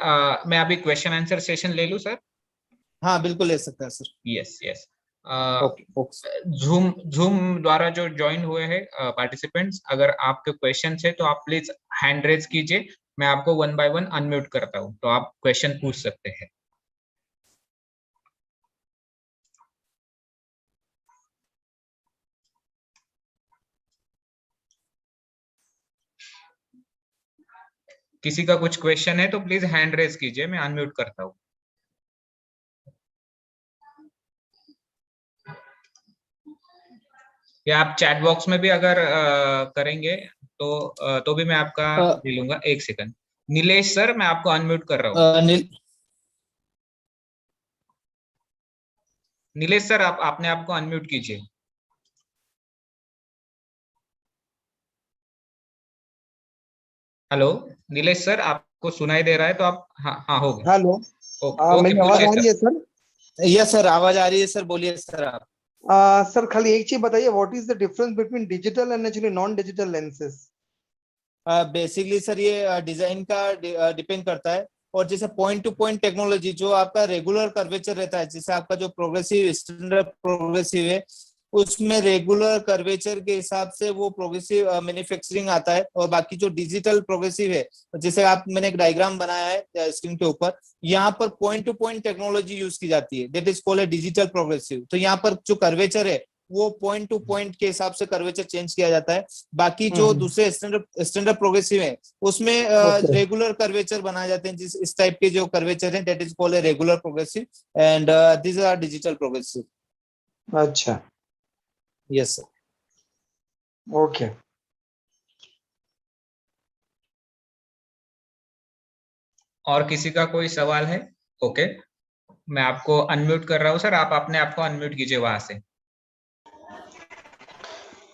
मैं अभी क्वेश्चन आंसर सेशन ले लूं सर? हाँ बिल्कुल ले सकते हैं sir. Yes yes. Okay zoom zoom द्वारा जो ज्वाइन हुए हैं पार्टिसिपेंट्स, अगर आपके क्वेश्चन है तो आप प्लीज हैंड रेज कीजिए, मैं आपको 1 बाय 1 अनम्यूट करता हूं तो आप क्वेश्चन पूछ सकते हैं। किसी का कुछ क्वेश्चन है तो प्लीज हैंड रेज कीजिए, मैं अनम्यूट करता हूँ। या आप चैट बॉक्स में भी अगर करेंगे तो भी मैं आपका ले लूंगा। 1 सेकंड। नीलेश सर, मैं आपको अनम्यूट कर रहा हूँ। नीलेश सर, आप आपने आपको अनम्यूट कीजिए। हेलो नीलेश सर, आपको सुनाई दे रहा है तो आप, हाँ हाँ हो गया। हेलो, ओके मेरी आवाज पूछिए आ रही है सर? यस सर, आवाज आ रही है सर, बोलिए सर आप। सर खाली एक चीज बताइए, what is the difference between digital and actually non digital lenses? Basically sir ये डिजाइन का डिपेंड करता है, और जैसे पॉइंट टू पॉइंट टेक्नोलॉजी जो आपका रेगुलर कर्वेचर रहता है, जैसे आपका जो प्रोग्रेसिव स्टैंडर्ड प्रोग्रेसिव है उसमें रेगुलर कर्वेचर के हिसाब से वो प्रोग्रेसिव मैन्युफैक्चरिंग आता है। और बाकी जो डिजिटल प्रोग्रेसिव है, जैसे आप मैंने एक डायग्राम बनाया है स्क्रीन के ऊपर, यहाँ पर point two point technology use की जाती है, that is called digital progressive. तो यहाँ पर जो कर्वेचर है वो पॉइंट टू पॉइंट के हिसाब से कर्वेचर चेंज किया जाता है। बाकी जो दूसरे स्टैंडर्ड प्रोग्रेसिव है उसमें Okay. रेगुलर कर्वेचर बनाए जाते हैं, जिस इस टाइप के जो कर्वेचर है that is called regular progressive and this are digital progressive. अच्छा, यस सर। ओके। और किसी का कोई सवाल है? ओके, मैं आपको अनम्यूट कर रहा हूँ सर, आप अपने आप को अनम्यूट कीजिए वहां से।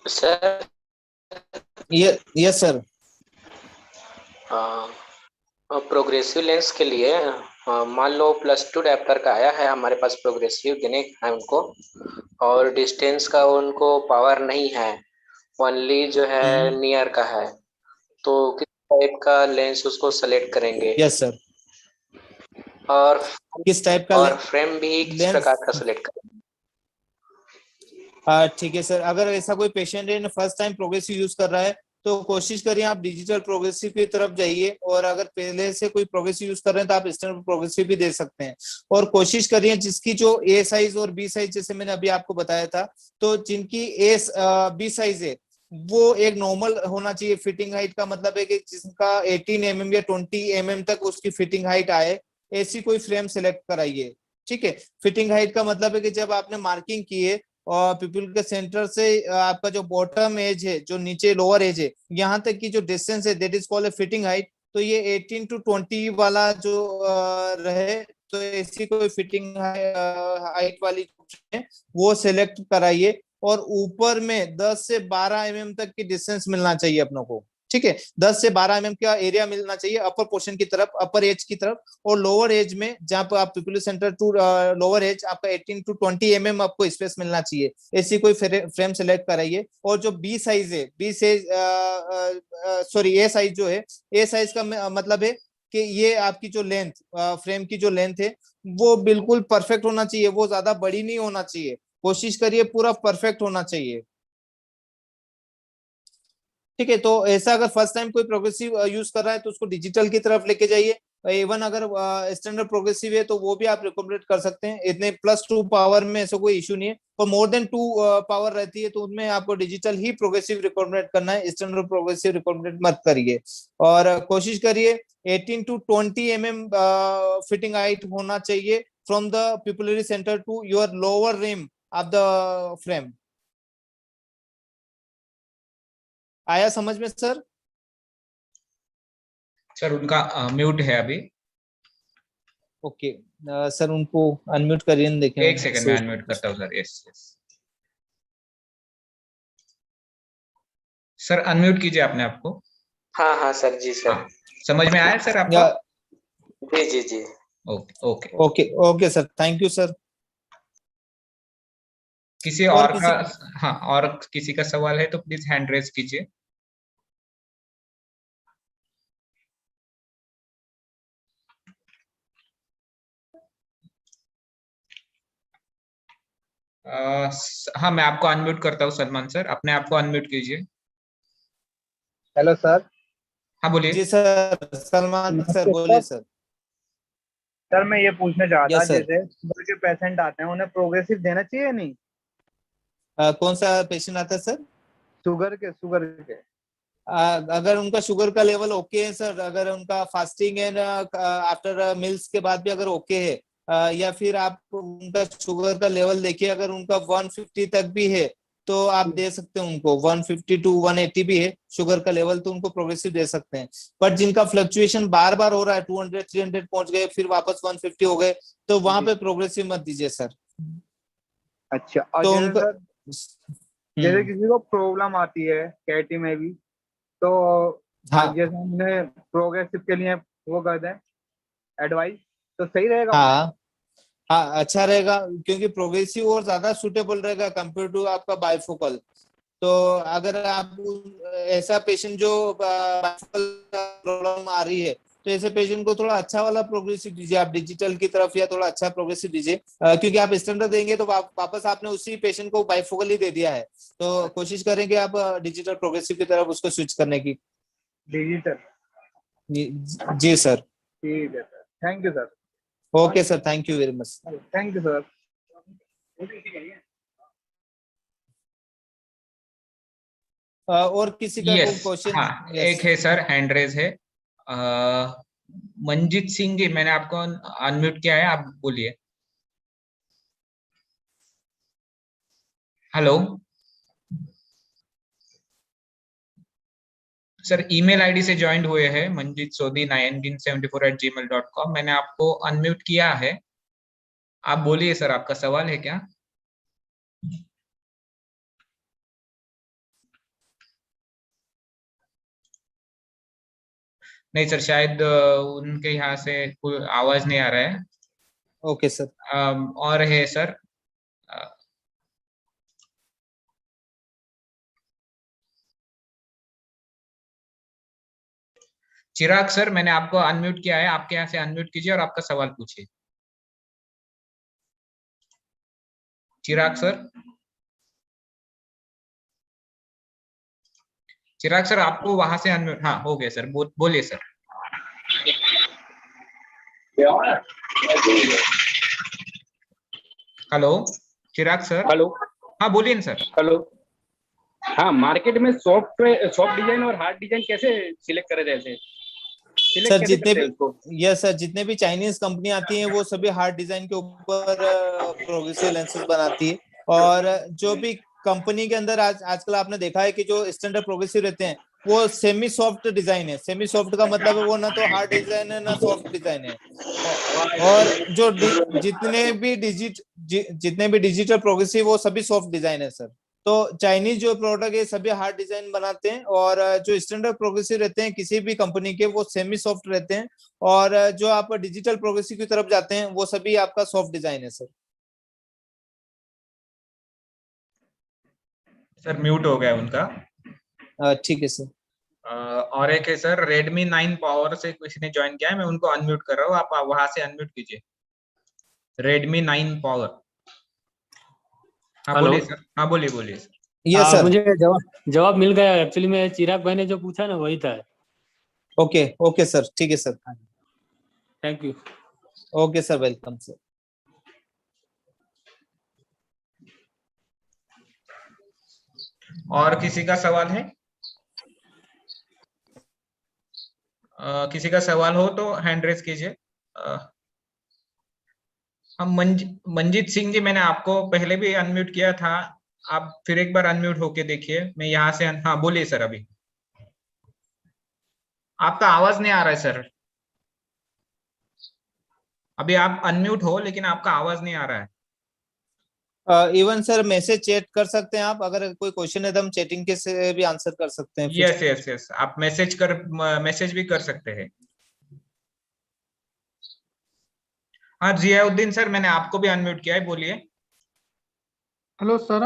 Sir yes sir. Progressive lens के लिए मान लो +2 डायप्टर का आया है हमारे पास, प्रोग्रेसिव देने है उनको, और डिस्टेंस का उनको पावर नहीं है, ओनली जो है नियर का है, तो किस टाइप का लेंस उसको सेलेक्ट करेंगे? Yes sir. और किस टाइप का और फ्रेम भी किस लेंस? प्रकार का सेलेक्ट करेंगे? ठीक है सर, अगर ऐसा कोई पेशेंट है फर्स्ट टाइम प्रोग्रेसिव यूज कर रहा है तो कोशिश करिए आप डिजिटल प्रोग्रेसिव की तरफ जाइए, और अगर पहले से कोई प्रोग्रेसिव यूज कर रहे हैं तो आप स्टैंडर्ड प्रोग्रेसिव भी दे सकते हैं। और कोशिश करिए जिसकी जो ए साइज और बी साइज, जैसे मैंने अभी आपको बताया था, तो जिनकी ए बी साइज है वो एक नॉर्मल होना चाहिए फिटिंग हाइट का, मतलब है कि जिसका 18 mm या 20 mm तक उसकी फिटिंग हाइट आए, ऐसी कोई फ्रेम सिलेक्ट कराइए। ठीक है, फिटिंग हाइट का मतलब है कि जब आपने मार्किंग की है और पीपल के सेंटर से आपका जो बॉटम एज है, जो नीचे लोअर एज है, यहाँ तक की जो डिस्टेंस है that is called fitting height. तो ये 18 to 20 वाला जो रहे, तो ऐसी कोई फिटिंग हाइट वाली है वो सिलेक्ट कराइए। और ऊपर में 10 से 12 mm तक की डिस्टेंस मिलना चाहिए अपनों को। ठीक है, 10 से 12 mm का एरिया मिलना चाहिए अपर पोर्शन की तरफ, अपर एज की तरफ। और लोअर एज में जहां पर आप people center to lower edge आपका 18 to 20 mm आपको स्पेस मिलना चाहिए, ऐसी कोई फ्रेम सेलेक्ट कराइए। और जो बी साइज है, बी साइज सॉरी ए साइज जो है, ए साइज का मतलब है कि ये आपकी जो लेंथ, फ्रेम की जो लेंथ है वो बिल्कुल परफेक्ट होना चाहिए, वो ज्यादा बड़ी नहीं होना चाहिए। कोशिश करिए पूरा परफेक्ट होना चाहिए। ठीक है, तो ऐसा अगर फर्स्ट टाइम कोई प्रोग्रेसिव यूज कर रहा है तो उसको डिजिटल की तरफ लेके जाइए। इवन अगर स्टैंडर्ड प्रोग्रेसिव है तो वो भी आप रिकमेंड कर सकते हैं, इतने +2 पावर में ऐसा कोई इशू नहीं है। और मोर देन 2 पावर रहती है तो उनमें आपको डिजिटल ही प्रोग्रेसिव रिकमेंड करना है, स्टैंडर्ड प्रोग्रेसिव रिकमेंड मत करिए। और कोशिश करिए 18 to 20 mm फिटिंग हाइट होना चाहिए from the pupillary centre to your lower rim of the frame. आया समझ में सर? सर उनका म्यूट है अभी। ओके सर, उनको अनम्यूट करिए, देखें। एक सेकंड में अनम्यूट करता हूँ sir. Yes yes sir, unmute कीजिए अपने आप को। हाँ हाँ सर, जी सर। हाँ, समझ में आया सर आपको? जी जी जी। Okay okay okay okay sir, thank you sir. किसी और और किसी का, हाँ, और किसी का सवाल है तो प्लीज हैंड रेज कीजिए। हाँ, मैं आपको अनम्यूट करता हूँ सलमान सर, अपने आप को अनम्यूट कीजिए। Hello sir. हाँ बोलिए। जी सर, सलमान सर बोलिए सर। सर मैं ये पूछना चाह था, यस सर। जैसे शुगर के पेशेंट आते हैं उन्हें प्रोग्रेसिव देना चाहिए नहीं? कौन सा पेशेंट आता है सर? शुगर के अगर उनका शुगर का लेवल ओके है सर, अगर उनका फास्टिंग एंड आफ्टर मील्स के बाद भी अगर ओके है, या फिर आप उनका शुगर का लेवल देखिए, अगर उनका 150 तक भी है तो आप दे सकते हैं उनको। 150 to 180 भी है शुगर का लेवल तो उनको प्रोग्रेसिव दे सकते हैं। बट जिनका फ्लक्चुएशन बार बार हो रहा है, 200 300 पहुंच गए फिर वापस 150 हो गए, तो वहां पे प्रोग्रेसिव मत दीजिए सर। अच्छा, और तो जैसे उनका सर जैसे किसी को प्रॉब्लम आती है कैटी में भी, तो हाँ जैसे हमने प्रोग्रेसिव के लिए वो कर दें एडवाइस, तो सही रहेगा? हाँ हाँ, अच्छा रहेगा, क्योंकि प्रोग्रेसिव और ज्यादा सुटेबल रहेगा कंपेयर टू आपका बाइफोकल। तो अगर आप ऐसा पेशेंट जो बाइफोकल प्रॉब्लम आ रही है तो ऐसे पेशेंट को थोड़ा अच्छा वाला प्रोग्रेसिव दीजिए आप, डिजिटल की तरफ, या थोड़ा अच्छा प्रोग्रेसिव दीजिए, क्योंकि आप स्टैंडर्ड देंगे तो वापस आपने उसी पेशेंट को बाइफोकल ही दे दिया है, तो कोशिश करेंगे आप डिजिटल प्रोग्रेसिव की तरफ उसको स्विच करने की। डिजिटल। जी सर। ठीक है sir, thank you sir. Okay sir, thank you very much. Thank you sir. और किसी का कोई यस, क्वेश्चन? हाँ एक है सर, हैंड रेज है। मंजीत सिंह जी, मैंने आपको अनम्यूट किया है, आप बोलिए। हेलो सर, ईमेल आईडी से ज्वाइंट हुए हैं मंजीत सोदी 1974@gmail.com। मैंने आपको अनम्यूट किया है, आप बोलिए सर, आपका सवाल है क्या? नहीं सर, शायद उनके यहाँ से कोई आवाज नहीं आ रहा है। Okay sir. और है सर, चिराग सर, मैंने आपको अनम्यूट किया है, आपके यहाँ से अनम्यूट कीजिए और आपका सवाल पूछिए। चिराग सर, चिराग सर आपको वहां से अनम्यूट, हाँ हो गया सर, बोलिए सर। हेलो चिराग सर। हेलो। हाँ बोलिए ना सर। हेलो। हाँ, मार्केट में सॉफ्ट सॉफ्ट डिजाइन और हार्ड डिजाइन कैसे सिलेक्ट करे जैसे सिलेक्ट सर कैसे जितने करते हैं भी, उसको? यस सर, जितने भी चाइनीज कंपनी आती हैं वो सभी हार्ड डिजाइन के ऊपर प्रोग्रेसिव लेंसेज बनाती है, और जो भी कंपनी के अंदर आजकल आपने देखा है कि जो स्टैंडर्ड प्रोग्रेसिव रहते हैं वो सेमी सॉफ्ट डिजाइन है। सेमी सॉफ्ट का मतलब है वो ना तो हार्ड डिजाइन है ना सॉफ्ट डिजाइन है। और जो जितने भी डिजिटल प्रोग्रेसिव वो सभी सॉफ्ट डिजाइन है सर। तो चाइनीज जो प्रोडक्ट है सभी हार्ड डिजाइन बनाते हैं, और जो स्टैंडर्ड प्रोग्रेसिव रहते हैं किसी भी कंपनी के वो सेमी सॉफ्ट रहते हैं, और जो आप डिजिटल प्रोग्रेसिव की तरफ जाते हैं वो सभी आपका सॉफ्ट डिजाइन है सर। सर म्यूट हो गया उनका। ठीक है सर। और एक है सर, Redmi 9 पावर से किसी ने ज्वाइन किया है, मैं उनको अनम्यूट कर रहा हूँ, आप वहां से अनम्यूट कीजिए। Redmi 9 power. हाँ हेलो। बोलिए सर, हाँ बोलिए बोलिए सर। Yes sir. मुझे जवाब मिल गया। एक्चुअली में चिराग भाई ने जो पूछा ना वही था। ओके ओके सर, ठीक है sir. Thank you. Okay sir, welcome sir. और किसी का सवाल है? किसी का सवाल हो तो हैंड रेज कीजिए। हम मंजीत सिंह जी, मैंने आपको पहले भी अनम्यूट किया था, आप फिर एक बार अनम्यूट होके देखिए, मैं यहाँ से हाँ बोलिए सर। अभी आपका आवाज नहीं आ रहा है सर, अभी आप अनम्यूट हो लेकिन आपका आवाज नहीं आ रहा है। इवन सर मैसेज चैट कर सकते हैं आप, अगर कोई क्वेश्चन है तो हम चैटिंग के से भी आंसर कर सकते हैं। यस यस यस, आप मैसेज भी कर सकते हैं। हाँ जियाउद्दीन सर, मैंने आपको भी अनम्यूट किया है, बोलिए। Hello sir.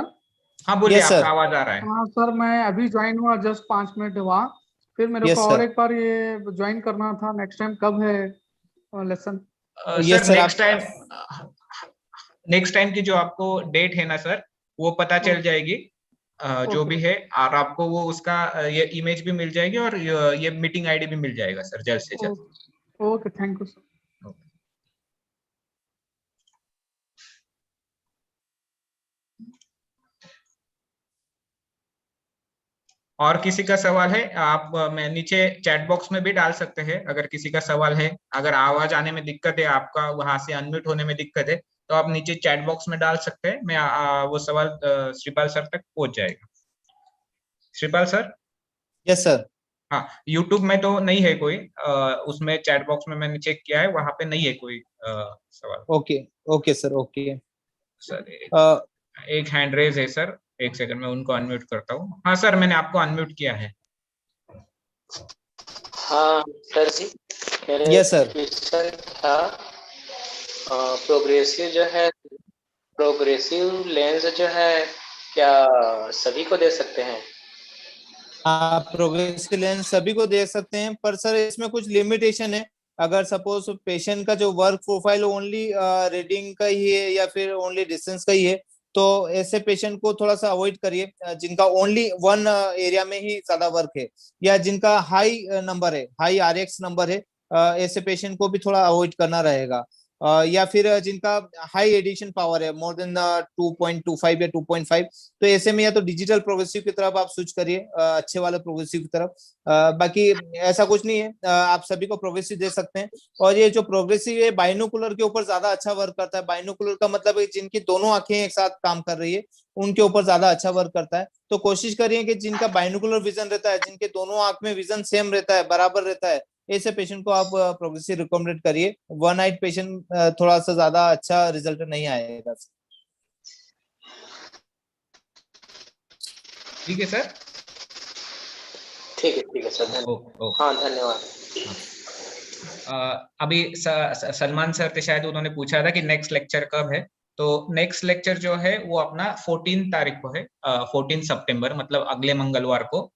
हाँ बोलिए, यस आपका सर। आवाज आ रहा है। हाँ सर, मैं अभी ज्वाइन हुआ, जस्ट 5 मिनट हुआ। फिर मेरे यस को और सर। एक बार ये ज्वाइन करना था। नेक्स्ट टाइम कब है lesson? Yes sir sir. Next time की जो आपको डेट है ना सर, वो पता चल जाएगी जो ओके भी है, और आपको वो उसका ये इमेज भी मिल जाएगी, और ये मीटिंग आईडी भी मिल जाएगा सर जल्द से जल्द। Okay, thank you sir. और किसी का सवाल है? आप मैं नीचे चैट बॉक्स में भी डाल सकते हैं, अगर किसी का सवाल है। अगर आवाज आने में दिक्कत है, आपका वहां से अनम्यूट होने में दिक्कत है, तो आप नीचे चैट बॉक्स में डाल सकते हैं। मैं वो सवाल श्रीपाल सर तक पहुंच जाएगा। श्रीपाल सर। Yes sir. हाँ, यूट्यूब में तो नहीं है कोई, उसमें चैट बॉक्स में मैंने चेक किया है, वहां पे नहीं है कोई सवाल। Okay okay sir. Okay sir एक हैंड रेज है सर, एक सेकंड में उनको अनम्यूट करता हूँ। हाँ सर, मैंने आपको अनम्यूट किया है। हाँ सर जी, मेरे यस सर। क्वेश्चन था, प्रोग्रेसिव जो है, प्रोग्रेसिव लेंस जो है क्या सभी को दे सकते हैं? आप प्रोग्रेसिव लेंस सभी को दे सकते हैं, पर सर इसमें कुछ लिमिटेशन है। अगर सपोज पेशेंट का जो वर्क प्रोफाइल ओनली रीडिंग का ही है या फिर ओनली डिस्टेंस का ही है, तो ऐसे पेशेंट को थोड़ा सा अवॉइड करिए। जिनका ओनली वन एरिया में ही ज्यादा वर्क है, या जिनका हाई नंबर है, हाई आरएक्स नंबर है, ऐसे पेशेंट को भी थोड़ा अवॉइड करना रहेगा। या फिर जिनका हाई एडिशन पावर है, मोर देन 2.25 या 2.5, तो ऐसे में या तो डिजिटल प्रोग्रेसिव की तरफ आप स्विच करिए, अच्छे वाले प्रोग्रेसिव की तरफ। बाकी ऐसा कुछ नहीं है, आप सभी को प्रोग्रेसिव दे सकते हैं। और ये जो प्रोग्रेसिव है बाइनोकुलर के ऊपर ज्यादा अच्छा वर्क करता है। बाइनोकुलर का मतलब है जिनकी दोनों आंखें एक साथ काम कर रही है, उनके ऊपर ज्यादा अच्छा वर्क करता है। तो कोशिश करिए कि जिनका बाइनोकुलर विजन रहता है, जिनके दोनों आंख में विजन सेम रहता है, बराबर रहता है, ऐसे पेशेंट को आप प्रोग्रेसिव रिकमेंड करिए। वन आइट पेशेंट थोड़ा सा ज्यादा अच्छा रिजल्ट नहीं आएगा। ठीक है सर। ठीक है सर, धन्यवाद। हाँ, धन्यवाद। अभी सलमान सर थे शायद, उन्होंने पूछा था कि नेक्स्ट लेक्चर कब है। तो नेक्स्ट लेक्चर जो है वो अपना 14 तारीख को है, 14 सितंबर, मतलब अगले मंगलवार को।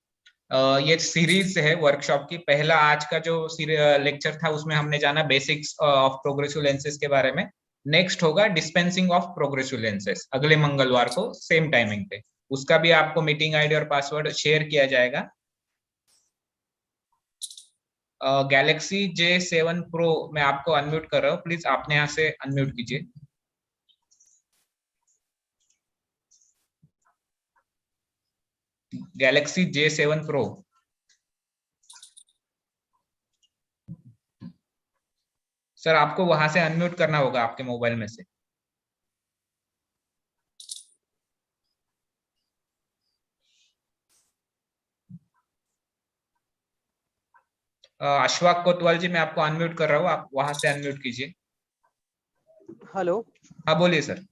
ये सीरीज है वर्कशॉप की। पहला आज का जो लेक्चर था उसमें हमने जाना बेसिक्स ऑफ प्रोग्रेसिव लेंसेज के बारे में। नेक्स्ट होगा डिस्पेंसिंग ऑफ प्रोग्रेसिव लेंसेज, अगले मंगलवार को सेम टाइमिंग पे। उसका भी आपको मीटिंग आईडी और पासवर्ड शेयर किया जाएगा। गैलेक्सी J7 Pro मैं आपको अनम्यूट कर रहा हूँ, प्लीज आपने यहाँ से अनम्यूट कीजिए। Galaxy J7 Pro। सर आपको वहां से अनम्यूट करना होगा आपके मोबाइल में से। अशफाक कोतवाल जी, मैं आपको अनम्यूट कर रहा हूँ, आप वहां से अनम्यूट कीजिए। हेलो। हाँ बोलिए सर।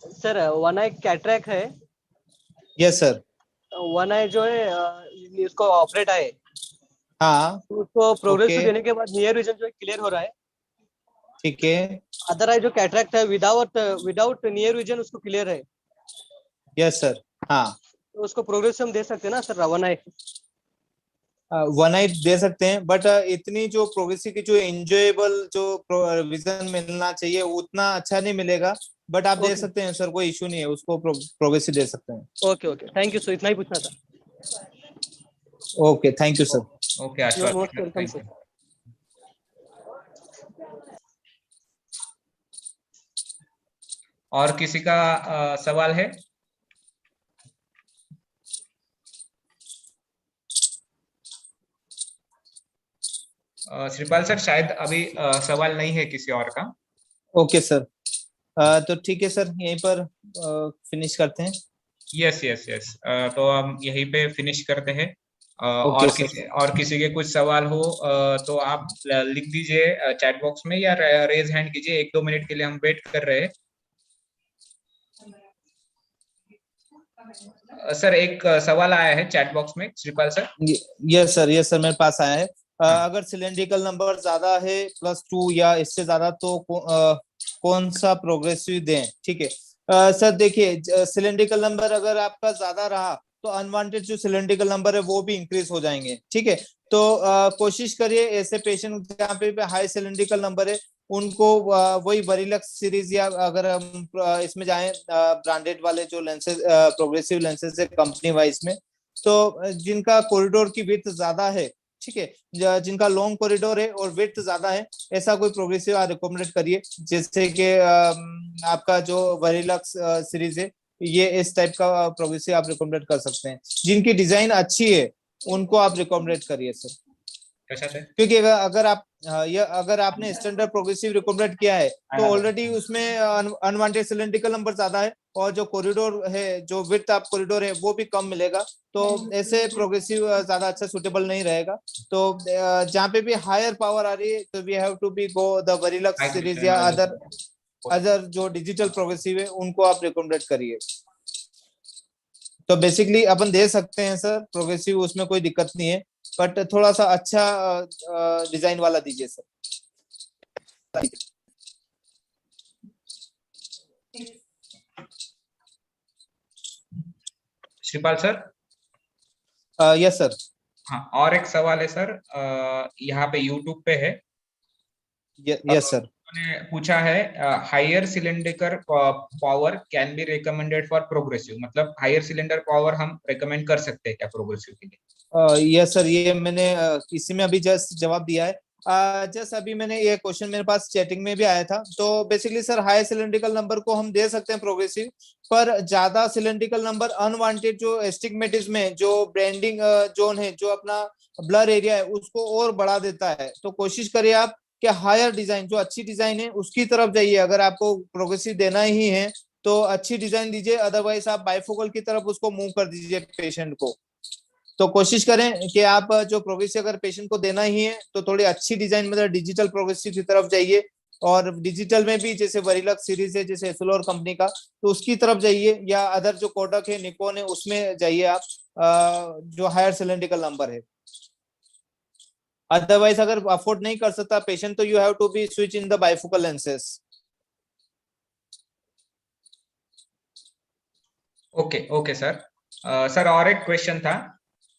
सर वन आई कैटरैक्ट है। Yes sir. वन आई जो है इसको ऑपरेट है। हाँ, तो उसको प्रोग्रेसिव ओके, देने के बाद नियर विजन जो है क्लियर हो रहा है। ठीक है। अदर आई जो कैटरैक्ट है विदाउट विदाउट नियर विजन उसको क्लियर है। Yes sir. हाँ, तो उसको प्रोग्रेसिव हम दे सकते हैं ना sir one I? One night they सकते हैं, बट इतनी जो प्रोग्रेसिव की जो एंजॉयबल जो विजन मिलना चाहिए उतना अच्छा नहीं मिलेगा। बट आप दे सकते हैं सर, कोई इशू नहीं है, उसको प्रोग्रेसिव दे सकते हैं। Okay okay, thank you sir, इतना ही पूछना था। Okay, thank you sir. Okay you are Ashfaq, most welcome thank sir. You. और किसी का सवाल है? श्रीपाल सर शायद अभी सवाल नहीं है किसी और का। ओके सर, तो ठीक है सर, यहीं पर फिनिश करते हैं। यस यस यस, तो हम यहीं पे फिनिश करते हैं। ओके और किसी के कुछ सवाल हो तो आप लिख दीजिए चैट बॉक्स में, या रेज हैंड कीजिए। 1-2 मिनट के लिए हम वेट कर रहे हैं। सर एक सवाल आया है चैट बॉक्स में, Shripal sir. Yes sir, yes sir, मेरे पास आया है। अगर सिलेंड्रिकल नंबर ज्यादा है +2 या इससे ज्यादा, तो कौन सा प्रोग्रेसिव दें? ठीक है सर, देखिए सिलेंड्रिकल नंबर अगर आपका ज्यादा रहा तो अनवांटेड जो सिलेंड्रिकल नंबर है वो भी इंक्रीज हो जाएंगे। ठीक है, तो कोशिश करिए ऐसे पेशेंट जहाँ पे हाई सिलेंड्रिकल नंबर है उनको वही वरीलक्स सीरीज, या अगर हम इसमें जाएं ब्रांडेड वाले जो लेंसेज प्रोग्रेसिव लेंसेज है कंपनी वाइज में, तो जिनका कॉरिडोर की विड्थ ज्यादा है, ठीक है, जिनका लॉन्ग कॉरिडोर है और विड्थ ज्यादा है, ऐसा कोई प्रोग्रेसिव आप रिकमेंड करिए। जैसे कि आपका जो वरीलक्स सीरीज है, ये इस टाइप का प्रोग्रेसिव आप रिकमेंड कर सकते हैं। जिनकी डिजाइन अच्छी है उनको आप रिकमेंड करिए सर। क्योंकि अगर आप अगर आपने स्टैंडर्ड प्रोग्रेसिव रिकमेंड किया है तो ऑलरेडी उसमें अनवांटेड सिलेंड्रिकल नंबर ज्यादा है, और जो कॉरिडोर है, जो विड्थ आप कॉरिडोर है वो भी कम मिलेगा, तो ऐसे प्रोग्रेसिव ज्यादा अच्छा सुटेबल नहीं रहेगा। तो जहाँ पे भी हायर पावर आ रही है तो we have to be go the Varilux series या अदर जो डिजिटल प्रोग्रेसिव है उनको आप रिकमेंड करिए। तो बेसिकली अपन दे सकते हैं सर प्रोग्रेसिव, उसमें कोई दिक्कत नहीं है, बट थोड़ा सा अच्छा डिजाइन वाला दीजिए sir. Shripal sir. Yes sir. हाँ, और एक सवाल है सर, यहाँ पे यूट्यूब पे है। Yes sir. उन्होंने पूछा है higher cylinder power can be recommended for progressive, मतलब हायर सिलेंडर पावर हम रिकमेंड कर सकते हैं क्या प्रोग्रेसिव के लिए? यस सर, ये मैंने इसी में अभी जस्ट जवाब दिया है। जस्ट अभी मैंने ये क्वेश्चन मेरे पास चैटिंग में भी आया था। तो basically sir high cylindrical number को हम दे सकते हैं प्रोग्रेसिव, पर ज्यादा सिलेंड्रिकल नंबर अनवांटेड जो एस्टिग्मेटिज्म है, जो ब्रांडिंग जोन है, जो अपना ब्लर एरिया है, उसको और बढ़ा देता है। तो कोशिश करिए आप कि हायर डिजाइन, जो अच्छी डिजाइन है उसकी तरफ जाइए। अगर आपको प्रोग्रेसिव देना ही है तो अच्छी डिजाइन दीजिए, अदरवाइज आप बाइफोकल की तरफ उसको मूव कर दीजिए पेशेंट को। तो कोशिश करें कि आप जो प्रोग्रेसिव अगर पेशेंट को देना ही है तो थोड़ी अच्छी डिजाइन, मतलब डिजिटल प्रोग्रेसिव की तरफ जाइए। और डिजिटल में भी जैसे वेरिलक्स सीरीज है, जैसे एसोलोर कंपनी का, तो उसकी तरफ जाइए, या अदर जो कोडक है, निकॉन है, उसमें जाइए आप, जो हायर सिलेंड्रिकल नंबर है। अदरवाइज अगर अफोर्ड नहीं कर सकता पेशेंट, तो you have to be switch in the bifocal lenses. Okay okay sir. Sir और एक क्वेश्चन था,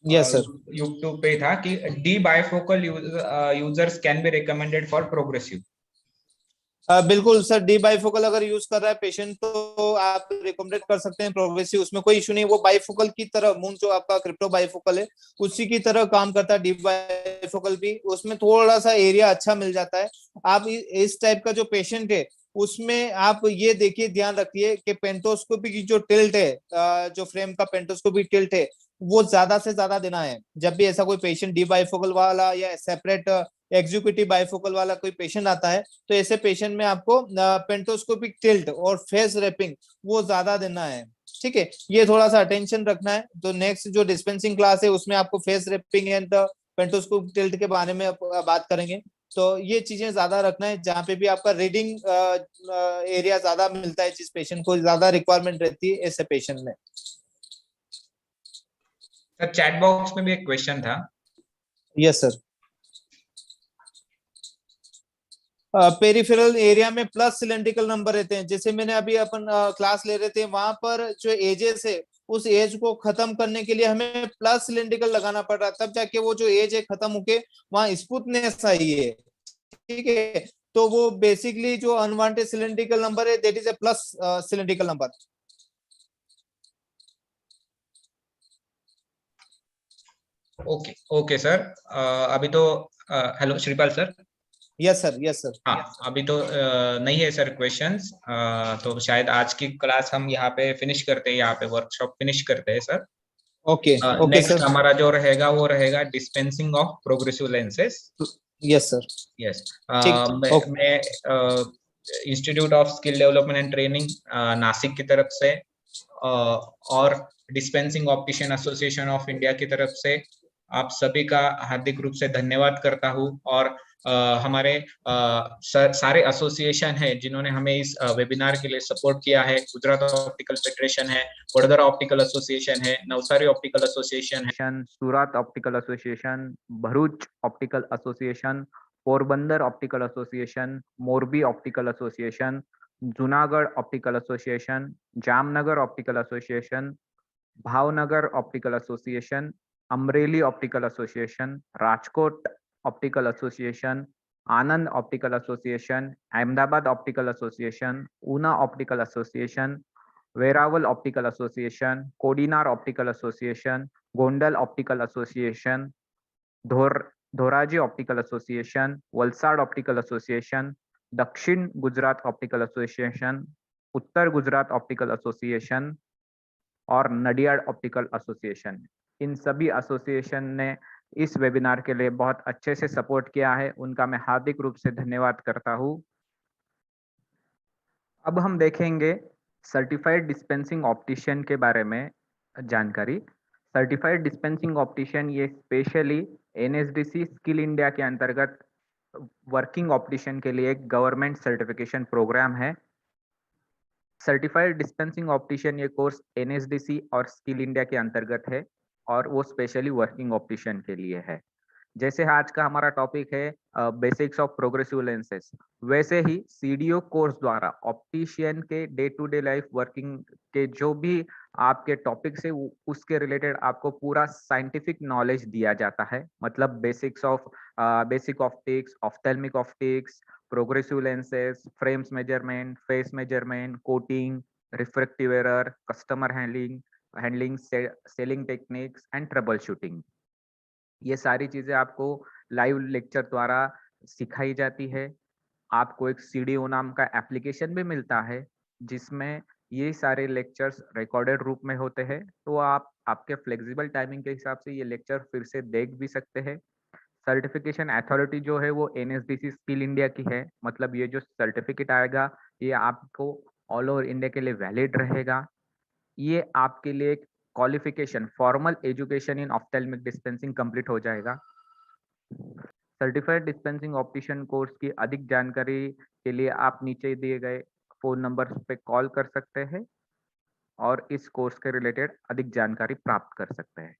यस सर। यूट्यूब पे था कि D bifocal users can be recommended for progressive. बिल्कुल सर, डी बाइफोकल अगर यूज कर रहा है पेशेंट तो आप रिकमेंडेड कर सकते हैं प्रोग्रेसिव, उसमें कोई इशू नहीं। वो बाइफोकल की तरह, मून जो आपका क्रिप्टो बाइफोकल है उसी की तरह काम करता है डी बाइफोकल भी। उसमें थोड़ा सा एरिया अच्छा मिल जाता है। आप इस टाइप का जो पेशेंट है उसमें आप ये देखिए, ध्यान रखिए कि पेंटोस्कोपी की जो टिल्ट है, जो फ्रेम का पेंटोस्कोपी टिल्ट है, वो ज्यादा से ज्यादा देना है। जब भी ऐसा कोई पेशेंट डी बाइफोकल वाला या सेपरेट एग्जीक्यूटिव बाइफोकल वाला कोई पेशेंट आता है, तो ऐसे पेशेंट में आपको पेंटोस्कोपिक टिल्ट और फेस रैपिंग वो ज्यादा देना है। ठीक है, ये थोड़ा सा अटेंशन रखना है। तो नेक्स्ट जो डिस्पेंसिंग क्लास है उसमें आपको फेस रैपिंग एंड पेंटोस्कोपिक टिल्ट के बारे में बात करेंगे। तो ये चीजें ज्यादा रखना है, जहाँ पे भी आपका रीडिंग एरिया ज्यादा मिलता है, जिस पेशेंट को ज्यादा रिक्वायरमेंट रहती है ऐसे पेशेंट में। सर चैट बॉक्स में भी एक क्वेश्चन था। Yes sir. पेरिफेरल एरिया में प्लस सिलेंड्रिकल नंबर रहते हैं, जैसे मैंने अभी अपन क्लास ले रहे थे, वहां पर जो एजेस है उस एज को खत्म करने के लिए हमें प्लस सिलेंड्रिकल लगाना पड़ रहा है, तब जाके वो जो एज है खत्म होके वहां स्मूथनेस आई है। ठीक है, तो वो बेसिकली जो अनवांटेड सिलेंड्रिकल नंबर है that is a plus cylindrical number. Okay okay sir. अभी तो hello Shripal sir. Yes sir, yes sir. हाँ, अभी तो नहीं है सर क्वेश्चंस, तो शायद आज की क्लास हम यहाँ पे फिनिश करते हैं, यहाँ पे वर्कशॉप फिनिश करते हैं sir. Okay okay next sir. हमारा जो रहेगा वो रहेगा dispensing of progressive lenses. Yes sir. Yes, ठीक। मैं institute of skill development and training Nashik की तरफ से और dispensing optician association of India की तरफ से आप सभी का हार्दिक रूप से धन्यवाद करता हूँ। और हमारे सारे एसोसिएशन है जिन्होंने हमें इस वेबिनार के लिए सपोर्ट किया है। गुजरात ऑप्टिकल फेडरेशन है, वडोदरा ऑप्टिकल एसोसिएशन है, नवसारी ऑप्टिकल एसोसिएशन है, Surat optical association, Bharuch optical association, Porbandar optical association, Morbi optical association, Junagadh optical association, Jamnagar optical association, Bhavnagar optical association, Amreli optical association, Rajkot optical association, Anand optical association, Ahmedabad optical association, Una optical association, Veraval optical association, Kodinar optical association, Gondal optical association, Dhoraji optical association, Valsad optical association, Dakshin Gujarat optical association, Uttar Gujarat optical association और Nadiad optical association, इन सभी association ने इस webinar के लिए बहुत अच्छे से support किया है। उनका मैं हार्दिक रूप से धन्यवाद करता हूं। अब हम देखेंगे सर्टिफाइड डिस्पेंसिंग ऑप्टिशियन के बारे में जानकारी। सर्टिफाइड डिस्पेंसिंग ऑप्टिशियन ये स्पेशली एनएसडीसी स्किल इंडिया के अंतर्गत वर्किंग ऑप्टिशियन के लिए एक गवर्नमेंट सर्टिफिकेशन प्रोग्राम है। सर्टिफाइड डिस्पेंसिंग ऑप्टिशियन ये कोर्स एनएसडीसी और स्किल इंडिया के अंतर्गत है और वो स्पेशली वर्किंग ऑप्टिशियन के लिए है। जैसे आज का हमारा टॉपिक है बेसिक्स ऑफ प्रोग्रेसिव लेंसेज, वैसे ही सीडीओ कोर्स द्वारा ऑप्टिशियन के day to day life working के जो भी आपके टॉपिक्स है उसके रिलेटेड आपको पूरा साइंटिफिक नॉलेज दिया जाता है। मतलब basic optics, ophthalmic optics, progressive lenses, frames measurement, face measurement, coating, refractive error, customer handling, selling techniques and trouble shooting. ये सारी चीजें आपको लाइव लेक्चर द्वारा सिखाई जाती है। आपको एक सीडीओ नाम का एप्लीकेशन भी मिलता है जिसमें ये सारे लेक्चर्स रिकॉर्डेड रूप में होते हैं, तो आप आपके फ्लेक्सिबल टाइमिंग के हिसाब से ये लेक्चर फिर से देख भी सकते हैं। सर्टिफिकेशन अथॉरिटी जो है वो एनएसडीसी स्किल इंडिया की है। मतलब ये जो सर्टिफिकेट आएगा ये आपको ऑल ओवर इंडिया के लिए वैलिड रहेगा। ये आपके लिए एक qualification, formal education in ophthalmic dispensing complete हो जाएगा। सर्टिफाइड डिस्पेंसिंग ऑप्टिशियन कोर्स की अधिक जानकारी के लिए आप नीचे दिए गए फोन नंबर पे कॉल कर सकते हैं और इस कोर्स के रिलेटेड अधिक जानकारी प्राप्त कर सकते हैं।